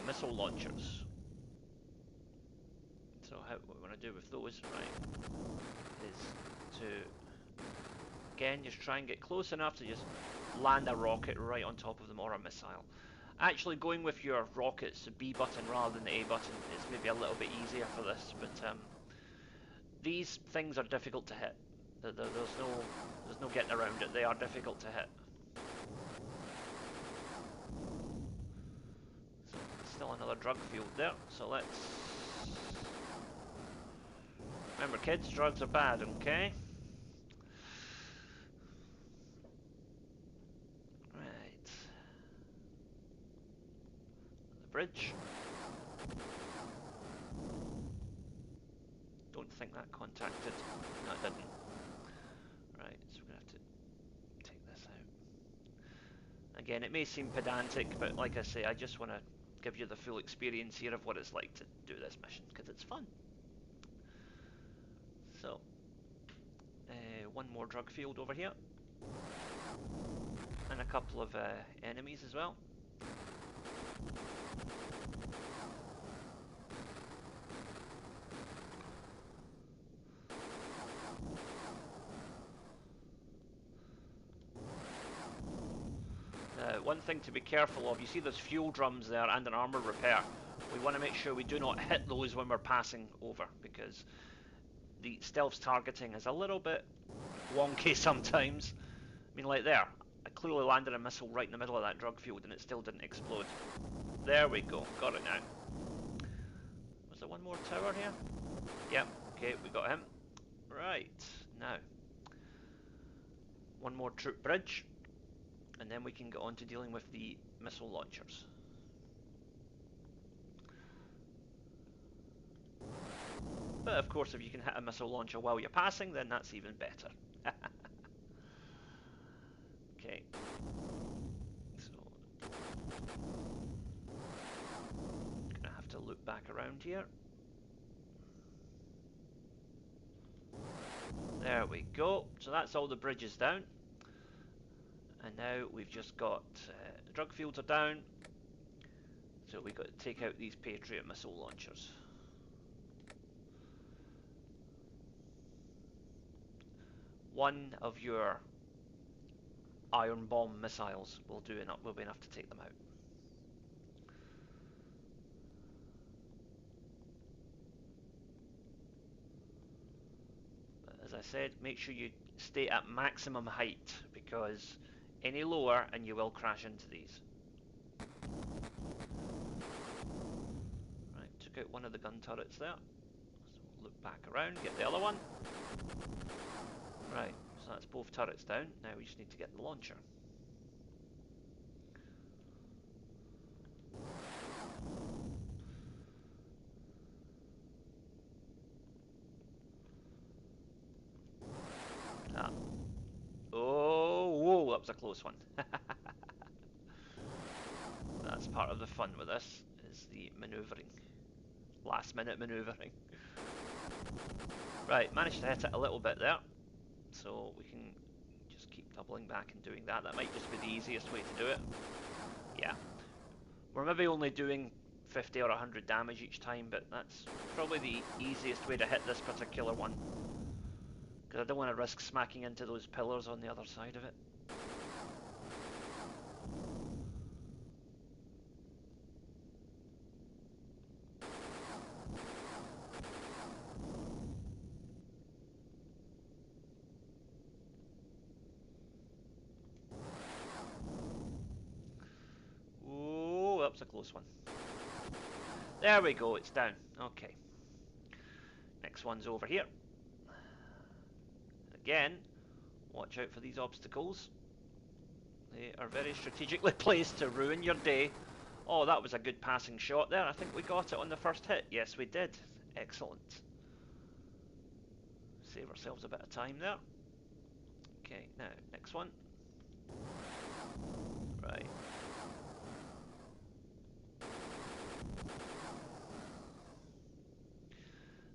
missile launchers. So what we want to do with those, right, is to, again, just try and get close enough to just land a rocket right on top of them, or a missile. Actually, going with your rockets, the B button rather than the A button, is maybe a little bit easier for this, but these things are difficult to hit. There's no getting around it. They are difficult to hit. Still another drug field there, so let's... Remember kids, drugs are bad, okay? Right. The bridge. Don't think that contacted. No, it didn't. Right, so we're going to have to take this out. Again, it may seem pedantic, but like I say, I just want to give you the full experience here of what it's like to do this mission, because it's fun. So, one more drug field over here. And a couple of enemies as well. One thing to be careful of, you see there's fuel drums there and an armor repair. We want to make sure we do not hit those when we're passing over, because the stealth targeting is a little bit wonky sometimes. I mean, like there, I clearly landed a missile right in the middle of that drug field and it still didn't explode. There we go, got it now. Was there one more tower here? Yep, okay, we got him. Right, now. One more troop bridge, and then we can get on to dealing with the missile launchers. But of course, if you can hit a missile launcher while you're passing, then that's even better. Okay. So, gonna have to loop back around here. There we go. So that's all the bridges down. And now we've just got drug fields are down. So we've got to take out these Patriot missile launchers. One of your iron bomb missiles will be enough to take them out. But as I said, make sure you stay at maximum height, because any lower and you will crash into these. Right, took out one of the gun turrets there. So we'll look back around, get the other one. Right, so that's both turrets down. Now we just need to get the launcher. Ah. Oh, whoa, that was a close one. That's part of the fun with this, is the manoeuvring. Last minute manoeuvring. Right, managed to hit it a little bit there. So we can just keep doubling back and doing that. That might just be the easiest way to do it. Yeah. We're maybe only doing 50 or 100 damage each time, but that's probably the easiest way to hit this particular one. Because I don't want to risk smacking into those pillars on the other side of it. Ooh, that was a close one. There we go, it's down. Okay. Next one's over here. Again, watch out for these obstacles. They are very strategically placed to ruin your day. Oh, that was a good passing shot there. I think we got it on the first hit. Yes, we did. Excellent. Save ourselves a bit of time there. Okay, now, next one. Right.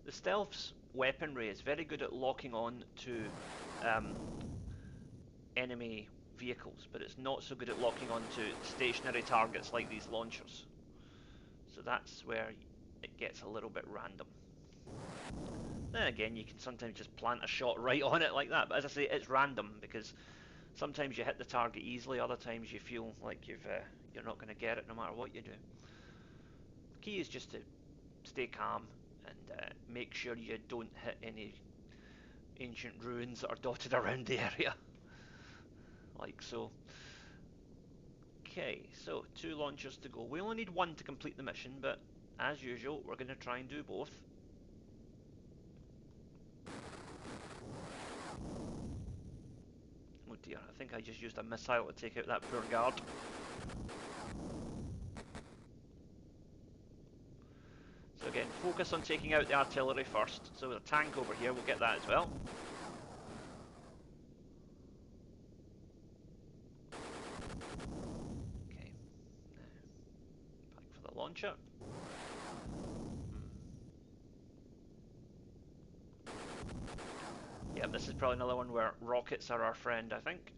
The stealth's weaponry is very good at locking on to enemy vehicles, but it's not so good at locking on to stationary targets like these launchers. So that's where it gets a little bit random. Then again, you can sometimes just plant a shot right on it like that, but as I say, it's random, because sometimes you hit the target easily, other times you feel like you're not going to get it no matter what you do. The key is just to stay calm and make sure you don't hit any ancient ruins that are dotted around the area, like so. Okay, so 2 launchers to go. We only need 1 to complete the mission, but as usual, we're going to try and do both. Oh dear, I think I just used a missile to take out that poor guard. So again, focus on taking out the artillery first. So with a tank over here, we'll get that as well. Okay, back for the launcher. Yep, this is probably another one where rockets are our friend, I think.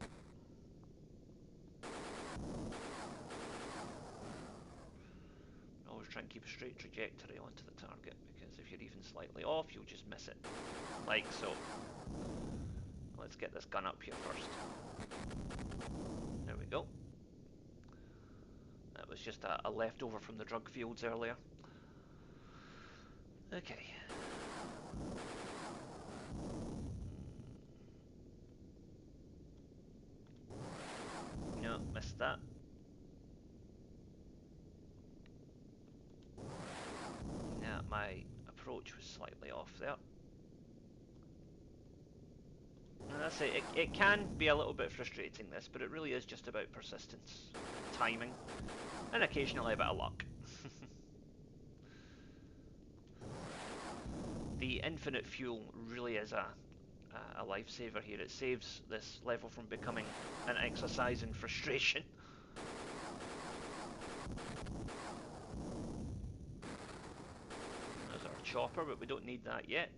Always try and keep a straight trajectory onto the target, because if you're even slightly off, you'll just miss it. Like so. Let's get this gun up here first. There we go. That was just a leftover from the drug fields earlier. Okay. No, missed that. Yeah, my approach was slightly off there. And that's it. It can be a little bit frustrating, this, but it really is just about persistence, timing, and occasionally a bit of luck. The infinite fuel really is a lifesaver here. It saves this level from becoming an exercise in frustration. There's our chopper, but we don't need that yet.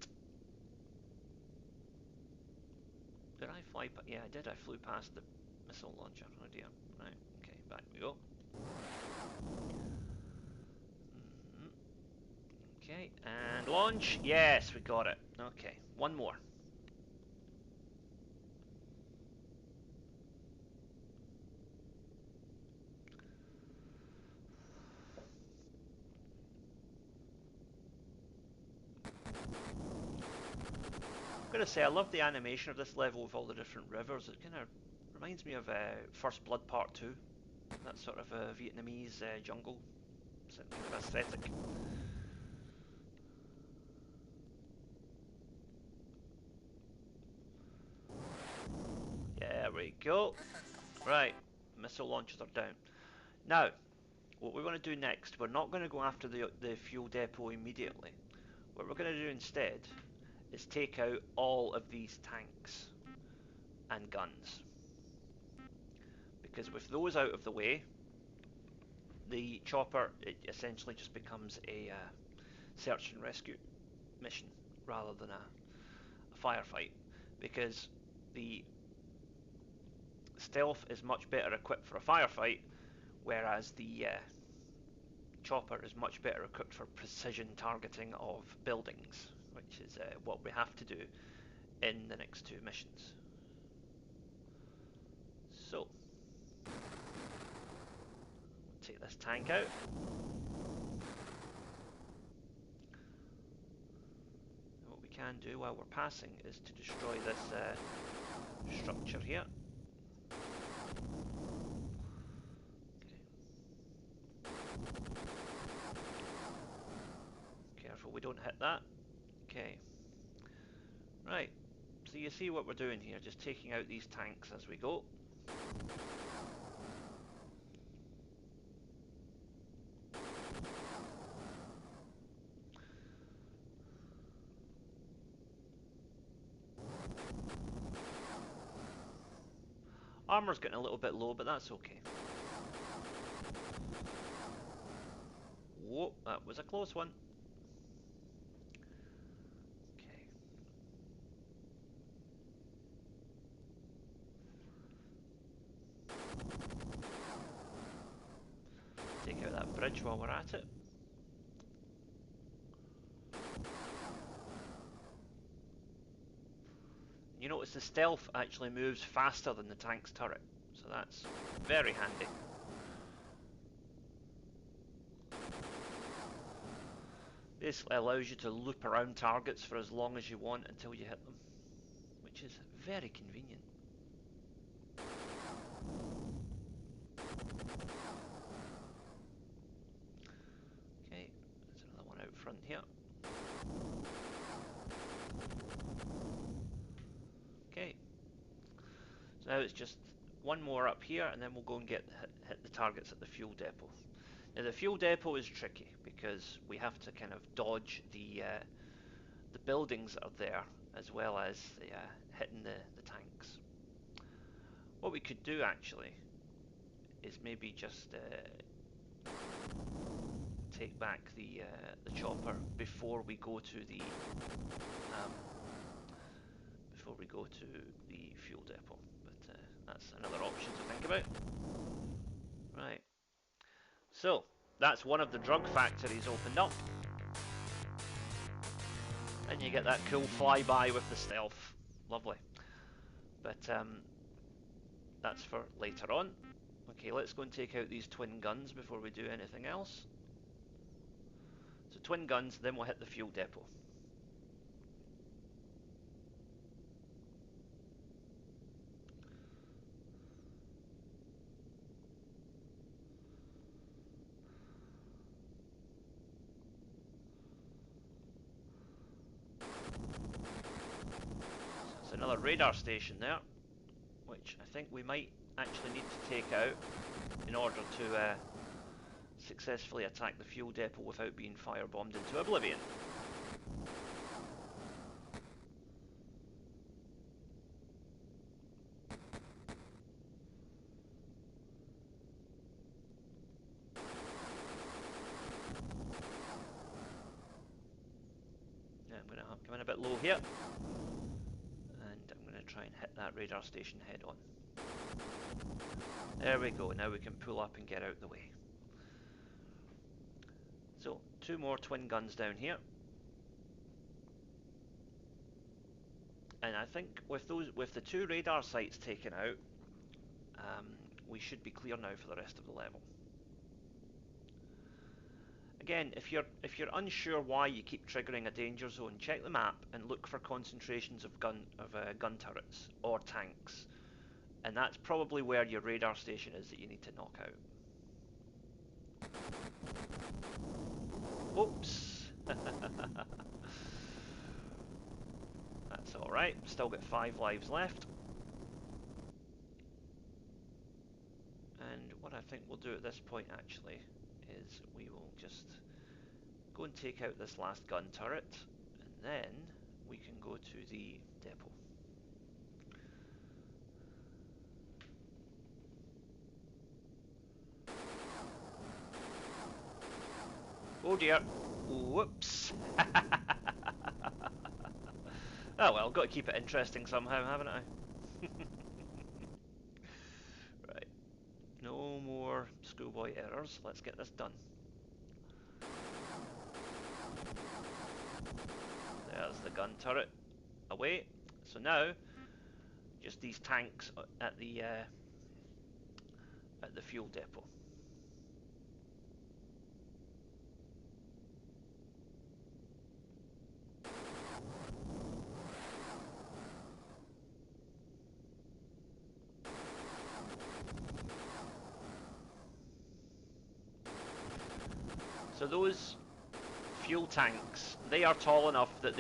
Did I fly? Yeah, I did. I flew past the missile launcher. Oh dear. Right. Okay. Back we go. Okay. And launch. Yes, we got it. Okay. One more. I'm gonna say I love the animation of this level with all the different rivers. It kind of reminds me of First Blood Part 2. That sort of Vietnamese jungle kind of aesthetic. There we go. Right, missile launchers are down. Now, what we're going to do next, we're not going to go after the fuel depot immediately. What we're going to do instead is take out all of these tanks and guns. Because with those out of the way, the chopper, it essentially just becomes a search and rescue mission rather than a firefight. Because the stealth is much better equipped for a firefight, whereas the chopper is much better equipped for precision targeting of buildings, which is what we have to do in the next 2 missions. So, take this tank out. And what we can do while we're passing is to destroy this structure here. Okay. Careful we don't hit that. Okay. Right. So you see what we're doing here, just taking out these tanks as we go. Armor's getting a little bit low, but that's okay. Whoa, that was a close one. Okay. Take out that bridge while we're at it. You notice the stealth actually moves faster than the tank's turret, so that's very handy. Basically allows you to loop around targets for as long as you want until you hit them. which is very convenient. Okay, there's another one out front here. Okay, so now it's just one more up here, and then we'll go and hit the targets at the fuel depot. Now the fuel depot is tricky because we have to kind of dodge the buildings that are there, as well as hitting the tanks. What we could do actually is maybe just take back the chopper before we go to the fuel depot, but that's another option to think about. Right. So that's one of the drug factories opened up, and you get that cool flyby with the stealth. Lovely. But that's for later on. Okay, let's go and take out these twin guns before we do anything else. So twin guns, then we'll hit the fuel depot. So it's another radar station there, which I think we might actually need to take out in order to successfully attack the fuel depot without being firebombed into oblivion. Yeah, I'm going to come in a bit low here, and I'm going to try and hit that radar station head on. There we go, now we can pull up and get out the way. So, two more twin guns down here. And I think with the two radar sites taken out, we should be clear now for the rest of the level. Again, if you're unsure why you keep triggering a danger zone, check the map and look for concentrations of gun turrets or tanks, and that's probably where your radar station is that you need to knock out. Oops. That's alright, still got 5 lives left. And what I think we'll do at this point actually is we will just go and take out this last gun turret, and then we can go to the depot. Oh dear. Whoops. Oh well, got to keep it interesting somehow, haven't I? Right. No more schoolboy errors. Let's get this done. There's the gun turret away. So now, just these tanks at the fuel depot. So those fuel tanks, they are tall enough that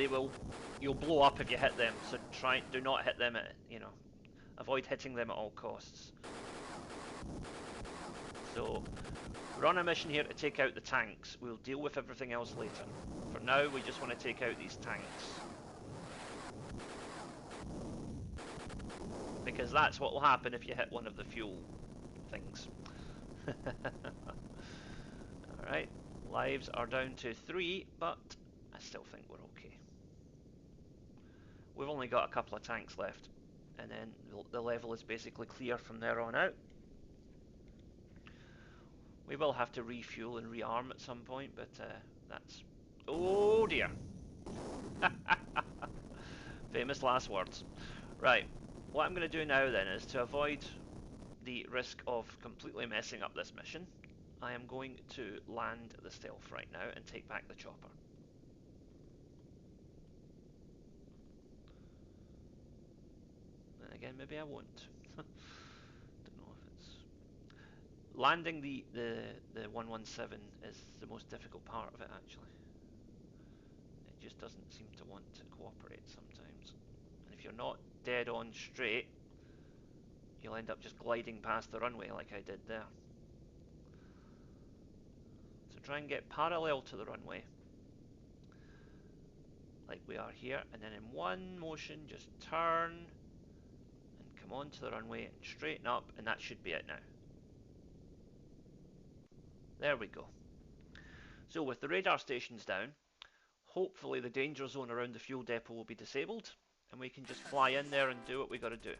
you'll blow up if you hit them. So do not hit them avoid hitting them at all costs. So we're on a mission here to take out the tanks. We'll deal with everything else later. For now, we just want to take out these tanks, because that's what will happen if you hit one of the fuel things. Alright, lives are down to 3, but I still think we're okay. We've only got a couple of tanks left, and then the level is basically clear from there on out. We will have to refuel and rearm at some point, but that's... Oh dear! Famous last words. Right, what I'm going to do now then is to avoid the risk of completely messing up this mission, I am going to land the stealth right now and take back the chopper. again, maybe I won't. Don't know if it's... Landing the 117 is the most difficult part of it, actually. It just doesn't seem to want to cooperate sometimes. And if you're not dead on straight, you'll end up just gliding past the runway like I did there. So try and get parallel to the runway, like we are here, and then in one motion just turn and come onto the runway and straighten up, and that should be it now. There we go. So with the radar stations down, hopefully the danger zone around the fuel depot will be disabled, and we can just fly in there and do what we got to do.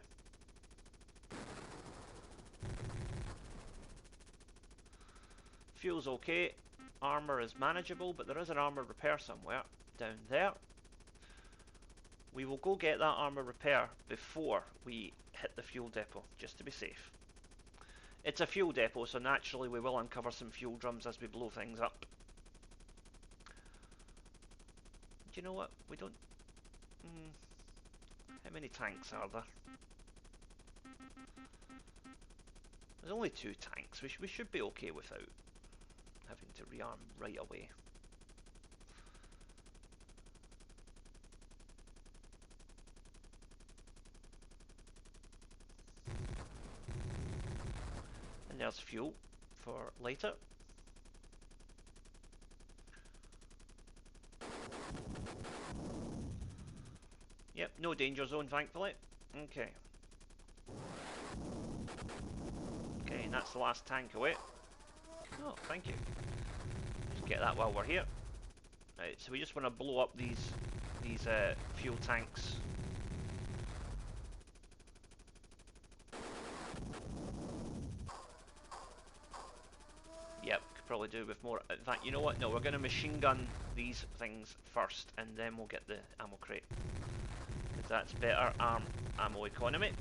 Fuel's okay, armour is manageable, but there is an armour repair somewhere down there. We will go get that armour repair before we hit the fuel depot, just to be safe. It's a fuel depot, so naturally we will uncover some fuel drums as we blow things up. Do you know what? We don't... How many tanks are there? There's only 2 tanks. We should be okay without having to rearm right away. And there's fuel for later. Yep, no danger zone, thankfully. Okay. Okay, and that's the last tank away. Oh, thank you. Just get that while we're here. Right, so we just want to blow up these fuel tanks. Yep, could probably do with more. In fact, you know what? No, we're going to machine gun these things first, and then we'll get the ammo crate. Because that's better ammo economy.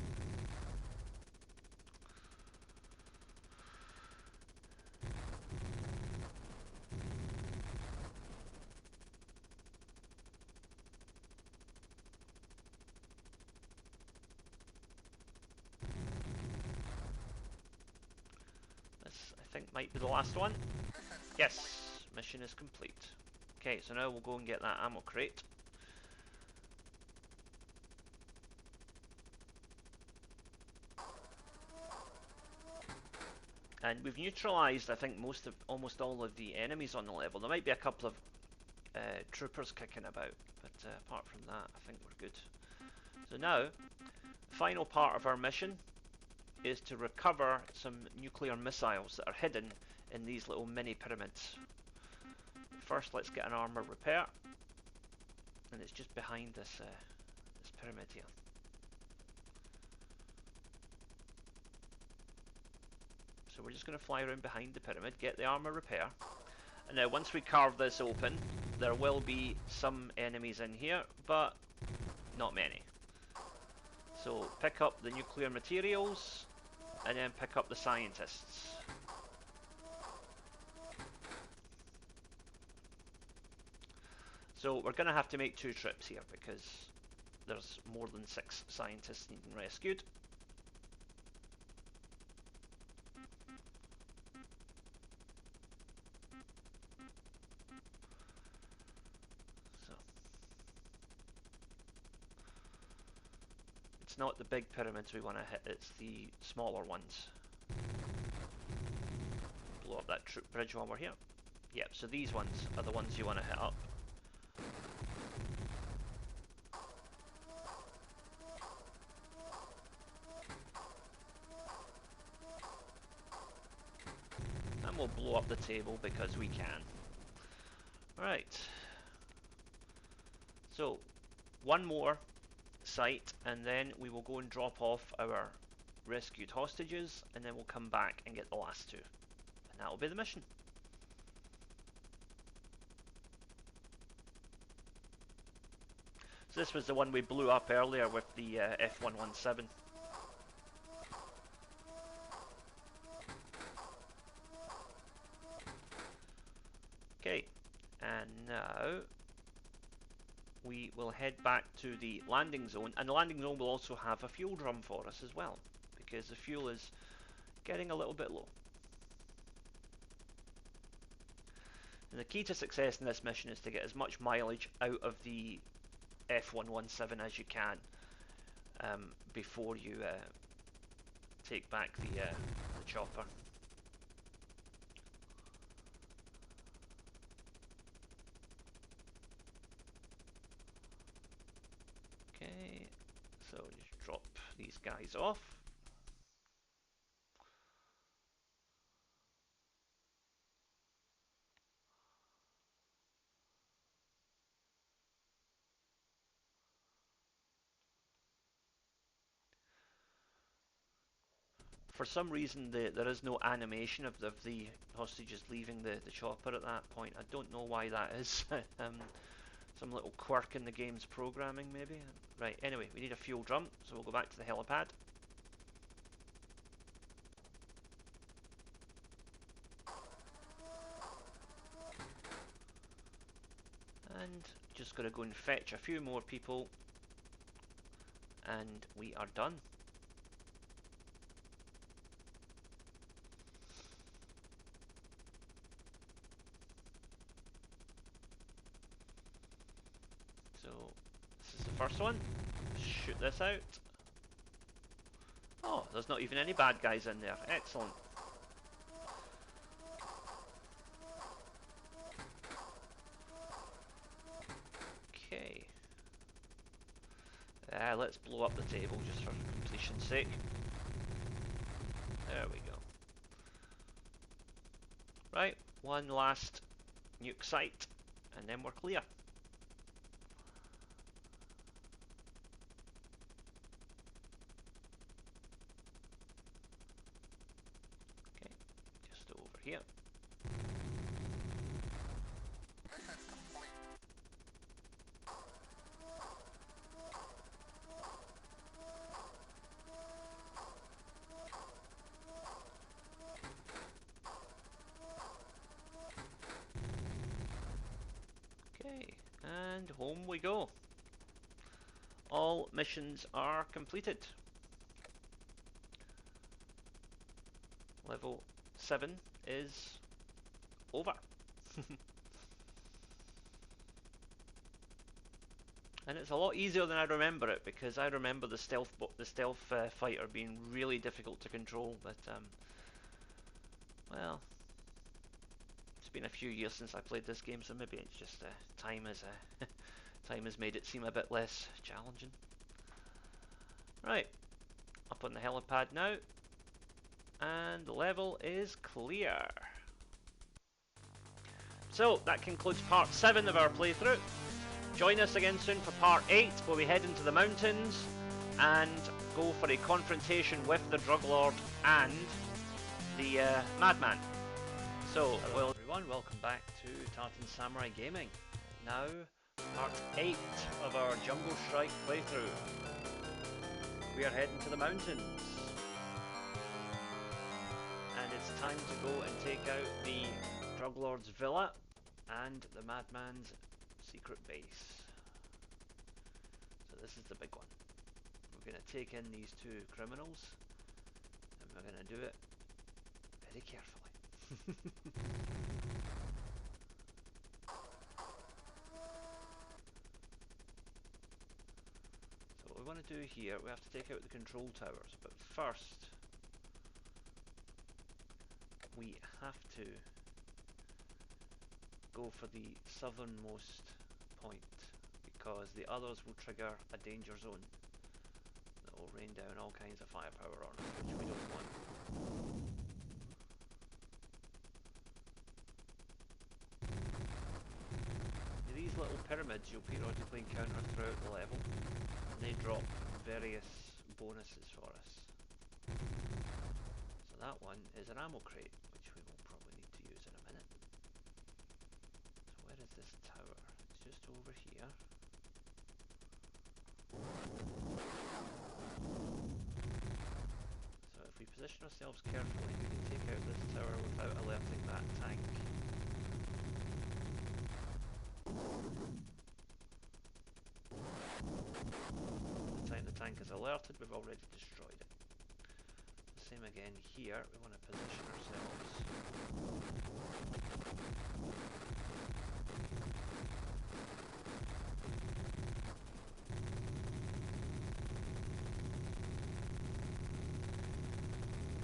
I think might be the last one. Yes, mission is complete. Okay, so now we'll go and get that ammo crate. And we've neutralised, I think, almost all of the enemies on the level. There might be a couple of troopers kicking about, but apart from that, I think we're good. So now, the final part of our mission is to recover some nuclear missiles that are hidden in these little mini pyramids. First, let's get an armor repair, and it's just behind this this pyramid here. So we're just going to fly around behind the pyramid, get the armor repair, and now once we carve this open, there will be some enemies in here, but not many. So pick up the nuclear materials, and then pick up the scientists. So we're going to have to make 2 trips here because there's more than 6 scientists needing rescued. So it's not the big pyramids we want to hit, it's the smaller ones. Blow up that troop bridge while we're here. Yep, so these ones are the ones you want to hit up. And we'll blow up the table because we can. Right. So, one more site, and then we will go and drop off our rescued hostages, and then we'll come back and get the last 2. And that will be the mission. So this was the one we blew up earlier with the F-117. Okay, and now we will head back to the landing zone, and the landing zone will also have a fuel drum for us as well, because the fuel is getting a little bit low. And the key to success in this mission is to get as much mileage out of the F117 as you can before you take back the chopper. Okay, so just drop these guys off. For some reason, there is no animation of the hostages leaving the chopper at that point. I don't know why that is. Some little quirk in the game's programming, maybe. Right, anyway, we need a fuel drum, so we'll go back to the helipad. And just got to go and fetch a few more people, and we are done. So, this is the first one. Shoot this out. Oh, there's not even any bad guys in there. Excellent. Okay. Let's blow up the table just for completion's sake. There we go. Right, one last nuke site, and then we're clear. Okay, just over here. Okay, and home we go. All missions are completed. Level 7 is over. And it's a lot easier than I remember it, because I remember the stealth fighter being really difficult to control, but well, it's been a few years since I played this game, so maybe it's just time has made it seem a bit less challenging. Right, up on the helipad now, and the level is clear. So that concludes part 7 of our playthrough. Join us again soon for part 8, where we head into the mountains and go for a confrontation with the drug lord and the madman. So, hello everyone, welcome back to Tartan Samurai Gaming. Now, part 8 of our Jungle Strike playthrough. We are heading to the mountains. And it's time to go and take out the drug lord's villa and the madman's secret base. So this is the big one. We're going to take in these two criminals, and we're going to do it very carefully. So what we want to do here, we have to take out the control towers, but first we have to go for the southernmost point, because the others will trigger a danger zone that will rain down all kinds of firepower on us, which we don't want. These little pyramids you'll periodically encounter throughout the level, and they drop various bonuses for us. So that one is an ammo crate, which we will probably need to use in a minute. So where is this tower? It's just over here. So if we position ourselves carefully, we can take out this tower without alerting that tank. By the time the tank is alerted, we've already destroyed it. The same again here. We want to position ourselves.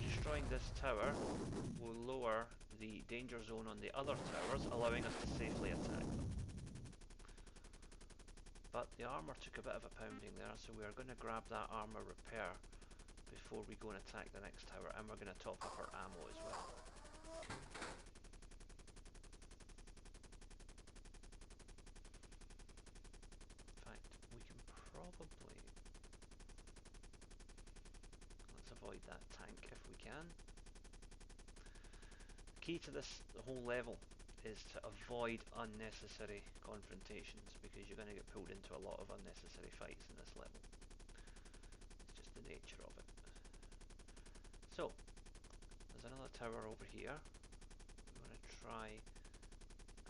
Destroying this tower will lower the danger zone on the other towers, allowing us to safely attack them. But the armour took a bit of a pounding there, so we are going to grab that armour repair before we go and attack the next tower, and we're going to top up our ammo as well. In fact, we can probably... let's avoid that tank if we can. The key to this whole level is to avoid unnecessary confrontations, because you're going to get pulled into a lot of unnecessary fights in this level. It's just the nature of it. So, there's another tower over here. We want to try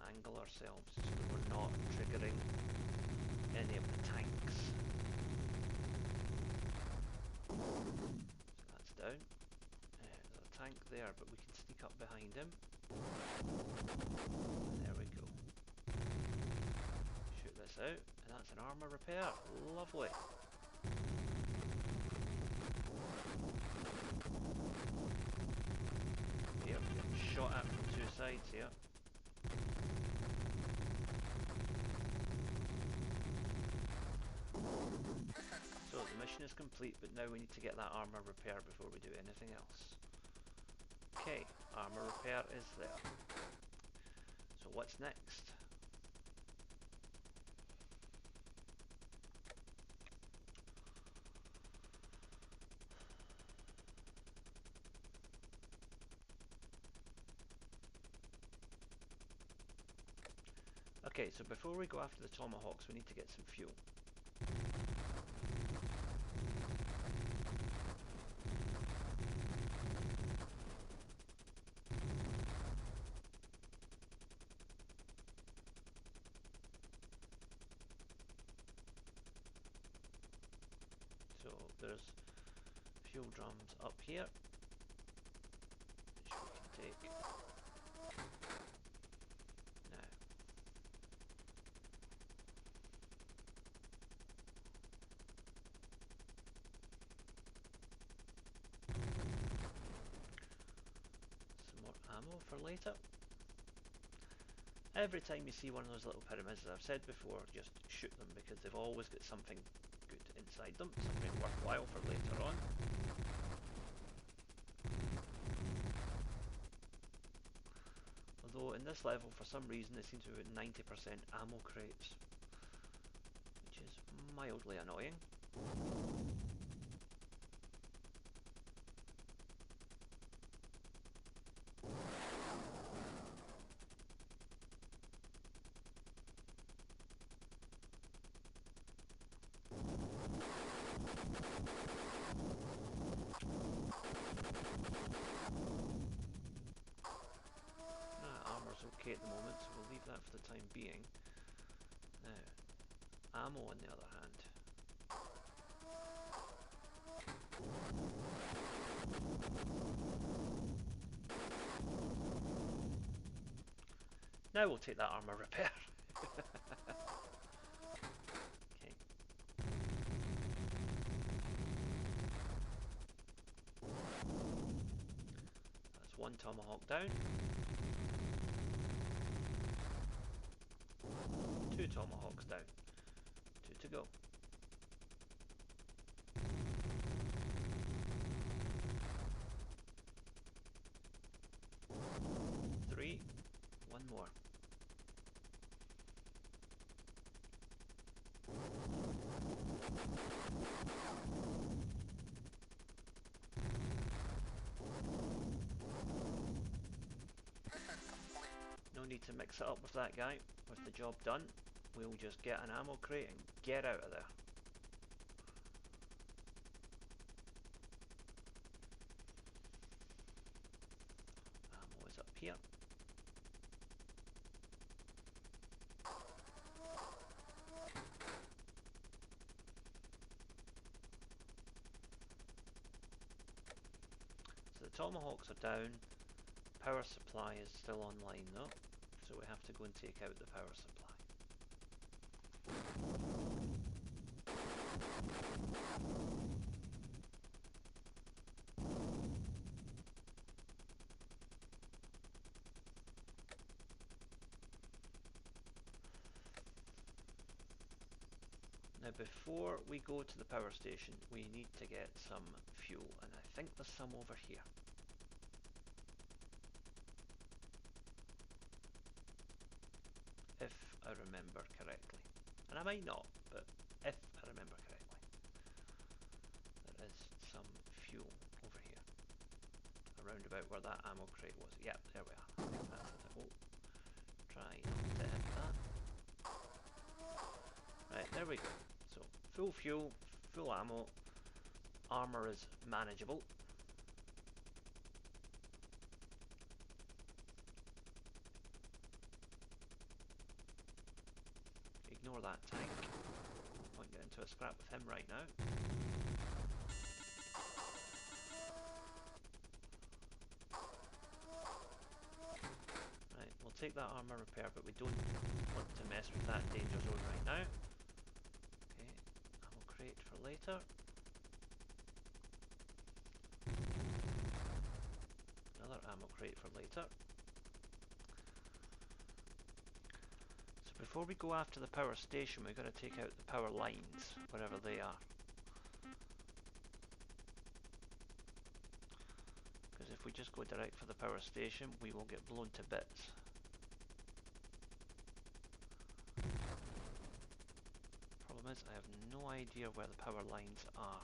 angle ourselves so that we're not triggering any of the tanks. So that's down. There's a tank there, but we can sneak up behind him. There we go. Shoot this out, and that's an armour repair. Lovely. Here, getting shot at from two sides here. So the mission is complete, but now we need to get that armour repair before we do anything else. Okay, armour repair is there. So what's next? Okay, so before we go after the tomahawks, we need to get some fuel. So there's fuel drums up here, which we can take. Now, some more ammo for later. Every time you see one of those little pyramids, as I've said before, just shoot them, because they've always got something good inside them, something worthwhile for later on. Although in this level, for some reason, they seem to have 90% ammo crates, which is mildly annoying. Armour's okay at the moment, so we'll leave that for the time being. Now, ammo on the other hand. Now we'll take that armour repair. Okay. That's one tomahawk down. Two tomahawks down. Two to go. Three. One more. No need to mix it up with that guy. With the job done, we'll just get an ammo crate and get out of there. Ammo is up here. tomahawks are down. Power supply is still online though, so we have to go and take out the power supply. Now before we go to the power station, we need to get some fuel, and I think there's some over here. If I remember correctly. And I might not, but if I remember correctly. There is some fuel over here. Around about where that ammo crate was. Yep, there we are. I think that's it. Oh, try not to hit that. Right, there we go. So, full fuel, full ammo. Armour is manageable. Ignore that tank. Won't get into a scrap with him right now. Right, we'll take that armour repair, but we don't want to mess with that danger zone right now. Okay, ammo crate for later. Another ammo crate for later. So before we go after the power station, we've got to take out the power lines, wherever they are. Because if we just go direct for the power station, we will get blown to bits. Problem is, I have no idea where the power lines are.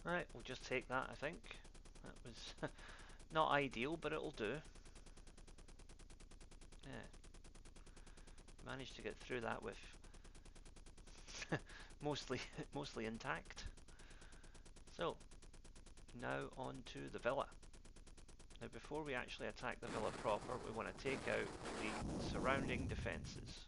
Right, we'll just take that, I think. That was not ideal, but it'll do. Yeah. Managed to get through that with mostly intact. So, now on to the villa. Now before we actually attack the villa proper, we want to take out the surrounding defences.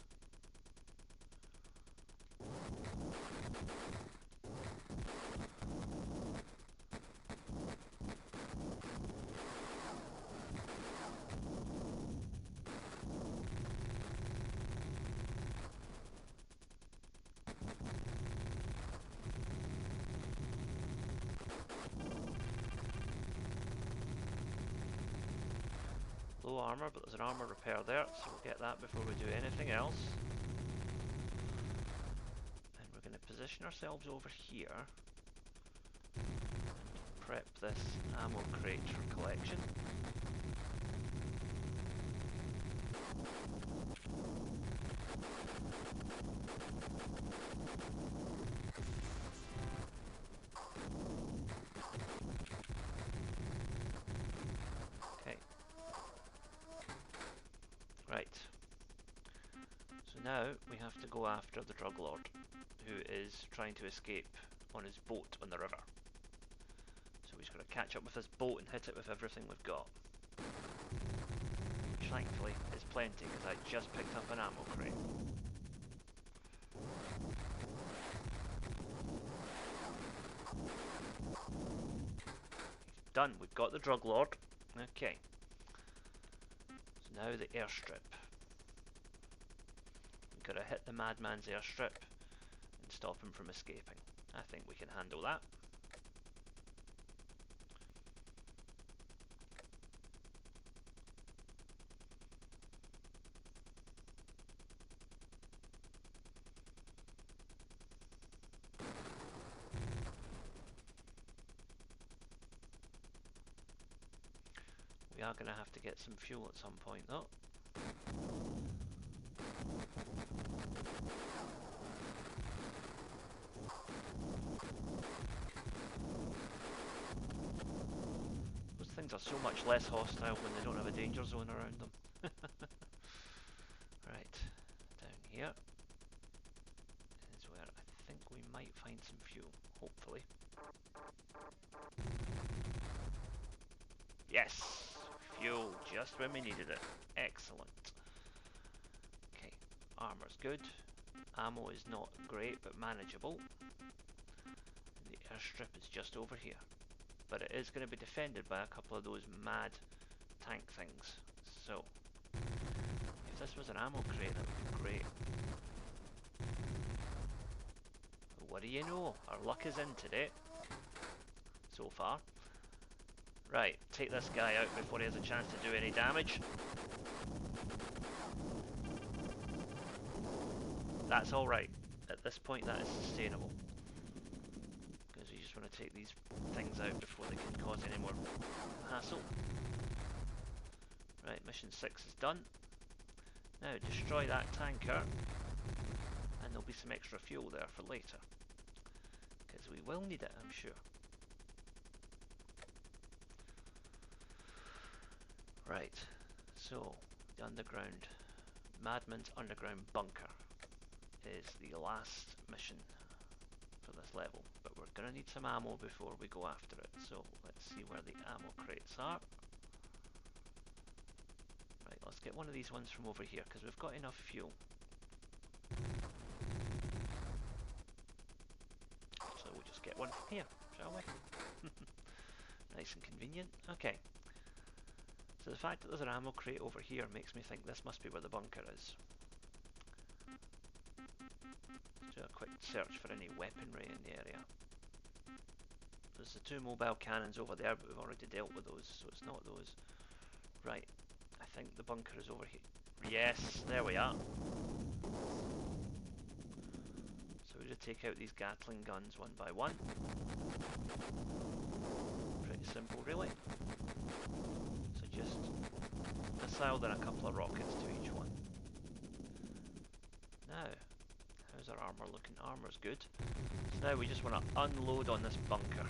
Low armour, but there's an armour repair there, so we'll get that before we do anything else. And we're going to position ourselves over here and prep this ammo crate for collection. Okay. Right. So now we have to go after the drug lord, who is trying to escape on his boat on the river. So we've got to catch up with this boat and hit it with everything we've got. Which thankfully is plenty, because I just picked up an ammo crate. Done, we've got the drug lord. Okay. So now the airstrip. We've got to hit the madman's airstrip and stop him from escaping. I think we can handle that. We are going to have to get some fuel at some point though. Those things are so much less hostile when they don't have a danger zone around them. Right, down here is where I think we might find some fuel, hopefully. Yes! Fuel, just when we needed it. Excellent. Okay, armor's good. Ammo is not great, but manageable. The airstrip is just over here. But it is going to be defended by a couple of those mad tank things. So, if this was an ammo crate, that would be great. What do you know? Our luck is in today. So far. Right, take this guy out before he has a chance to do any damage. That's alright. At this point that is sustainable. Because you just want to take these things out before they can cause any more hassle. Right, mission 6 is done. Now destroy that tanker. And there'll be some extra fuel there for later. Because we will need it, I'm sure. Right, so the underground, Madman's underground bunker is the last mission for this level, but we're going to need some ammo before we go after it, so let's see where the ammo crates are. Right, let's get one of these ones from over here, because we've got enough fuel. So we'll just get one from here, shall we? Nice and convenient. Okay. So the fact that there's an ammo crate over here makes me think this must be where the bunker is. Let's do a quick search for any weaponry in the area. There's the 2 mobile cannons over there, but we've already dealt with those, so it's not those. Right, I think the bunker is over here. Yes, there we are. So we just take out these Gatling guns one by one. Pretty simple, really. So just missile and a couple of rockets to each one. Now, how's our armour looking? Armour's good. So now we just want to unload on this bunker.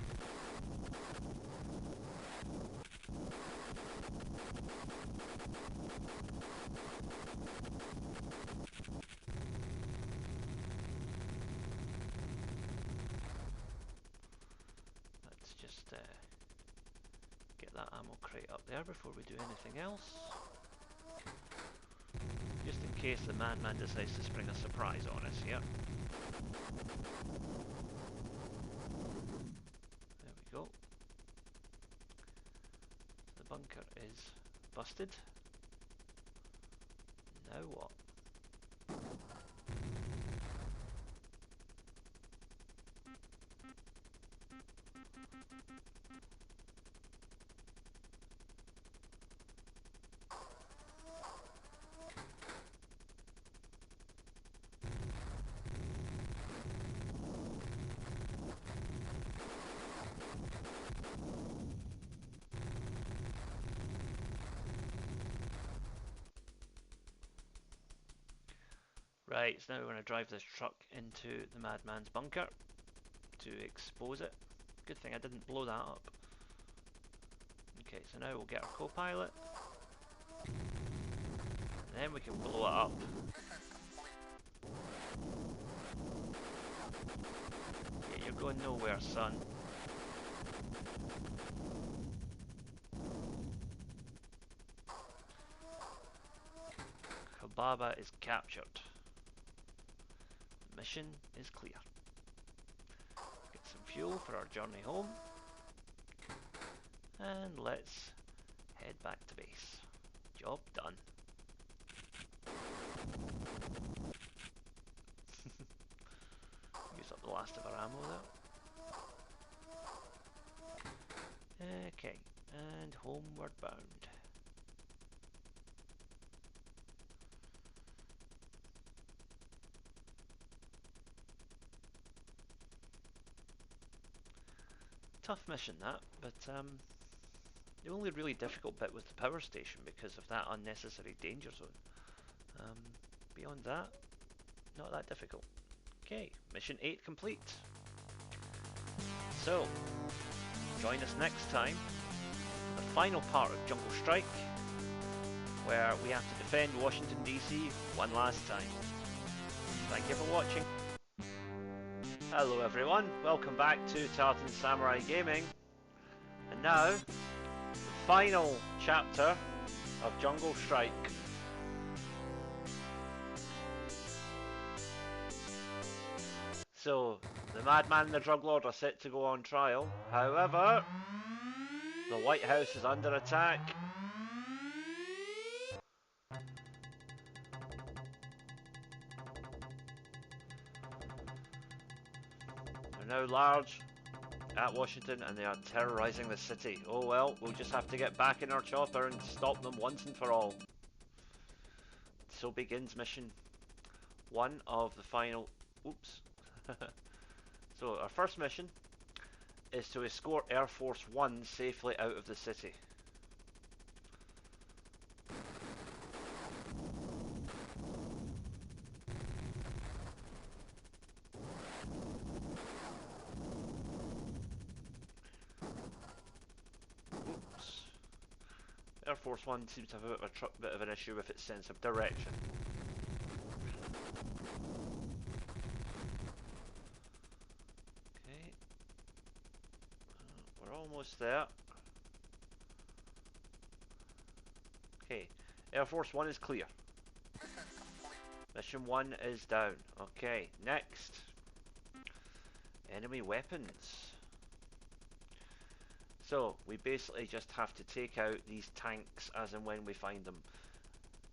Let's just get that ammo crate up there before we do anything else. Just in case the madman decides to spring a surprise on us here. There we go. The bunker is busted. Now what? Right, so now we're going to drive this truck into the madman's bunker to expose it. Good thing I didn't blow that up. Okay, so now we'll get our co-pilot. And then we can blow it up. Yeah, you're going nowhere, son. Kababa is captured. Mission is clear. Get some fuel for our journey home. And let's head back to base. Job done. Use up the last of our ammo there. Okay, and homeward bound. Tough mission that, but the only really difficult bit was the power station because of that unnecessary danger zone. Beyond that, not that difficult. Okay, mission 8 complete. So, join us next time for the final part of Jungle Strike, where we have to defend Washington DC one last time. Thank you for watching. Hello everyone, welcome back to Tartan Samurai Gaming. And now, the final chapter of Jungle Strike. So, the madman and the drug lord are set to go on trial. However, the White House is under attack. They're now large at Washington and they are terrorizing the city. Oh well, we'll just have to get back in our chopper and stop them once and for all. So begins mission 1 of the final... Oops. So our first mission is to escort Air Force One safely out of the city. Oops. Air Force One seems to have a bit of an issue with its sense of direction. Okay. We're almost there. Okay. Air Force One is clear. Mission 1 is down. Okay, next. Enemy weapons. So, we basically just have to take out these tanks as and when we find them.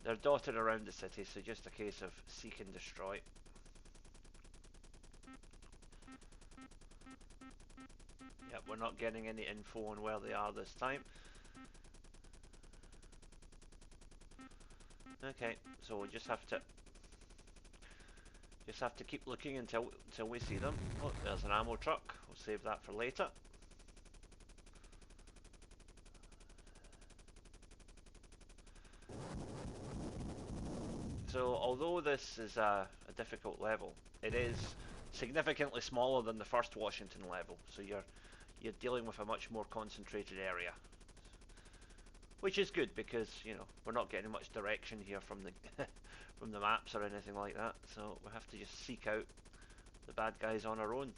They're dotted around the city, so just a case of seek and destroy. Yep, we're not getting any info on where they are this time. Okay, so we just have to keep looking until we see them. Oh, there's an ammo truck. We'll save that for later. So, although this is a difficult level, it is significantly smaller than the first Washington level. So you're dealing with a much more concentrated area, which is good because we're not getting much direction here from the from the maps or anything like that. So we have to just seek out the bad guys on our own.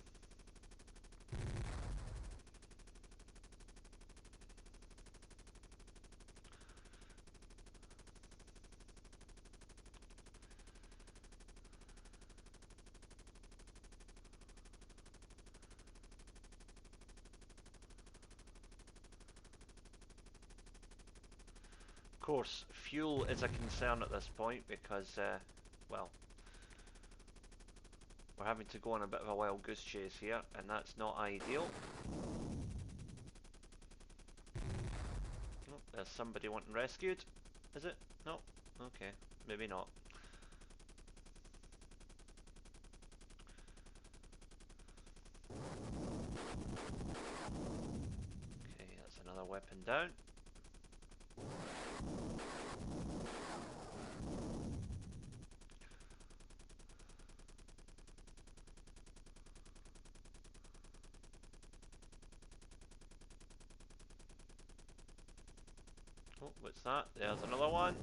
Of course, fuel is a concern at this point because, well, we're having to go on a bit of a wild goose chase here, and that's not ideal. Oh, there's somebody wanting rescued. Is it? No? Okay, maybe not. Okay, that's another weapon down. Oh, what's that? There's another one.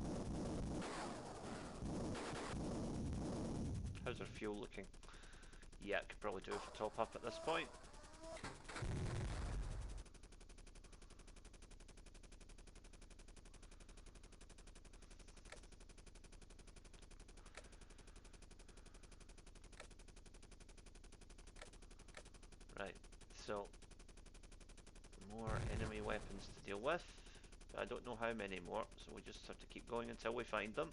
How's our fuel looking? Yeah, could probably do with a top up at this point. Right, so more enemy weapons to deal with. I don't know how many more, so we just have to keep going until we find them.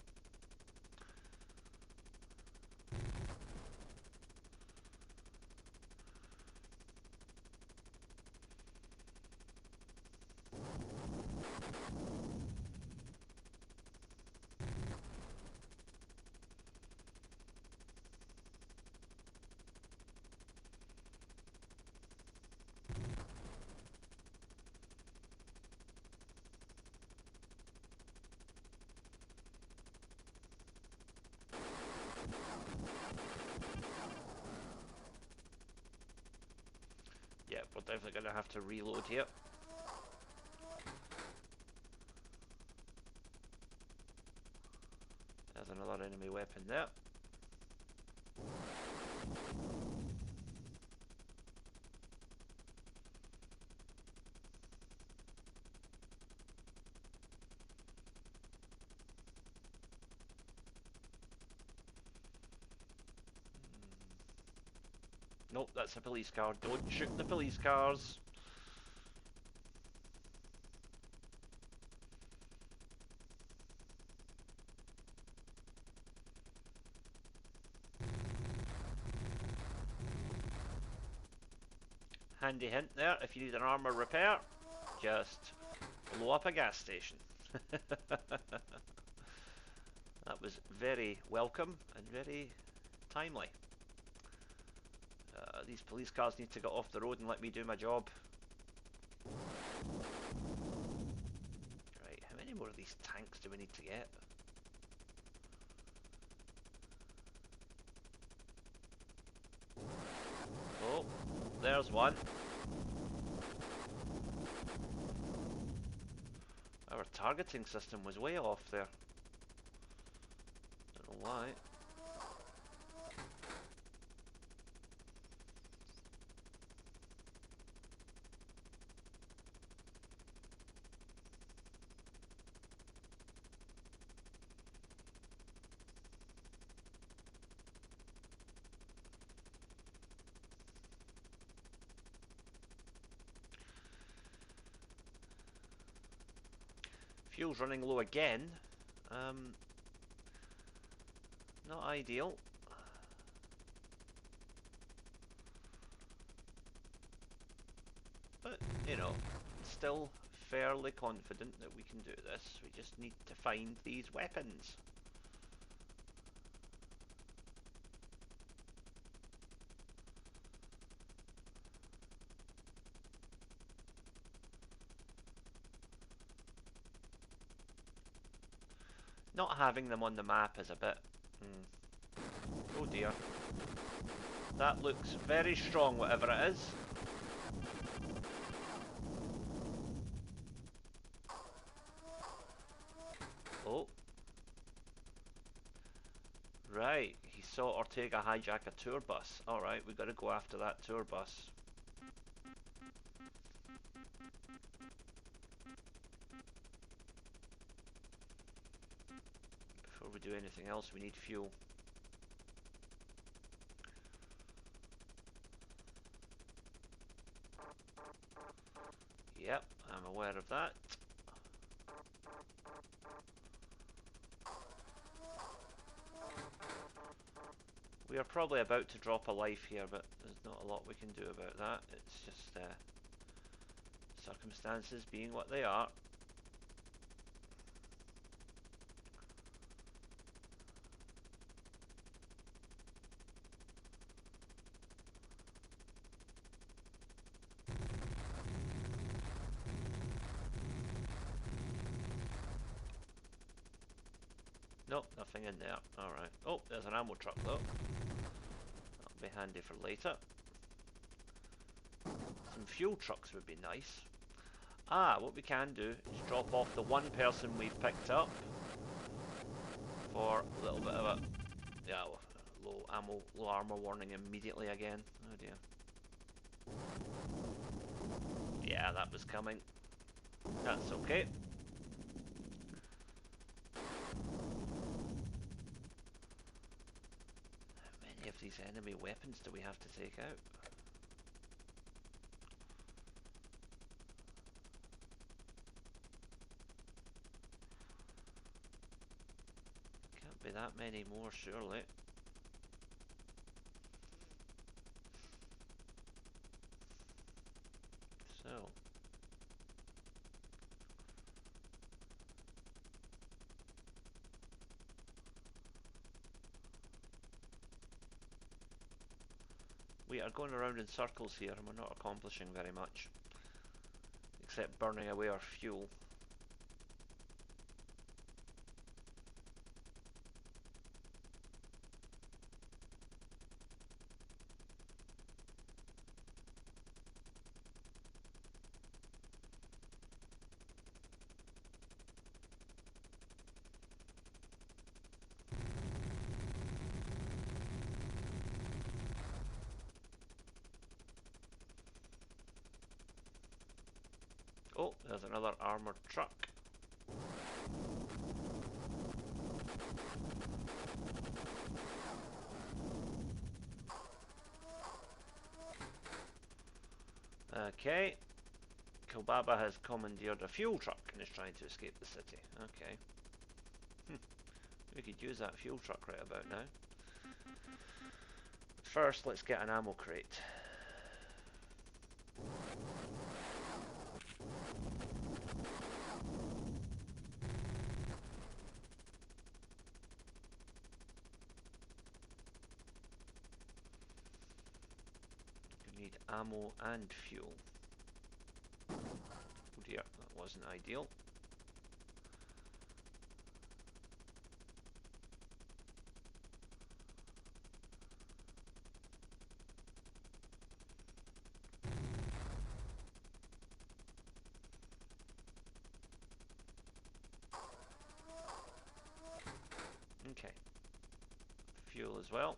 Yeah, we're definitely going to have to reload here. There's another enemy weapon there. Nope, that's a police car. Don't shoot the police cars. Handy hint there, if you need an armour repair, just blow up a gas station. That was very welcome and very timely. These police cars need to get off the road and let me do my job. Right, how many more of these tanks do we need to get? Oh, there's one. Our targeting system was way off there. Don't know why. Fuel's running low again. Not ideal. But, you know, still fairly confident that we can do this. We just need to find these weapons. Not having them on the map is a bit... Oh dear. That looks very strong, whatever it is. Oh. Right, he saw Ortega hijack a tour bus. Alright, we gotta go after that tour bus. Before we do anything else, we need fuel. Yep, I'm aware of that. We are probably about to drop a life here, but there's not a lot we can do about that. It's just circumstances being what they are. Nope, nothing in there. Alright. Oh, there's an ammo truck though. That'll be handy for later. Some fuel trucks would be nice. Ah, what we can do is drop off the one person we've picked up for a little bit of a low armor warning immediately again. Oh dear. Yeah, that was coming. That's okay. How many of these enemy weapons do we have to take out? Can't be that many more, surely. So... we are going around in circles here and we're not accomplishing very much. Except burning away our fuel. Oh, there's another armoured truck. Okay. Kilbaba has commandeered a fuel truck and is trying to escape the city. Okay. We could use that fuel truck right about now. First, let's get an ammo crate. We need ammo and fuel. Oh dear, that wasn't ideal. Okay. Fuel as well.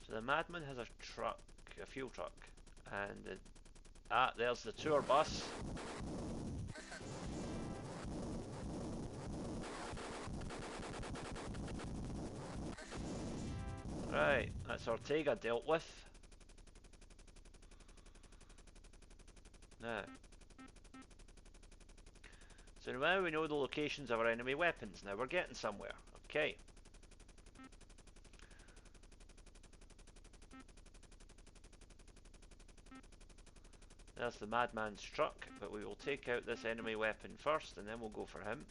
So the Madman has a truck, a fuel truck, and there's the tour bus. Right, that's Ortega dealt with. Now, so now we know the locations of our enemy weapons. Now we're getting somewhere. Okay. That's the Madman's truck, but we will take out this enemy weapon first, and then we'll go for him.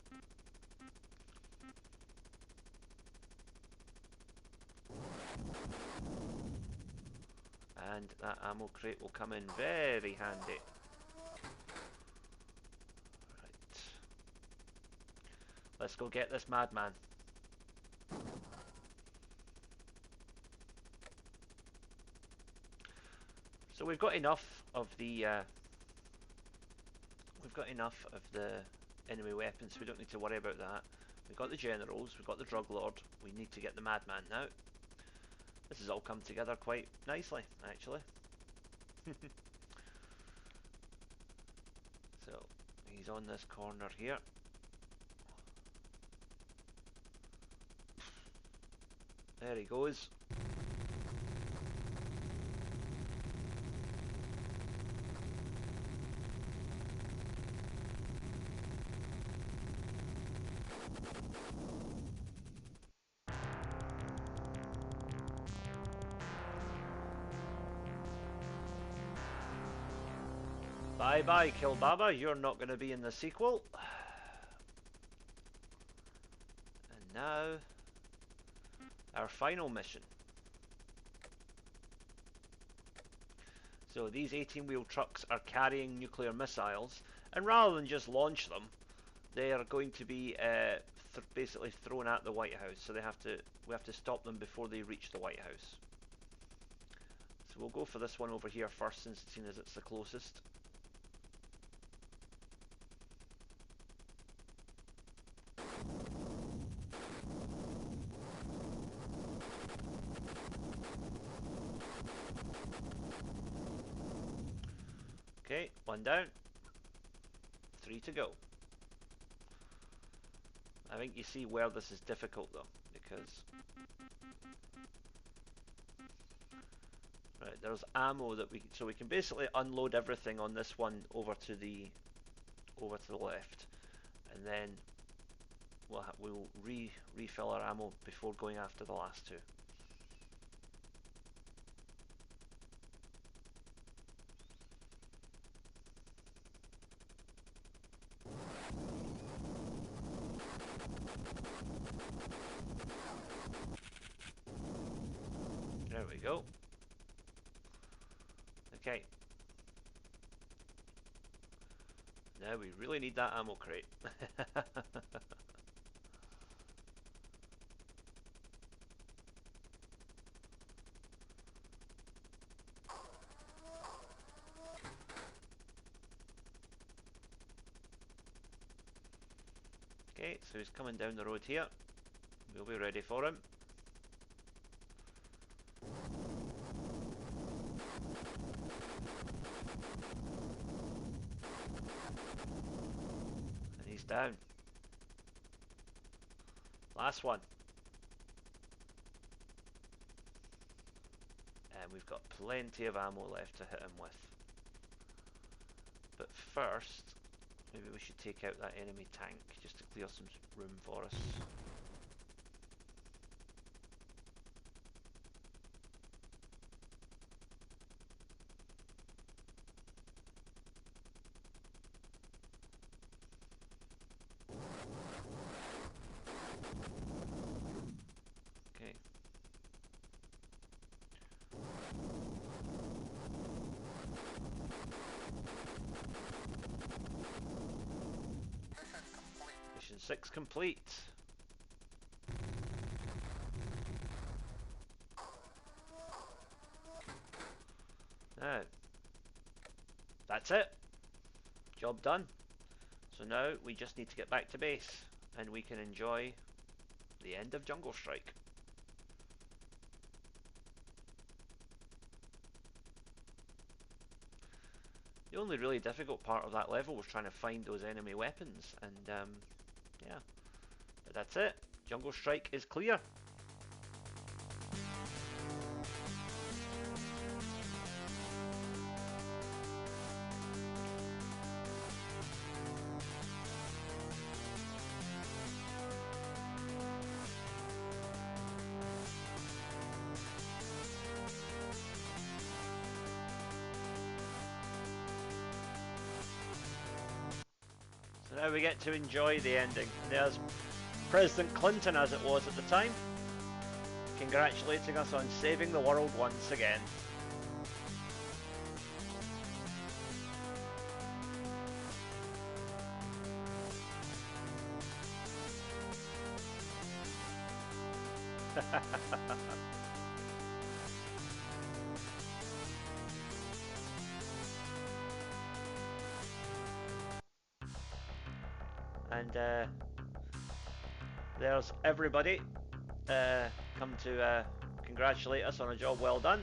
And that ammo crate will come in very handy. Right. Let's go get this Madman. So we've got enough of the enemy weapons, so we don't need to worry about that. We've got the generals, we've got the drug lord. We need to get the Madman now. This has all come together quite nicely, actually. So he's on this corner here. There he goes. Bye bye, Kilbaba, you're not going to be in the sequel. And now, our final mission. So these 18-wheel trucks are carrying nuclear missiles, and rather than just launch them, they are going to be basically thrown at the White House. So we have to stop them before they reach the White House. So we'll go for this one over here first, since it's seen as it's the closest. Okay, one down. 3 to go. I think you see where this is difficult though, because right, there's ammo that we can basically unload everything on this one over to the left, and then we'll refill our ammo before going after the last two. There we go. Okay. Now we really need that ammo crate. Okay, so he's coming down the road here. We'll be ready for him. And he's down. Last one. And we've got plenty of ammo left to hit him with. But first, maybe we should take out that enemy tank just to clear some room for us. Okay. Mission 6 complete. Now, that's it. Job done. So now we just need to get back to base and we can enjoy the end of Jungle Strike. The only really difficult part of that level was trying to find those enemy weapons, and yeah, but that's it. Jungle Strike is clear. So now we get to enjoy the ending. There's President Clinton, as it was at the time, congratulating us on saving the world once again. And there's everybody come to congratulate us on a job well done.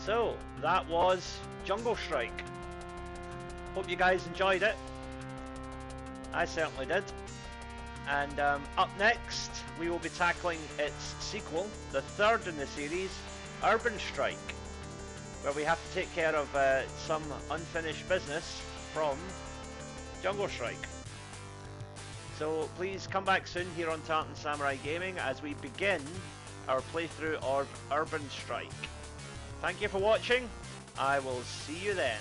So that was Jungle Strike. Hope you guys enjoyed it. I certainly did. And up next we will be tackling its sequel, the third in the series, Urban Strike, where we have to take care of some unfinished business from Jungle Strike. So please come back soon here on Tartan Samurai Gaming as we begin our playthrough of Urban Strike. Thank you for watching. I will see you then.